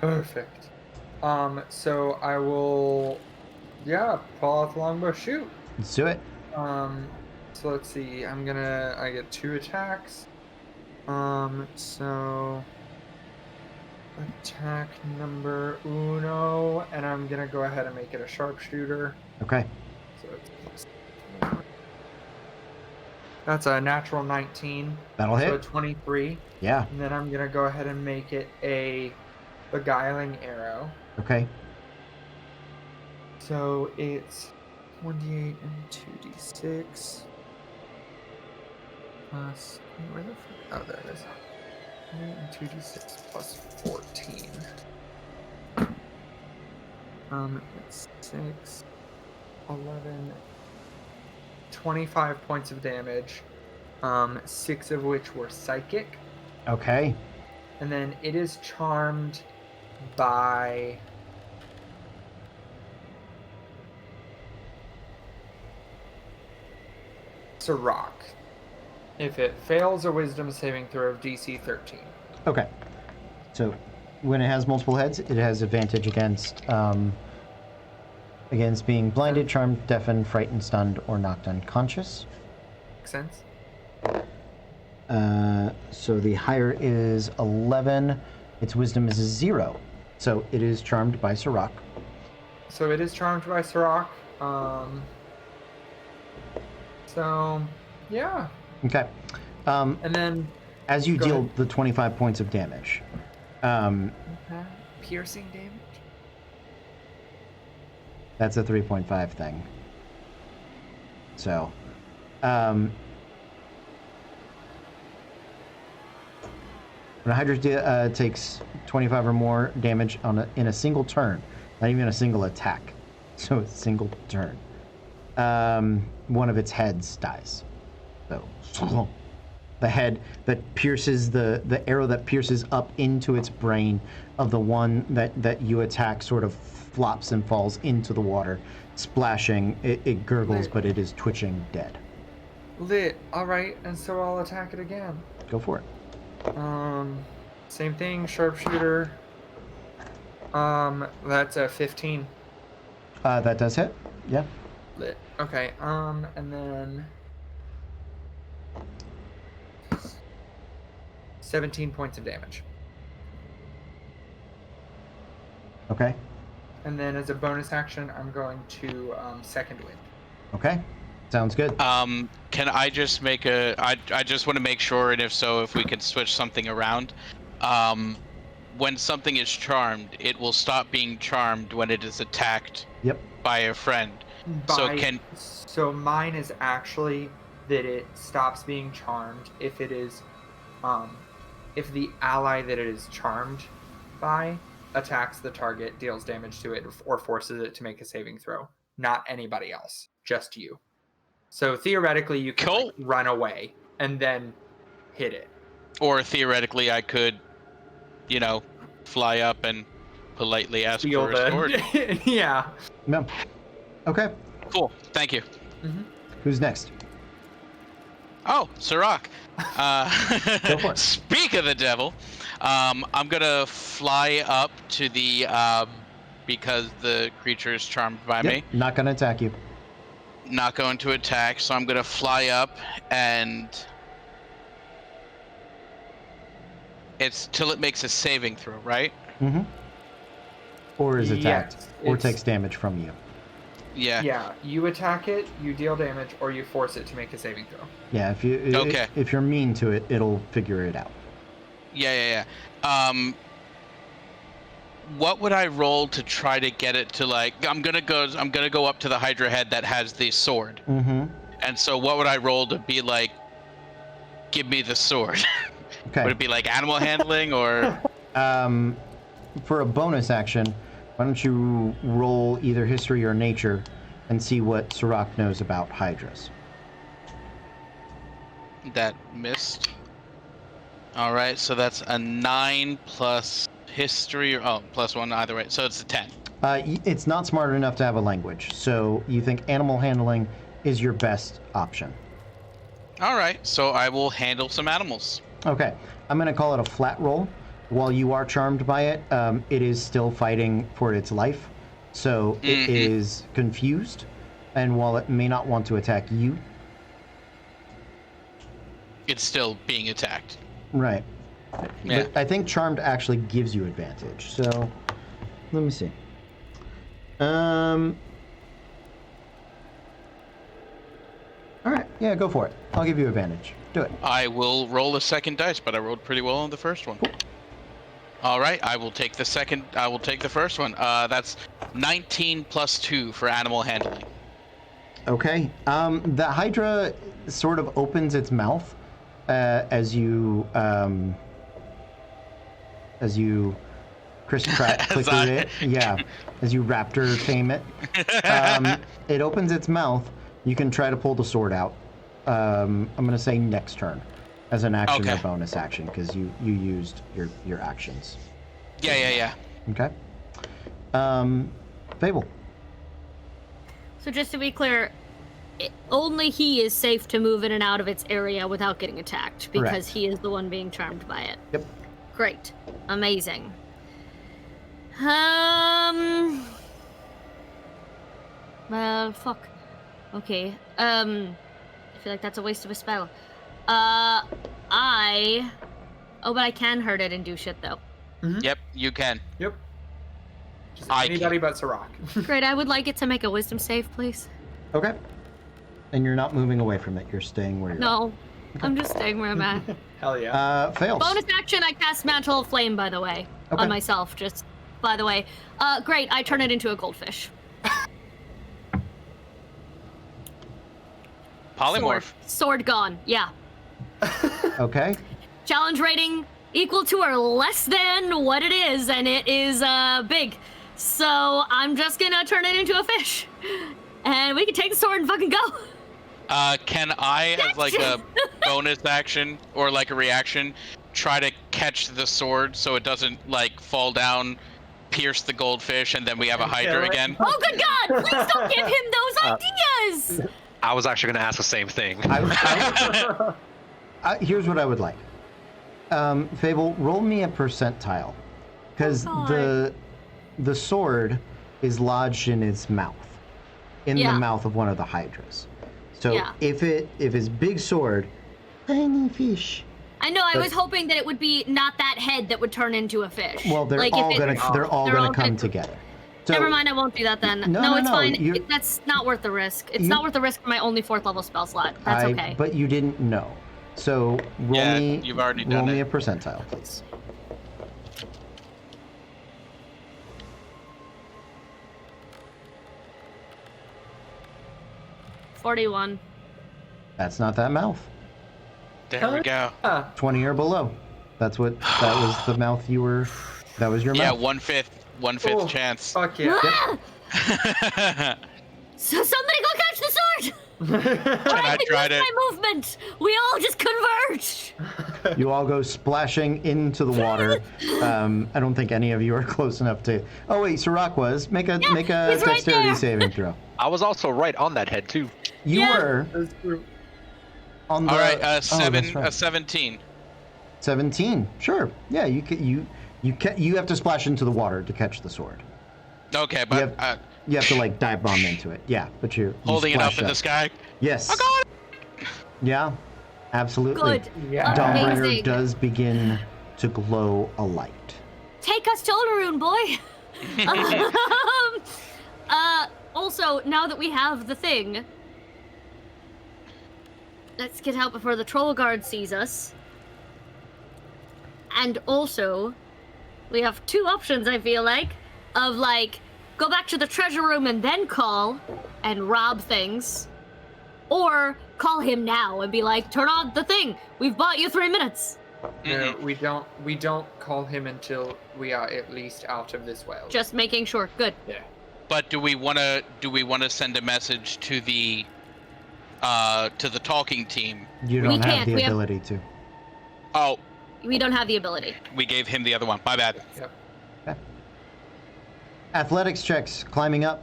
S2: Perfect. So I will, pull out the longbow, shoot.
S1: Let's do it.
S2: So let's see. I get 2 attacks. So attack number uno, and I'm gonna go ahead and make it a sharpshooter.
S1: Okay.
S2: So it's plus 4. That's a natural 19.
S1: That'll
S2: So a
S1: hit.
S2: 23.
S1: Yeah.
S2: And then I'm gonna go ahead and make it a beguiling arrow.
S1: Okay.
S2: So it's 1d8 and 2d6 plus. Where the fuck? Oh, there it is. 1d8 and 2d6 plus 14. It's 6, 11, 25 points of damage. 6 of which were psychic,
S1: Okay.
S2: and then it is charmed by Sirach. If it fails a wisdom saving throw of DC 13.
S1: Okay. So when it has multiple heads, it has advantage against being blinded, charmed, deafened, frightened, stunned, or knocked unconscious.
S2: Makes sense?
S1: So the higher is 11. Its wisdom is 0. So it is charmed by Sirach.
S2: So it is charmed by Sirach. So, yeah.
S1: Okay.
S2: And then...
S1: As you
S2: Go
S1: deal
S2: ahead.
S1: the 25 points of damage,
S2: piercing damage?
S1: that's a 3.5 thing. So, when a Hydra takes 25 or more damage in a single turn, not even a single attack, so a single turn, one of its heads dies. So, the head that pierces the arrow that pierces up into its brain of the one that you attack sort of flops and falls into the water, splashing. It gurgles, but it is twitching dead.
S2: Lit. Alright, and so I'll attack it again.
S1: Go for it.
S2: Same thing, sharpshooter. That's a 15.
S1: That does hit. Yeah.
S2: Lit. Okay, and then 17 points of damage.
S1: Okay.
S2: And then as a bonus action, I'm going to second wind.
S1: Okay. Sounds good.
S4: Can I just make I just want to make sure, and if so, if we could switch something around. When something is charmed, it will stop being charmed when it is attacked
S1: Yep.
S4: by a friend.
S2: So mine is actually that it stops being charmed if it is, if the ally that it is charmed by attacks the target, deals damage to it, or forces it to make a saving throw. Not anybody else, just you. So theoretically, you can
S4: Cool.
S2: like, run away and then hit it.
S4: Or theoretically, I could, fly up and politely ask
S2: Steal
S4: for a sword.
S2: Yeah.
S1: No. Okay.
S4: Cool. Thank you.
S1: Who's next?
S4: Oh, Sirach.
S1: Go for it.
S4: Speak of the devil. I'm gonna fly up to the because the creature is charmed by
S1: Yep.
S4: me.
S1: Not gonna attack you.
S4: Not going to attack, so I'm gonna fly up and it's till it makes a saving throw, right?
S1: Mm-hmm. Or is attacked,
S2: Yes,
S1: or
S2: it's-
S1: takes damage from you.
S4: Yeah.
S2: Yeah, you attack it, you deal damage, or you force it to make a saving throw.
S1: Yeah,
S4: Okay.
S1: if you're mean to it, it'll figure it out.
S4: Yeah. What would I roll to try to get it to like? I'm gonna go up to the Hydra head that has the sword.
S1: Mm-hmm.
S4: And so, what would I roll to be like? Give me the sword.
S1: Okay.
S4: Would it be like animal handling or?
S1: For a bonus action, why don't you roll either history or nature and see what Sirach knows about Hydras?
S4: That missed. All right, so that's a 9 plus history, plus 1 either way. So it's a 10.
S1: It's not smart enough to have a language, so you think animal handling is your best option.
S4: All right, so I will handle some animals.
S1: Okay, I'm going to call it a flat roll. While you are charmed by it, it is still fighting for its life, so it is confused, and while it may not want to attack you...
S4: It's still being attacked.
S1: Right.
S4: Yeah.
S1: But I think charmed actually gives you advantage, so let me see. All right, yeah, go for it. I'll give you advantage. Do it.
S4: I will roll a second dice, but I rolled pretty well on the first one. All right, I will take the first one. That's 19 plus 2 for animal handling.
S1: Okay. The Hydra sort of opens its mouth as you Chris Pratt clicker it. Yeah. As you raptor tame it. It opens its mouth. You can try to pull the sword out. I'm gonna say next turn as an action or bonus action because you used your actions.
S4: Yeah.
S1: Okay. Fable.
S3: So just to be clear, only he is safe to move in and out of its area without getting attacked because
S1: Correct.
S3: he is the one being charmed by it.
S1: Yep.
S3: Great. Amazing. Well, fuck. Okay. I feel like that's a waste of a spell. Oh, but I can hurt it and do shit though.
S2: Mm-hmm.
S4: Yep, you can.
S2: Yep. Just
S4: I
S2: anybody
S4: can't.
S2: but Sirach.
S3: Great, I would like it to make a wisdom save, please.
S1: Okay. And you're not moving away from it. You're staying where you're
S3: No, I'm just staying where I'm at.
S2: Hell yeah.
S1: Fails.
S3: Bonus action, I cast Mantle of Flame, by the way,
S1: Okay.
S3: on myself, just by the way. Great, I turn it into a goldfish.
S4: Polymorph.
S3: Sword gone, yeah.
S1: Okay.
S3: Challenge rating equal to or less than what it is, and it is big. So I'm just gonna turn it into a fish. And we can take the sword and fucking go.
S4: Can I, as like a bonus action or like a reaction, try to catch the sword so it doesn't like fall down, pierce the goldfish, and then we have a Hydra again?
S3: Oh, good God! Please don't give him those ideas!
S5: I was actually going to ask the same thing.
S1: Here's what I would like. Fable, roll me a percentile, because the sword is lodged in its mouth, in the mouth of one of the Hydras. So if it's big sword, tiny fish.
S3: I know. I was hoping that it would be not that head that would turn into a fish.
S1: Well, they're
S3: like
S1: all gonna come together. So,
S3: never mind. I won't do that then.
S1: No,
S3: it's fine.
S1: you're-
S3: That's not worth the risk. It's not worth the risk for my only 4th level spell slot. That's okay.
S1: But you didn't know. So roll me.
S4: You've already
S1: roll
S4: done
S1: me
S4: it.
S1: a percentile, please.
S3: $41.
S1: That's not that mouth.
S4: There we go.
S1: 20 or below. That was the mouth you were. That was your
S4: Yeah,
S1: mouth.
S4: 1/5 chance.
S2: Fuck yeah.
S3: So somebody go catch the sword!
S4: I tried it.
S3: My movement. We all just converge.
S1: You all go splashing into the water. I don't think any of you are close enough to. Oh wait, Sirach was. Make a
S3: he's right
S1: dexterity
S3: there.
S1: saving throw.
S5: I was also right on that head too.
S1: You
S3: Yeah.
S1: were
S2: That's true.
S1: on the.
S4: All right,
S1: that's
S4: 17.
S1: 17. Sure. Yeah, you have to splash into the water to catch the sword.
S4: Okay, but
S1: You have to like dive bomb into it. Yeah, but you
S4: holding it up
S1: splash
S4: in the sky.
S1: Yes.
S4: I got it.
S1: Yeah, absolutely.
S3: Good.
S2: Yeah.
S1: Dawnbringer
S3: Amazing.
S1: does begin to glow a light.
S3: Take us to Olaroon, boy. Also, now that we have the thing, let's get out before the troll guard sees us. And also, we have two options, I feel like, of like, go back to the treasure room and then call and rob things. Or call him now and be like, turn on the thing. We've bought you 3 minutes.
S2: No, we don't call him until we are at least out of this well.
S3: Just making sure. Good.
S2: Yeah.
S4: But do we want to send a message to the talking team?
S1: You
S3: We
S1: don't have
S3: can't,
S1: the
S3: we have-
S1: ability to.
S4: Oh,
S3: We don't have the ability.
S4: we gave him the other one. My bad.
S2: Yep.
S1: Okay. Athletics checks, climbing up.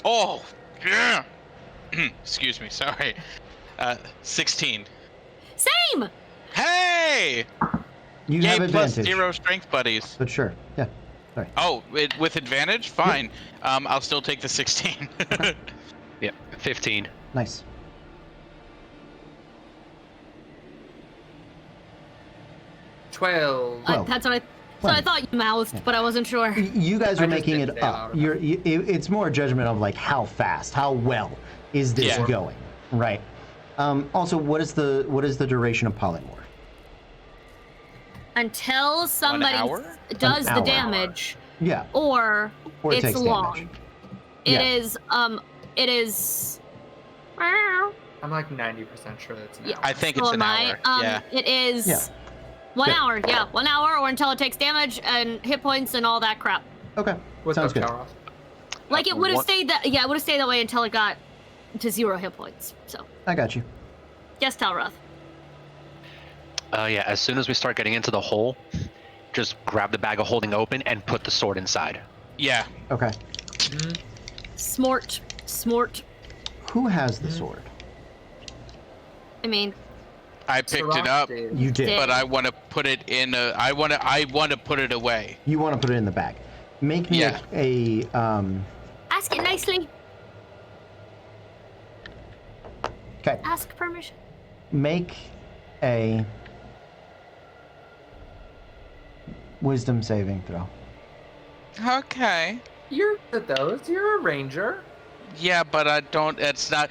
S4: Oh, yeah. Excuse me. Sorry. 16.
S3: Same!
S4: Hey!
S1: You
S4: Yay,
S1: have
S4: plus
S1: advantage.
S4: 0 strength buddies.
S1: But sure, yeah. Sorry.
S4: Oh, with advantage? Fine. I'll still take the 16.
S5: Yep, 15.
S1: Nice.
S2: $12.
S1: Well,
S3: That's what I thought you mouthed, but I wasn't sure.
S1: You guys
S2: I
S1: are
S2: just
S1: making
S2: didn't
S1: it
S2: say
S1: up.
S2: loud enough.
S1: It's more a judgment of like how fast, how well is this
S4: Yeah.
S1: going, right? Also, what is the duration of polymorph?
S3: Until somebody
S4: hour?
S3: does
S1: An
S3: the
S1: hour.
S3: damage,
S1: Yeah,
S3: or
S1: or it
S3: it's
S1: takes
S3: long.
S1: damage.
S3: It
S1: Yeah.
S3: is.
S2: I'm like 90% sure that's an
S3: Yeah.
S2: hour.
S4: I think it's
S3: So
S4: an
S3: am I.
S4: hour. Yeah.
S3: It is
S1: Yeah.
S3: 1
S1: Good.
S3: hour. Yeah, 1 hour, or until it takes damage and hit points and all that crap.
S1: Okay,
S2: What's
S1: sounds
S2: up,
S1: good.
S2: Karoth?
S3: Like it would have
S5: what-
S3: stayed that. Yeah, it would have stayed that way until it got to 0 hit points. So
S1: I got you.
S3: yes, Talroth.
S5: Yeah, as soon as we start getting into the hole, just grab the bag of holding open and put the sword inside.
S4: Yeah.
S1: Okay,
S3: Smort.
S1: who has the sword?
S3: I mean,
S4: I picked it
S2: Karoth
S4: up,
S2: did.
S1: You did.
S4: but I want to put it in a. I want to put it away.
S1: You want to put it in the bag. Make me
S4: Yeah.
S1: a
S3: ask it nicely.
S1: okay.
S3: Ask permission.
S1: Make a wisdom saving throw.
S4: Okay.
S2: You're good at those. You're a ranger.
S4: Yeah, but I don't. It's not.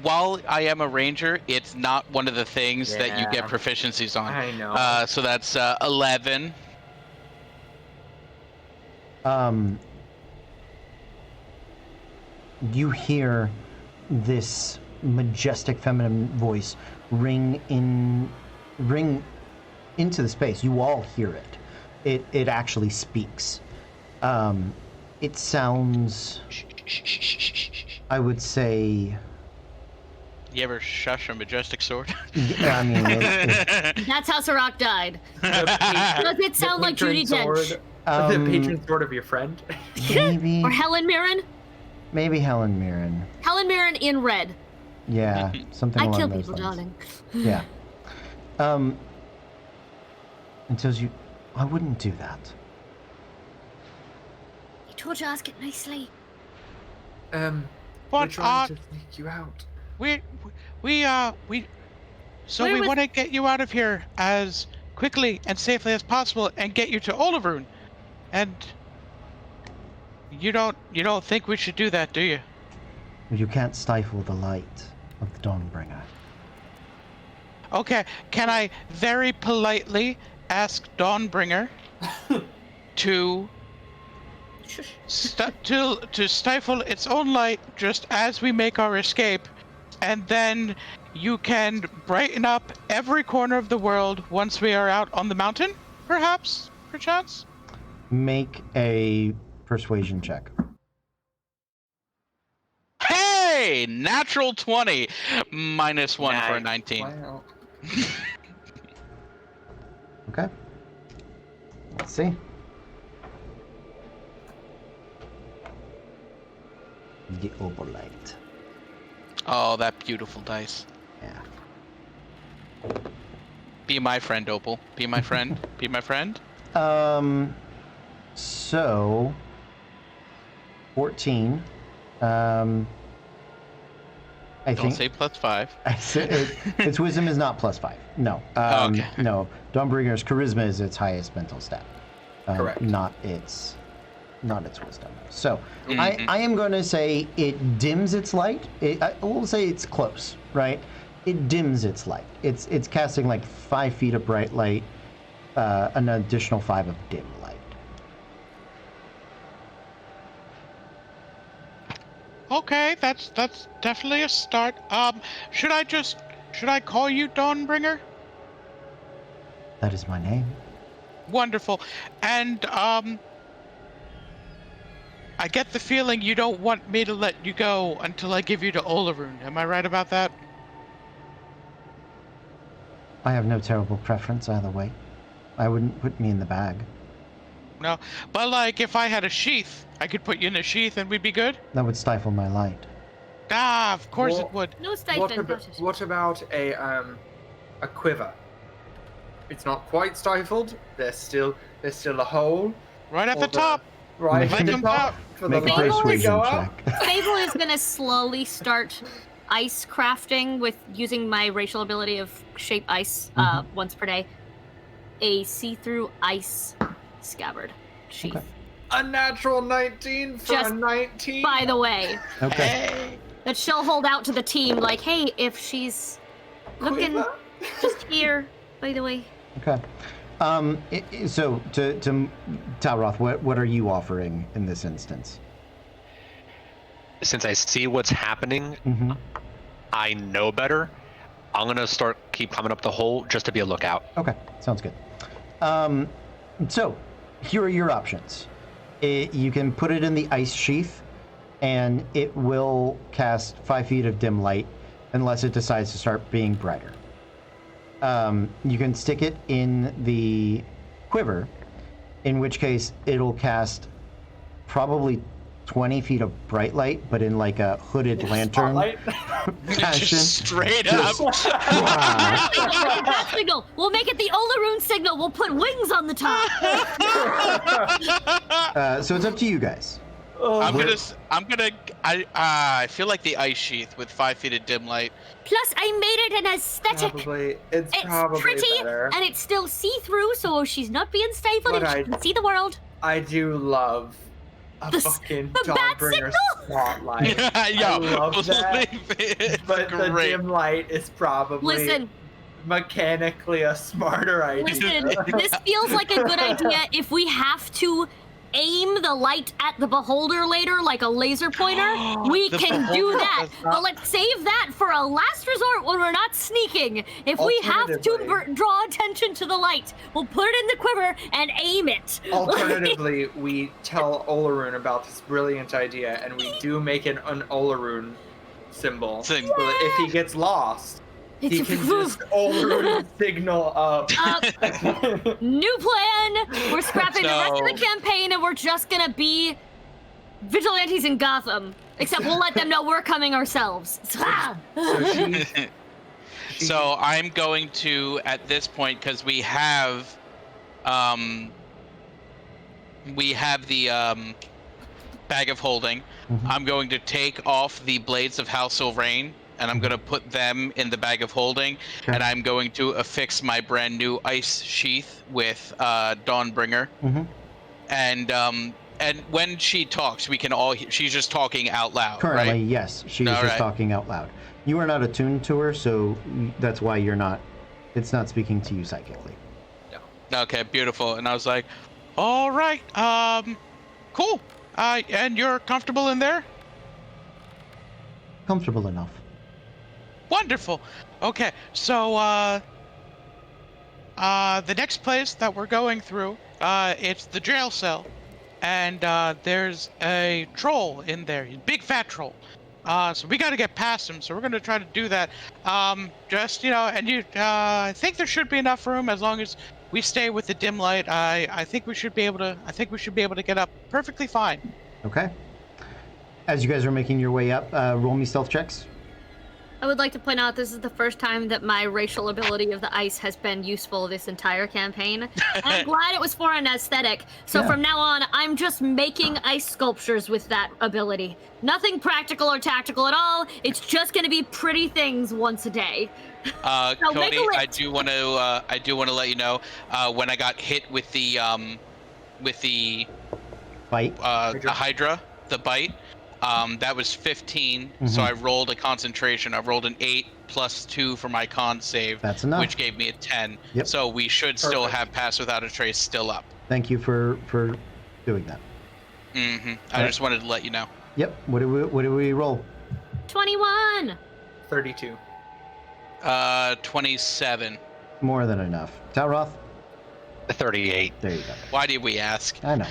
S4: While I am a ranger, it's not one of the things that you get
S2: Yeah.
S4: proficiencies on.
S2: I know.
S4: So that's 11.
S1: You hear this majestic feminine voice ring into the space. You all hear it. It actually speaks. It sounds, I would say,
S4: You ever shush a majestic sword?
S1: I mean,
S3: That's how Sirach died. Does it sound like Judi Dench?
S2: The patron sword of your friend.
S1: maybe
S3: Or Helen Mirren?
S1: maybe Helen Mirren.
S3: Helen Mirren in red.
S1: Yeah, something
S3: I
S1: along
S3: kill
S1: those
S3: people,
S1: lines.
S3: darling.
S1: Yeah. And tells you, I wouldn't do that.
S3: I told you ask it nicely.
S2: We're
S4: But
S2: trying to sneak you out.
S4: we so
S3: Where
S4: we
S3: was-
S4: want to get you out of here as quickly and safely as possible and get you to Olavrun. And you don't think we should do that, do you?
S1: You can't stifle the light of the Dawnbringer.
S4: Okay, can I very politely ask Dawnbringer to to stifle its own light just as we make our escape, and then you can brighten up every corner of the world once we are out on the mountain, perchance?
S1: Make a persuasion check.
S4: Hey, natural 20, -1 for a 19.
S2: Wow.
S1: Okay. Let's see. The Obolite.
S4: Oh, that beautiful dice.
S1: Yeah.
S4: Be my friend, Opal. Be my friend. Be my friend.
S1: So 14. I
S4: Don't
S1: think
S4: say +5.
S1: its wisdom is not +5. No.
S4: Okay.
S1: No. Dawnbringer's charisma is its highest mental stat.
S2: Correct.
S1: Not its not its wisdom. So I am going to say it dims its light. I will say it's close, right? It dims its light. It's casting like 5 feet of bright light, an additional 5 of dim light.
S6: Okay, that's definitely a start. Should I call you Dawnbringer?
S1: That is my name.
S6: Wonderful. And I get the feeling you don't want me to let you go until I give you to Olarun. Am I right about that?
S1: I have no terrible preference either way. I wouldn't put me in the bag.
S6: No, but like if I had a sheath, I could put you in a sheath and we'd be good.
S1: That would stifle my light.
S6: Ah, of course
S2: Well,
S6: it would.
S3: No stifling.
S2: What about a quiver? It's not quite stifled. There's still a hole.
S6: Right at the top.
S2: Right
S6: Make
S2: at the
S6: them
S2: top.
S6: top.
S2: For the
S1: Make a
S2: light to
S1: persuasion
S2: go up.
S1: check.
S3: Fable is gonna slowly start ice crafting with using my racial ability of shape ice once per day. A see-through ice scabbard sheath.
S1: Okay.
S2: A natural 19 for
S3: Just
S2: a 19.
S3: By the way,
S1: Okay.
S3: that she'll hold out to the team like, hey, if she's looking
S2: Quiver.
S3: just here, by the way.
S1: Okay. So to Talroth, what are you offering in this instance?
S5: Since I see what's happening,
S1: Mm-hmm.
S5: I know better. I'm gonna keep climbing up the hole just to be a lookout.
S1: Okay, sounds good. So here are your options. You can put it in the ice sheath, and it will cast 5 feet of dim light unless it decides to start being brighter. You can stick it in the quiver, in which case it'll cast probably 20 feet of bright light, but in like a hooded lantern
S2: Spotlight.
S1: fashion.
S6: Just straight up.
S3: That signal. We'll make it the Olarun signal. We'll put wings on the top.
S1: So it's up to you guys.
S6: I feel like the ice sheath with 5 feet of dim light.
S3: Plus, I made it an aesthetic.
S2: It's probably
S3: pretty,
S2: better.
S3: and it's still see-through, so she's not being stifled
S2: But
S3: and she can see the world.
S2: I do love a
S3: The
S2: fucking
S3: bat
S2: Dawnbringer
S3: signal?
S2: spotlight.
S6: Yo,
S2: I love that.
S6: it's
S2: But the
S6: great.
S2: dim light is probably
S3: Listen,
S2: mechanically a smarter idea.
S3: listen, this feels like a good idea if we have to aim the light at the beholder later like a laser pointer. We
S6: The
S3: can do
S6: beholder
S3: that.
S6: does not-
S3: But let's save that for a last resort when we're not sneaking. If we have to
S2: Alternatively-
S3: draw attention to the light, we'll put it in the quiver and aim it.
S2: Alternatively, we tell Olarun about this brilliant idea, and we do make an Olarun symbol. So that if he gets lost, he
S3: It's
S2: can just Olarun signal up.
S3: New plan. We're scrapping the rest of the
S6: So-
S3: campaign and we're just gonna be vigilantes in Gotham. Except we'll let them know we're coming ourselves.
S2: So she,
S6: So I'm going to, at this point, because we have the bag of holding, I'm going to take off the blades of House Sylvain, and I'm going to put them in the bag of holding,
S1: Okay.
S6: and I'm going to affix my brand new ice sheath with Dawnbringer.
S1: Mhm.
S6: And when she talks, we can all. She's just talking out loud,
S1: Currently,
S6: right?
S1: yes, she is
S6: All
S1: just
S6: right.
S1: talking out loud. You are not attuned to her, so that's why you're not. It's not speaking to you psychically.
S6: Okay, beautiful. And I was like, all right, cool. And you're comfortable in there?
S1: Comfortable enough.
S6: Wonderful. Okay, so the next place that we're going through, it's the jail cell, and there's a troll in there, a big fat troll. So we got to get past him. So we're gonna try to do that. Just and you, I think there should be enough room as long as we stay with the dim light. I think we should be able to. I think we should be able to get up perfectly fine.
S1: Okay. As you guys are making your way up, roll me stealth checks.
S3: I would like to point out this is the first time that my racial ability of the ice has been useful this entire campaign. And I'm glad it was for an aesthetic. So
S1: Yeah.
S3: from now on, I'm just making ice sculptures with that ability. Nothing practical or tactical at all. It's just going to be pretty things once a day. Now make
S6: Cody,
S3: a
S6: I
S3: list.
S6: do want to let you know when I got hit with the
S1: Bite.
S4: The Hydra, the bite. That was 15, so
S1: Mhm.
S4: I rolled a concentration. I rolled an 8 plus 2 for my con save,
S1: That's enough.
S4: which gave me a 10.
S1: Yep.
S4: So we should still
S2: Perfect.
S4: have Pass Without a Trace still up.
S1: Thank you for doing that.
S4: I just wanted to let you know.
S1: Yep. What do we roll?
S3: 21.
S2: 32.
S4: 27.
S1: More than enough. Talroth?
S5: 38.
S1: There you go.
S4: Why did we ask?
S1: I know.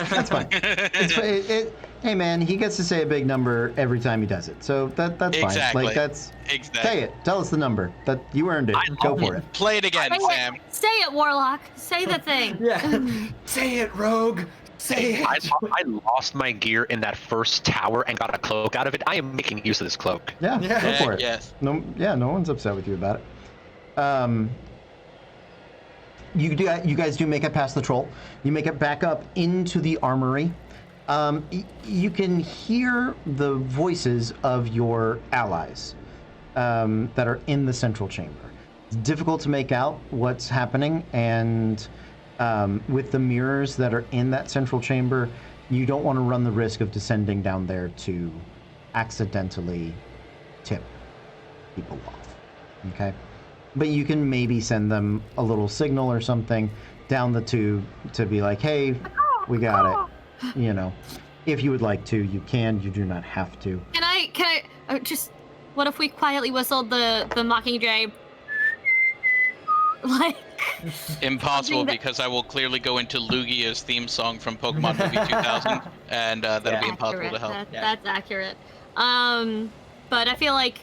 S1: That's fine. Hey man, he gets to say a big number every time he does it, so that's fine.
S4: Exactly.
S1: Like that's
S4: Exactly.
S1: say it. Tell us the number. That you earned it. Go for it.
S4: Play it again, Sam.
S3: Say it, Warlock. Say the thing.
S2: Yeah. Say it, Rogue. Say it.
S5: I lost my gear in that first tower and got a cloak out of it. I am making use of this cloak.
S1: Yeah,
S2: Yeah.
S1: go for it.
S4: Yes.
S1: No, no one's upset with you about it. You guys do make it past the troll. You make it back up into the armory. You can hear the voices of your allies that are in the central chamber. It's difficult to make out what's happening, and with the mirrors that are in that central chamber, you don't want to run the risk of descending down there to accidentally tip people off. Okay? But you can maybe send them a little signal or something down the tube to be like, hey, we got it. You know, if you would like to, you can. You do not have to.
S3: Can I just, what if we quietly whistled the Mockingjay? Like,
S4: Impossible,
S3: that-
S4: because I will clearly go into Lugia's theme song from Pokemon Movie 2000, and that'll be impossible to help.
S3: That's accurate. But I feel like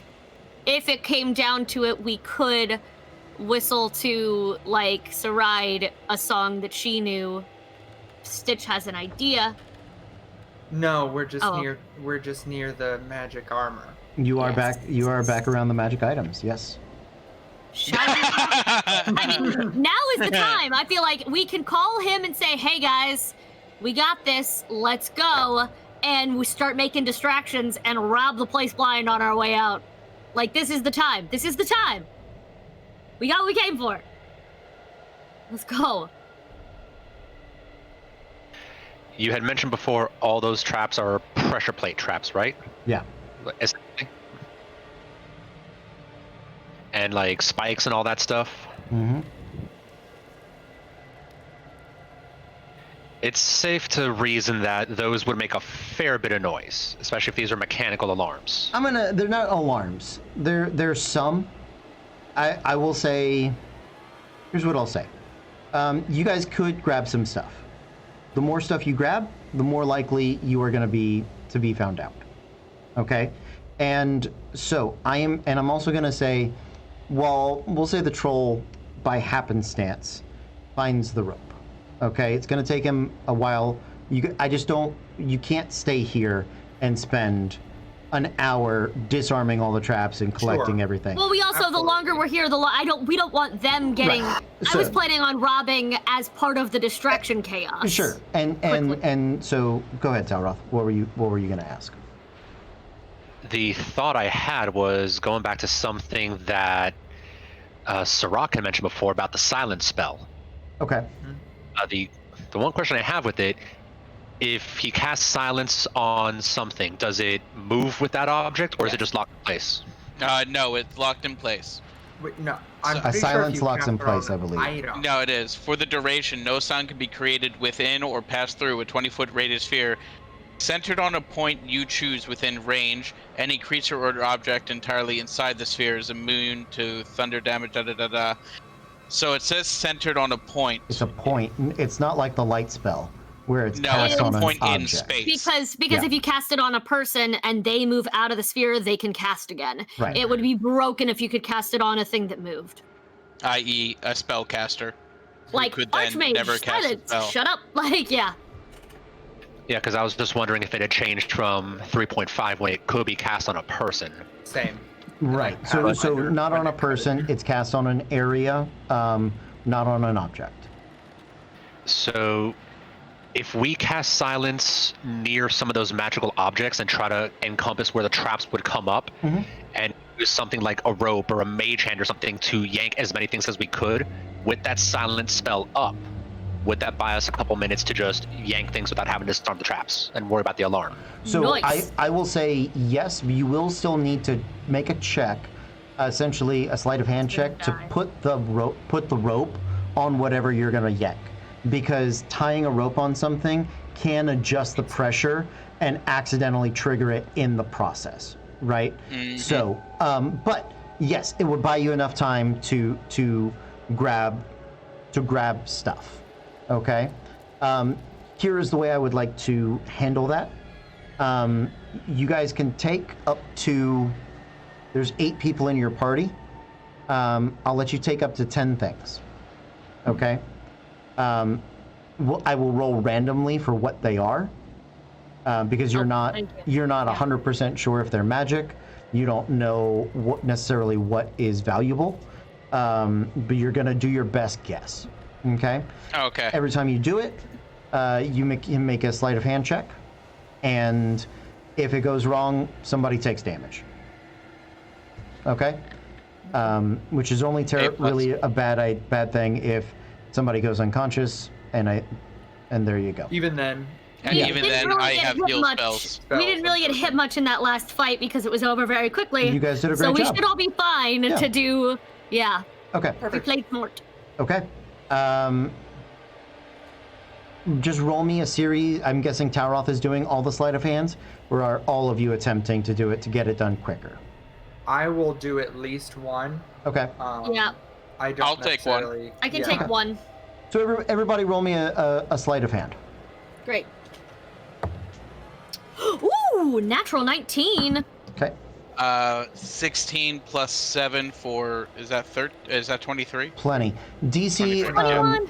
S3: if it came down to it, we could whistle to, like, Saride a song that she knew. Stitch has an idea.
S2: No, we're just
S3: Oh.
S2: near the magic armor.
S1: You are
S3: Yes.
S1: back. You are back around the magic items. Yes.
S3: I mean, now is the time. I feel like we can call him and say, hey guys, we got this, let's go. And we start making distractions and rob the place blind on our way out. Like, this is the time. This is the time. We got what we came for. Let's go.
S5: You had mentioned before all those traps are pressure plate traps, right?
S1: Yeah.
S5: Essentially. And like spikes and all that stuff.
S1: Mm-hmm.
S5: It's safe to reason that those would make a fair bit of noise, especially if these are mechanical alarms.
S1: They're not alarms. There's some. I will say. Here's what I'll say. You guys could grab some stuff. The more stuff you grab, the more likely you are going to be found out. Okay, and so I'm also going to say, well, we'll say the troll by happenstance finds the rope. Okay, it's going to take him a while. You can't stay here and spend an hour disarming all the traps and collecting
S2: Sure.
S1: everything.
S3: Well, we also, the
S2: Absolutely.
S3: longer we're here, we don't want them getting.
S1: Right.
S3: I was
S1: So-
S3: planning on robbing as part of the distraction chaos.
S1: Sure, and so go ahead, Talroth. What were you going to ask?
S5: The thought I had was going back to something that Sirach had mentioned before about the silence spell.
S1: Okay.
S5: The one question I have with it, if he casts silence on something, does it move with that object, or is it just locked in place?
S4: No, it's locked in place.
S2: Wait, no, I'm
S4: A
S2: pretty sure if
S1: silence
S2: you
S1: locks in
S2: cast it on
S1: place, I
S2: an
S1: believe.
S2: item-
S4: No, it is. For the duration, no sound can be created within or pass through a 20-foot radius sphere centered on a point you choose within range. Any creature or object entirely inside the sphere is immune to thunder damage, da-da-da-da. So it says centered on a point.
S1: It's a point. It's not like the light spell where it's
S4: No,
S1: cast
S4: it's a
S1: on an
S4: point in
S1: object.
S4: space.
S3: Because
S1: Yeah.
S3: if you cast it on a person and they move out of the sphere, they can cast again.
S1: Right.
S3: It would be broken if you could cast it on a thing that moved.
S4: I.e., a spellcaster. who
S3: Like
S4: could then
S3: Archmage,
S4: never cast a
S3: silence,
S4: spell.
S3: shut up. Like, yeah.
S5: Yeah, because I was just wondering if it had changed from 3.5 when it could be cast on a person.
S2: Same.
S1: Right. So not on a person. It's cast on an area, not on an object.
S5: So if we cast silence near some of those magical objects and try to encompass where the traps would come up, and use something like a rope or a mage hand or something to yank as many things as we could with that silence spell up, would that buy us a couple minutes to just yank things without having to start the traps and worry about the alarm?
S1: So
S3: Nice.
S1: I will say yes, you will still need to make a check, essentially a sleight of hand check to put the rope on whatever you're gonna yank, because tying a rope on something can adjust the pressure and accidentally trigger it in the process, right?
S4: Mhm.
S1: So, but yes, it would buy you enough time to grab stuff. Okay. Here is the way I would like to handle that. You guys can take up to. There's 8 people in your party. I'll let you take up to 10 things. Okay. I will roll randomly for what they are, because you're not
S3: thank you.
S1: 100% sure if they're magic. You don't know necessarily what is valuable, but you're gonna do your best guess. Okay.
S4: Okay.
S1: Every time you do it, you make a sleight of hand check, and if it goes wrong, somebody takes damage. Okay. Which is only really a bad thing if somebody goes unconscious, and there you go.
S2: Even then,
S4: And
S3: Yeah.
S4: even
S3: Didn't
S4: then,
S3: really
S4: I
S3: get
S4: have
S3: hit
S4: heal
S3: much.
S4: spells.
S3: We didn't really get hit much in that last fight because it was over very quickly.
S1: You guys did a
S3: So
S1: great
S3: we
S1: job.
S3: should all be fine
S1: Yeah.
S3: to do. Yeah,
S1: Okay.
S3: we
S2: perfect.
S3: played smart.
S1: Okay. Just roll me a series. I'm guessing Tauroth is doing all the sleight of hands, or are all of you attempting to do it to get it done quicker?
S2: I will do at least one.
S1: Okay.
S3: Yeah.
S2: I don't
S4: I'll take one.
S2: necessarily-
S3: I can
S2: yeah.
S3: take one.
S1: So everybody roll me a sleight of hand.
S3: Great. Ooh, natural 19.
S1: Okay.
S4: 16 plus 7 for is that 23?
S1: Plenty. DC
S3: 21.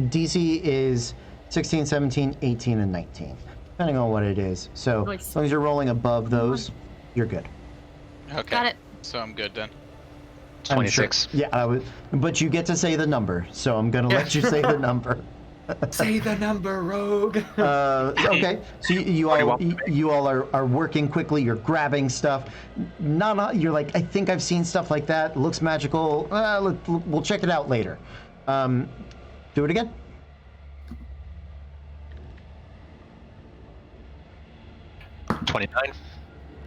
S1: DC is 16, 17, 18, and 19, depending on what it is. So
S3: Nice.
S1: as long as you're rolling above those, you're good.
S4: Okay.
S3: Got it.
S4: So I'm good then.
S1: I'm sure.
S5: 26.
S1: Yeah, but you get to say the number, so I'm gonna let you say the number.
S2: Say the number, rogue.
S1: Okay, so you all are working quickly. You're grabbing stuff. You're like, I think I've seen stuff like that. Looks magical. We'll check it out later. Do it again.
S5: $29.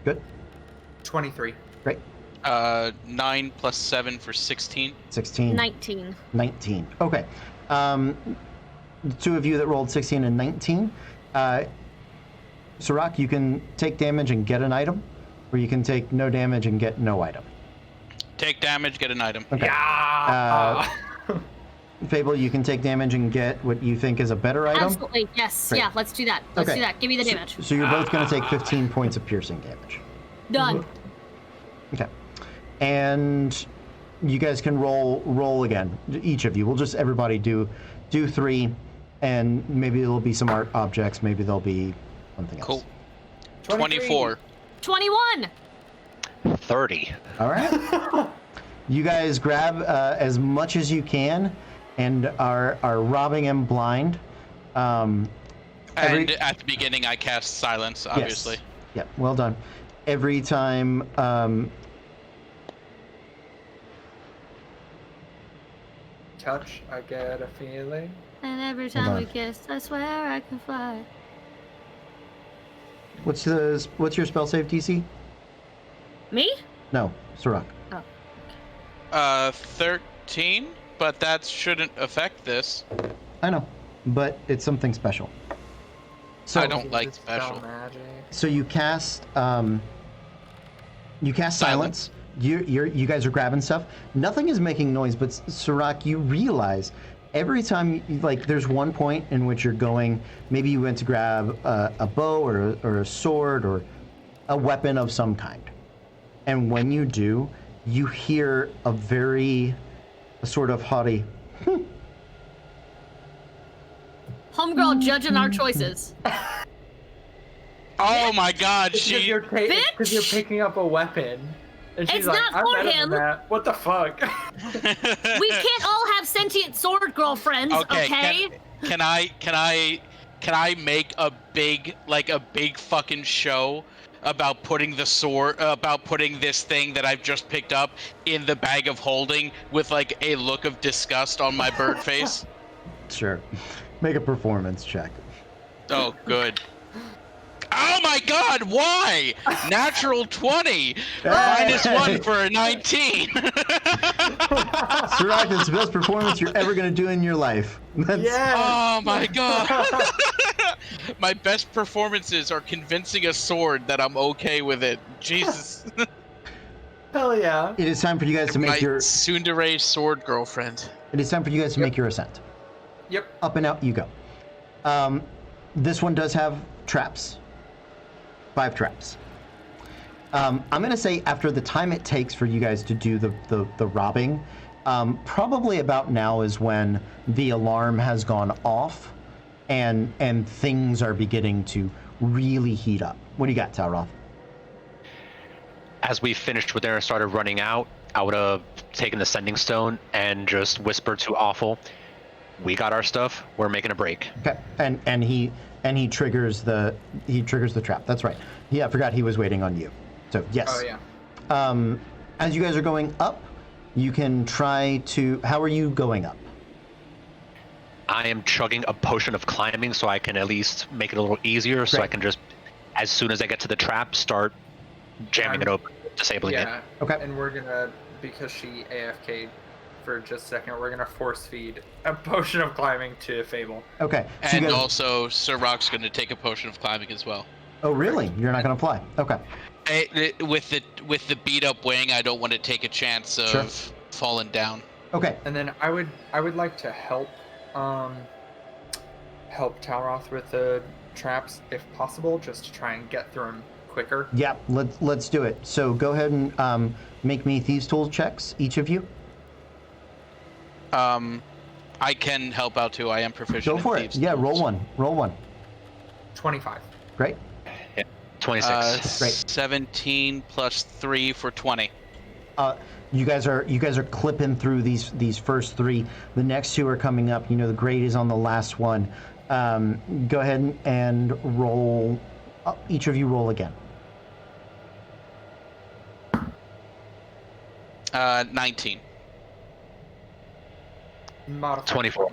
S1: Good.
S2: 23.
S1: Great.
S4: 9 plus 7 for 16.
S1: 16.
S3: 19.
S1: 19. Okay. The two of you that rolled 16 and 19. Sirach, you can take damage and get an item, or you can take no damage and get no item.
S4: Take damage, get an item.
S1: Okay. Fable, you can take damage and get what you think is a better item.
S3: Absolutely. Yes.
S1: Great.
S3: Yeah, let's do that. Let's
S1: Okay.
S3: do that. Give me the damage.
S1: So you're both going to take 15 points of piercing damage.
S3: Done.
S1: Okay. And you guys can roll again. Each of you. We'll just everybody do 3, and maybe there'll be some art objects. Maybe there'll be something else.
S4: Cool.
S2: 23.
S4: 24.
S3: 21.
S5: 30.
S1: All right. You guys grab as much as you can, and are robbing him blind.
S4: And at the beginning, I cast silence, obviously.
S1: Yes. Yeah. Well done. Every time.
S2: Touch, I get a feeling.
S3: And every
S1: Hold
S3: time
S1: on.
S3: we kiss, I swear I can fly.
S1: What's your spell save DC?
S3: Me?
S1: No, Sirach.
S4: 13, but that shouldn't affect this.
S1: I know, but it's something special. So
S4: I don't like
S2: Dispel
S4: special.
S2: magic.
S1: So you cast silence. You guys are grabbing stuff. Nothing is making noise, but Sirach, you realize every time there's one point in which you're going. Maybe you went to grab a bow or a sword or a weapon of some kind, and when you do, you hear a sort of haughty.
S3: Homegirl judging our choices.
S4: Oh my god,
S2: Because
S4: she.
S2: you're
S3: Bitch!
S2: picking up a weapon. And she's
S3: It's
S2: like,
S3: not
S2: I'm
S3: for
S2: better
S3: him.
S2: than that. What the fuck?
S3: We can't all have sentient sword girlfriends, okay?
S4: Can I make a big fucking show about putting this thing that I've just picked up in the bag of holding with like a look of disgust on my bird face?
S1: Sure. Make a performance check.
S4: Oh, good. Oh my God! Why? Natural 20 minus 1 for a 19.
S1: Sirach, it's the best performance you're ever going to do in your life.
S2: Yeah.
S4: Oh my God! My best performances are convincing a sword that I'm okay with it. Jesus.
S2: Hell yeah.
S1: It is time for you guys to
S4: My
S1: make your.
S4: soon-to-raise sword girlfriend.
S1: It is time for you guys to make your ascent.
S2: Yep.
S1: Up and out you go. This one does have traps. 5 traps. I'm going to say after the time it takes for you guys to do the robbing, probably about now is when the alarm has gone off and things are beginning to really heat up. What do you got, Talroth?
S5: As we finished with there and started running out, I would have taken the sending stone and just whispered to Awful, "We got our stuff. We're making a break."
S1: Okay, and he triggers the trap. That's right. Yeah, I forgot he was waiting on you. So yes.
S2: Oh yeah.
S1: As you guys are going up, you can try to. How are you going up?
S5: I am chugging a potion of climbing so I can at least make it a little easier. So I
S1: Great.
S5: can just, as soon as I get to the trap, start jamming it open, disabling it.
S2: Yeah.
S1: Okay.
S2: And we're gonna, because she AFK'd for just a second, we're gonna force feed a potion of climbing to Fable.
S1: Okay. So you
S4: And
S1: guys,
S4: also, Sir Rock's going to take a potion of climbing as well.
S1: oh really? You're not going to fly? Okay.
S4: With the beat up wing, I don't want to take a chance of
S1: Sure.
S4: falling down.
S1: Okay.
S2: And then I would like to help Talroth with the traps if possible, just to try and get through them quicker.
S1: Yeah. Let's do it. So go ahead and make me thieves' tools checks, each of you.
S4: I can help out too. I am proficient.
S1: Go for
S4: in
S1: it.
S4: thieves'
S1: Yeah. Roll
S4: tools.
S1: one. Roll one.
S2: 25.
S1: Great.
S5: 26.
S1: Great.
S4: 17 plus 3 for 20.
S1: You guys are clipping through these first 3. The next 2 are coming up. You know the grade is on the last one. Go ahead and roll. Each of you roll again.
S4: 19.
S2: Modified
S5: 24.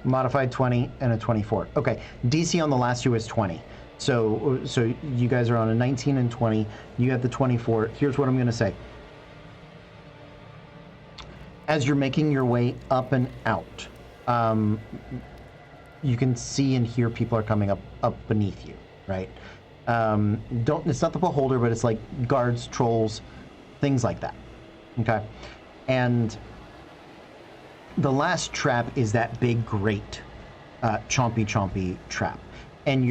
S1: Modified 20 and a 24. Okay. DC on the last 2 is 20. So you guys are on a 19 and 20. You have the 24. Here's what I'm going to say. As you're making your way up and out, you can see and hear people are coming up beneath you, right? It's not the beholder, but it's like guards, trolls, things like that. Okay. And the last trap is that big grate, chompy trap. And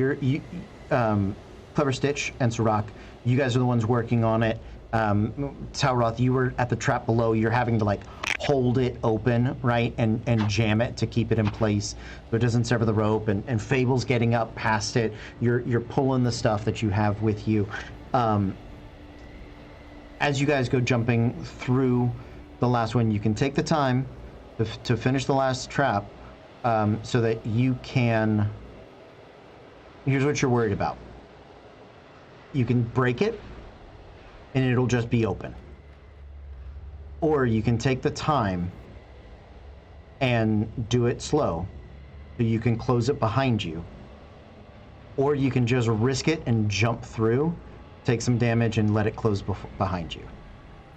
S1: Clever Stitch and Sirach, you guys are the ones working on it. Talroth, you were at the trap below. You're having to like hold it open, right, and jam it to keep it in place so it doesn't sever the rope. And Fable's getting up past it. You're pulling the stuff that you have with you. As you guys go jumping through the last one, you can take the time to finish the last trap, so that you can. Here's what you're worried about. You can break it, and it'll just be open. Or you can take the time and do it slow, so you can close it behind you. Or you can just risk it and jump through, take some damage, and let it close behind you.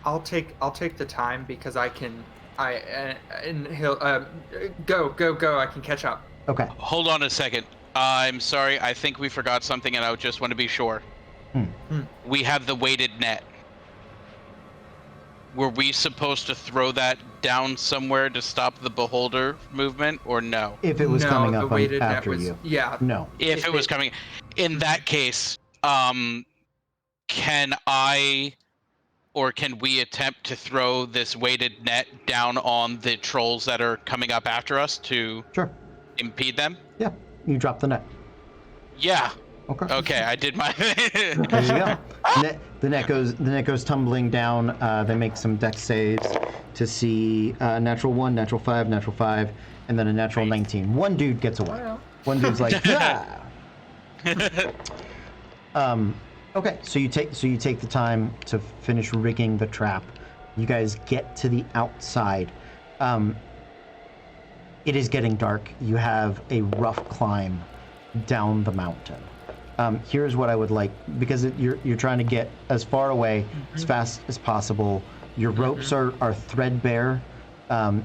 S2: I'll take the time because I can. And he'll go. I can catch up.
S1: Okay.
S4: Hold on a second. I'm sorry. I think we forgot something, and I just want to be sure. We have the weighted net. Were we supposed to throw that down somewhere to stop the beholder movement, or no?
S1: If it was
S2: No,
S1: coming
S2: the
S1: up
S2: weighted net
S1: after
S2: was-
S1: you.
S2: Yeah.
S1: No.
S4: If it was coming, in that case, can I, or can we attempt to throw this weighted net down on the trolls that are coming up after us to
S1: Sure.
S4: impede them?
S1: Yeah. You drop the net.
S4: Yeah.
S1: Okay.
S4: Okay, I did my.
S1: There you go. The net goes tumbling down. They make some dex saves to see natural 1, natural 5, and then a natural 19. One dude gets away.
S2: Wow.
S1: One dude's like, yeah. Okay, so you take the time to finish rigging the trap. You guys get to the outside. It is getting dark. You have a rough climb down the mountain. Here's what I would like, because you're trying to get as far away as fast as possible. Your ropes are threadbare.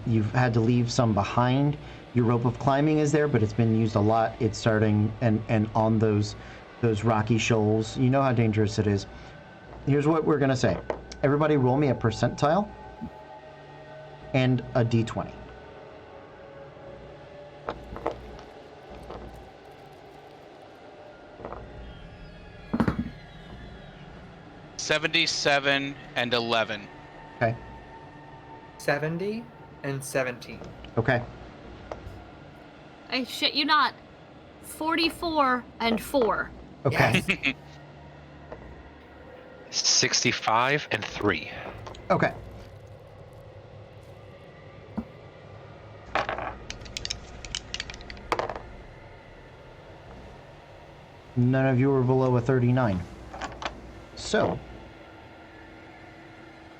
S1: You've had to leave some behind. Your rope of climbing is there, but it's been used a lot. It's starting and on those rocky shoals. You know how dangerous it is. Here's what we're gonna say. Everybody roll me a percentile and a d20.
S6: $77 and 11.
S1: Okay.
S2: 70 and 17.
S1: Okay.
S3: I shit you not. 44 and 4.
S1: Okay.
S2: Yes.
S5: 65 and 3.
S1: Okay. None of you were below a 39. So,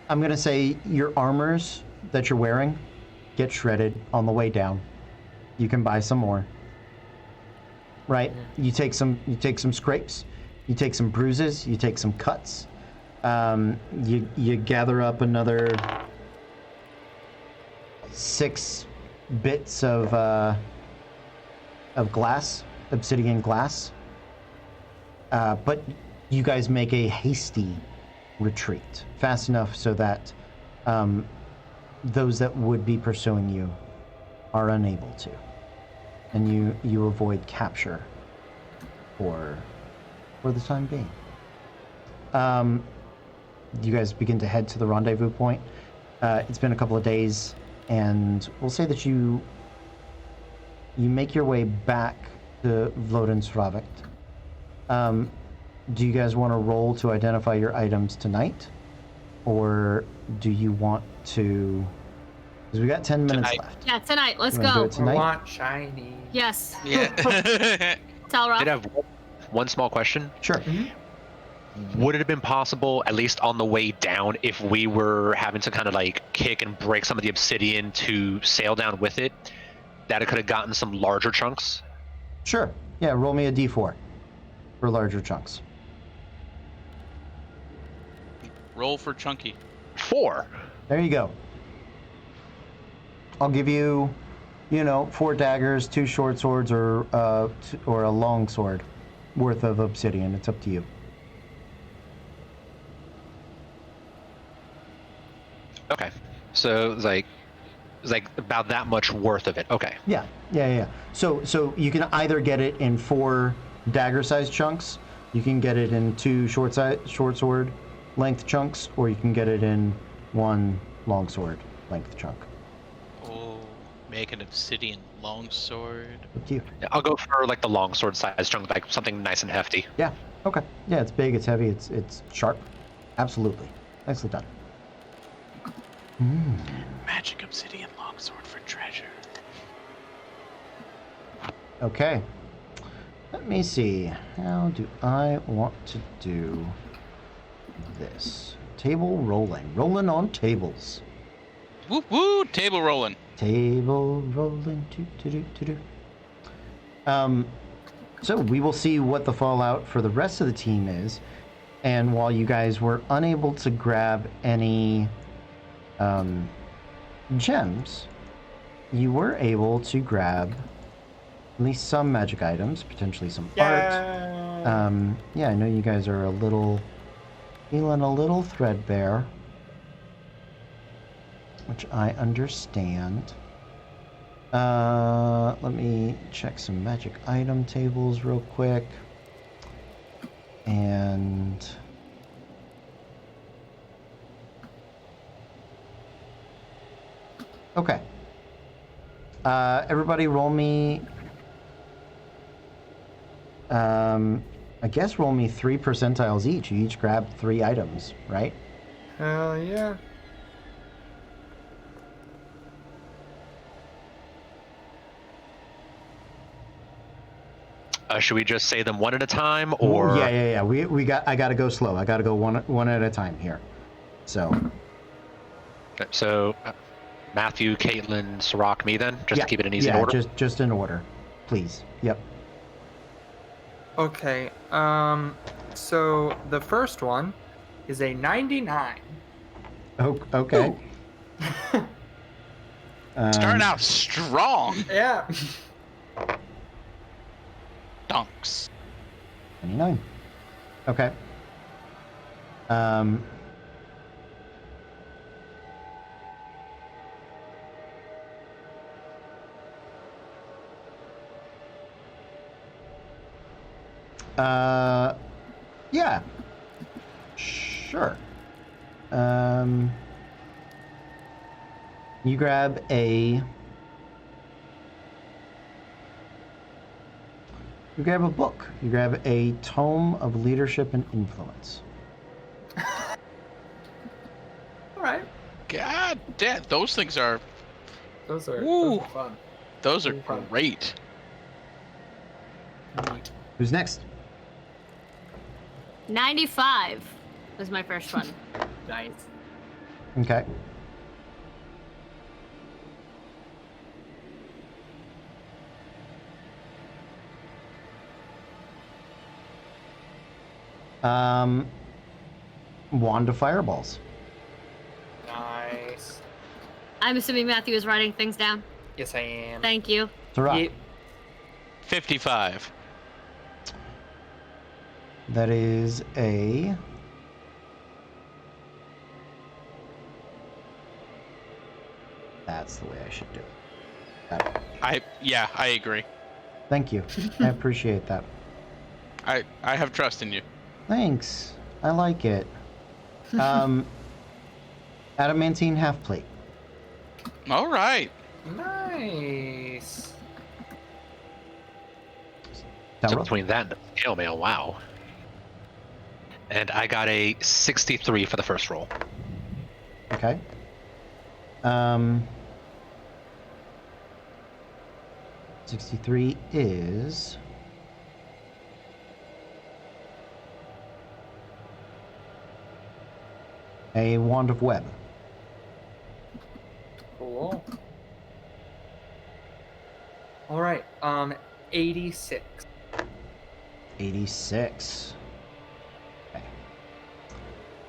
S1: I'm going to say your armors that you're wearing get shredded on the way down. You can buy some more. Right? You take some scrapes, you take some bruises, you take some cuts. You gather up another 6 bits of glass, obsidian glass. But you guys make a hasty retreat, fast enough so that those that would be pursuing you are unable to, and you avoid capture for the time being. You guys begin to head to the rendezvous point. It's been a couple of days, and we'll say that you make your way back to Vlodensravik. Do you guys want to roll to identify your items tonight? Or do you want to... Because we got 10 minutes left.
S3: Yeah, tonight. Let's
S1: You wanna do
S3: go.
S1: it tonight?
S2: I want shiny.
S3: Yes.
S6: Yeah.
S3: Tell Rob.
S5: Did I have one small question?
S1: Sure.
S5: Would it have been possible, at least on the way down, if we were having to kind of like kick and break some of the obsidian to sail down with it, that it could have gotten some larger chunks?
S1: Sure. Yeah, roll me a d4 for larger chunks.
S6: Roll for Chunky.
S5: 4.
S1: There you go. I'll give you, 4 daggers, 2 short swords, or a long sword worth of obsidian. It's up to you.
S5: Okay. So it's like about that much worth of it. Okay.
S1: Yeah. So you can either get it in 4 dagger-sized chunks, you can get it in 2 short sword length chunks, or you can get it in 1 longsword length chunk.
S6: Oh, make an obsidian longsword.
S1: Up to you.
S5: Yeah, I'll go for like the longsword size chunk, like something nice and hefty.
S1: Yeah. Okay. Yeah, it's big, it's heavy, it's sharp. Absolutely. Nicely done.
S6: Magic obsidian longsword for treasure.
S1: Okay. Let me see. How do I want to do this? Table rolling. Rolling on tables.
S6: Woo woo! Table rolling.
S1: Table rolling. Do. So we will see what the fallout for the rest of the team is. And while you guys were unable to grab any gems, you were able to grab at least some magic items, potentially some art. Yeah, I know you guys are feeling a little threadbare, which I understand. Let me check some magic item tables real quick. And okay. Everybody roll me I guess roll me 3 percentiles each. You each grabbed 3 items, right?
S2: Hell yeah.
S5: Should we just say them one at a time, or?
S1: Yeah. I gotta go slow. I gotta go one at a time here. So.
S5: So, Matthew, Caitlin, Sirach, me then, just to keep it an easy
S1: yeah,
S5: order.
S1: just in order, please. Yep.
S2: Okay. So the first one is a 99.
S1: Oh, okay.
S6: Starting out strong.
S2: Yeah.
S6: Dunks.
S1: 29. Okay. Yeah. Sure. You grab a book. You grab a tome of leadership and influence.
S2: All right.
S6: God damn, those things are.
S2: Those are
S6: Woo.
S2: fun.
S6: Those are
S2: Pretty fun.
S6: great.
S2: Neat.
S1: Who's next?
S3: 95 was my first one.
S2: Nice.
S1: Okay. Wand of fireballs.
S2: Nice.
S3: I'm assuming Matthew is writing things down.
S2: Yes, I am.
S3: Thank you.
S1: Sirach.
S6: 55.
S1: That is a... That's the way I should do it.
S6: I agree.
S1: Thank you. I appreciate that.
S6: I have trust in you.
S1: Thanks. I like it. Adamantine half plate.
S6: All right.
S2: Nice.
S1: That
S5: So
S1: roll?
S5: between that and the scale mail, wow. And I got a 63 for the first roll.
S1: Okay. 63 is... a wand of web.
S2: Cool. All right. 86.
S1: 86. Okay.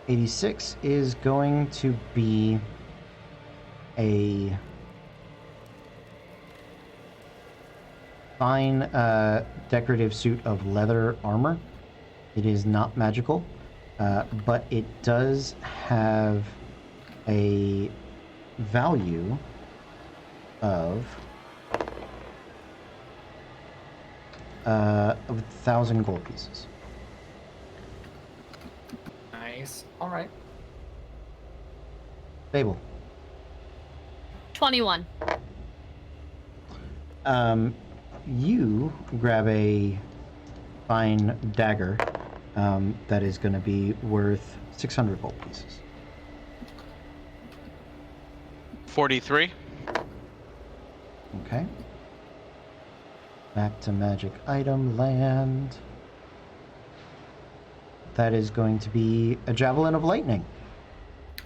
S1: 86 is going to be a fine decorative suit of leather armor. It is not magical, but it does have a value of 1,000 gold pieces.
S2: Nice. All right.
S1: Fable.
S3: 21.
S1: You grab a fine dagger that is going to be worth 600 gold pieces.
S6: 43.
S1: Okay. Back to magic item land. That is going to be a javelin of lightning.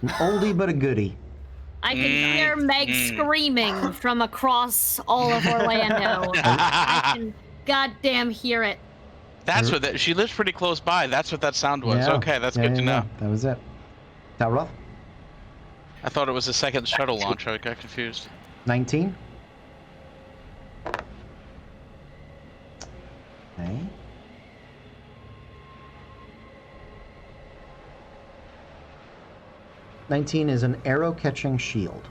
S1: An oldie but a goodie.
S3: I can hear Meg screaming from across all of Orlando. I can goddamn hear it.
S6: That's what that. She lives pretty close by. That's what that sound was.
S1: Yeah.
S6: Okay, that's
S1: Yeah,
S6: good to
S1: yeah,
S6: know.
S1: yeah. That was it. Talroth,
S6: I thought it was a second shuttle launch. I got confused.
S1: 19. Okay. "19 is an arrow-catching shield.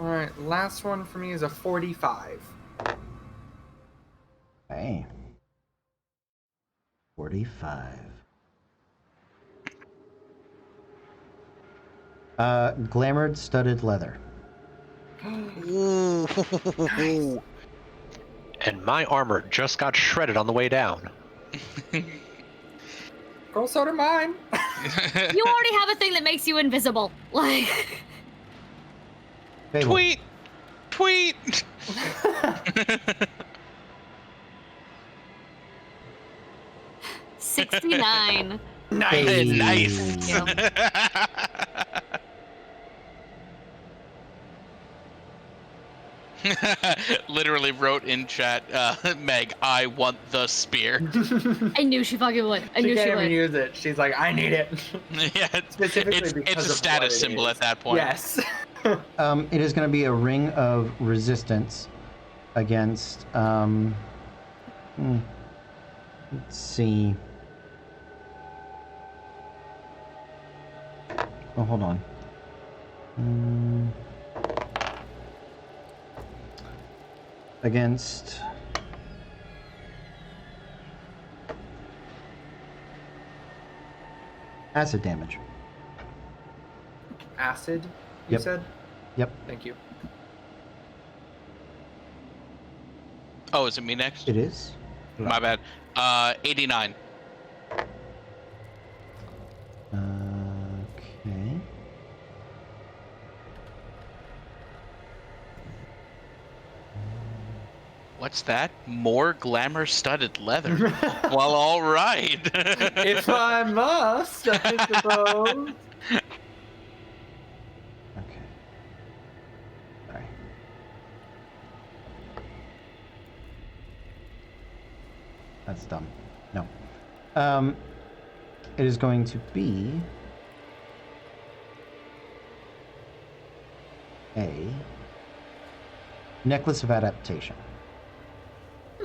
S2: All right. Last one for me is a 45.
S1: Okay. 45. Glamored studded leather.
S5: And my armor just got shredded on the way down.
S2: Girl, so do mine.
S3: You already have a thing that makes you invisible. Like,
S1: Fable.
S6: Tweet! Tweet!
S3: 69.
S4: Nice. Literally wrote in chat, Meg, I want the spear.
S3: I knew she fucking would. I
S2: She
S3: knew she
S2: can't even
S3: would.
S2: use it. She's like, I need it.
S4: Yeah,
S2: Specifically because
S4: it's a
S2: of
S4: status
S2: what it
S4: symbol
S2: is.
S4: at that point.
S2: Yes.
S1: It is going to be a ring of resistance against. Let's see. Oh, hold on. Against. Acid damage.
S2: Acid, you
S1: Yep.
S2: said?
S1: Yep,
S2: Thank you.
S4: Oh, is it me next?
S1: it is.
S4: My bad. 89.
S1: Okay.
S4: What's that? More glamour-studded leather. Well, all right.
S2: If I must, I suppose.
S1: Okay. Sorry. That's dumb. No. It is going to be a necklace of adaptation.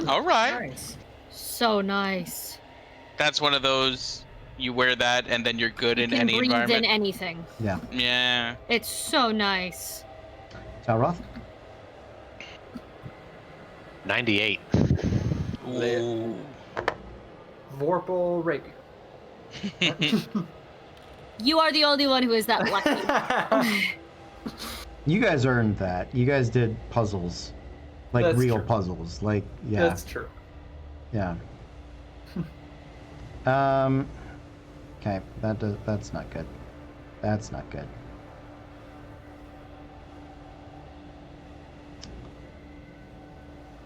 S4: All right.
S2: Nice.
S3: So nice.
S4: That's one of those, you wear that and then you're good
S3: You
S4: in
S3: can
S4: any
S3: breathe
S4: environment.
S3: in anything.
S1: Yeah.
S4: Yeah.
S3: It's so nice.
S1: Talroth?
S5: 98.
S4: Ooh.
S2: Vorpal rapier.
S3: You are the only one who is that lucky.
S1: You guys earned that. You guys did puzzles. Like
S2: That's
S1: real
S2: true.
S1: puzzles. Like, yeah.
S2: That's true.
S1: Yeah. Okay, that's not good. That's not good.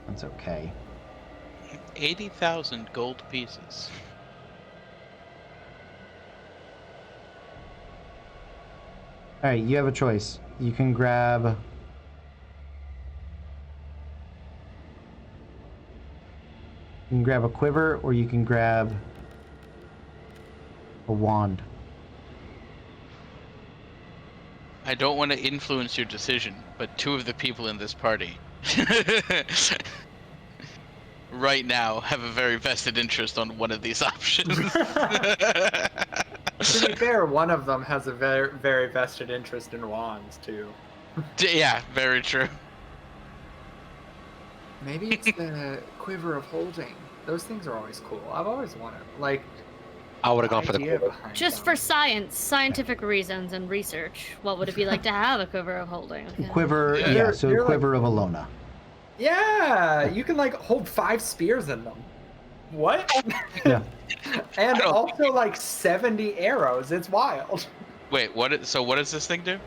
S1: That's okay.
S4: 80,000 gold pieces.
S1: All right, you have a choice. You can grab. You can grab a quiver, or you can grab a wand.
S4: I don't want to influence your decision, but two of the people in this party right now have a very vested interest on one of these options.
S2: To be fair, one of them has a very, very vested interest in wands, too.
S4: Yeah, very true.
S2: Maybe it's the quiver of holding. Those things are always cool. I've always wanted, like,
S5: I would have gone for the
S2: idea
S5: quiver.
S2: behind
S3: Just
S2: them.
S3: for scientific reasons and research, what would it be like to have a quiver of holding? Yeah.
S1: Quiver,
S4: Yeah.
S1: yeah, so
S2: You're like-
S1: quiver of Alona.
S2: Yeah, you can like hold 5 spears in them. What?
S1: Yeah.
S2: And
S4: I don't
S2: also like 70 arrows. It's wild.
S4: Wait, so what does this thing do?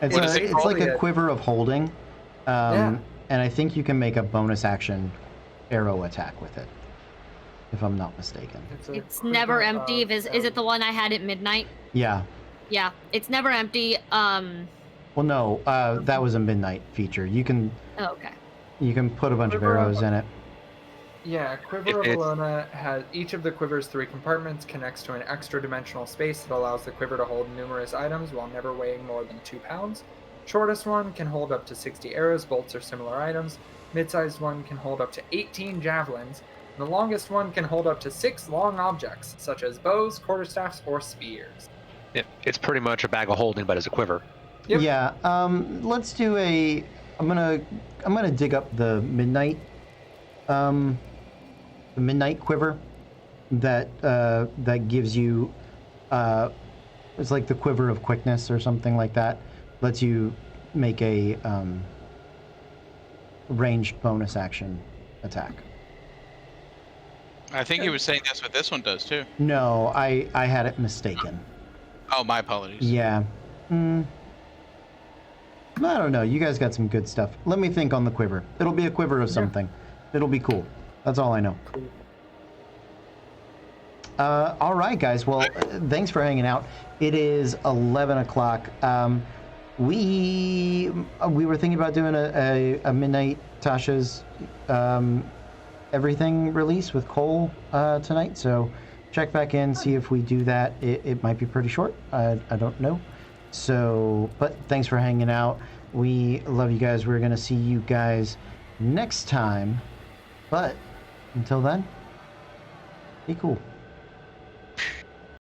S1: It's,
S4: What is it
S1: it's
S2: called
S1: like a
S2: again?
S1: quiver of holding.
S2: Yeah.
S1: And I think you can make a bonus action arrow attack with it, if I'm not mistaken.
S3: It's never empty. Is it the one I had at midnight?
S1: Yeah.
S3: Yeah, it's never empty.
S1: Well, no, that was a midnight feature. You can
S3: Okay.
S1: put a bunch of
S2: Quiver of-
S1: arrows in it.
S2: Yeah, Quiver of
S5: It's-
S2: Alona has each of the quiver's 3 compartments connects to an extra dimensional space that allows the quiver to hold numerous items while never weighing more than 2 pounds. Shortest one can hold up to 60 arrows, bolts, or similar items. Mid-sized one can hold up to 18 javelins. And the longest one can hold up to 6 long objects, such as bows, quarterstaffs, or spears.
S5: It's pretty much a bag of holding, but as a quiver.
S2: Yep.
S1: Yeah. Let's do a. I'm gonna dig up the midnight. The midnight quiver. That gives you. It's like the quiver of quickness or something like that. Lets you make a ranged bonus action attack.
S4: I think he was saying that's what this one does too.
S1: No, I had it mistaken.
S4: Oh, my apologies.
S1: Yeah. I don't know. You guys got some good stuff. Let me think on the quiver. It'll be a quiver of something. It'll be cool. That's all I know.
S2: Cool.
S1: All right, guys. Well, thanks for hanging out. It is 11 o'clock. We were thinking about doing a midnight Tasha's everything release with Cole tonight. So check back in, see if we do that. It might be pretty short. I don't know. So, but thanks for hanging out. We love you guys. We're gonna see you guys next time. But until then, be cool.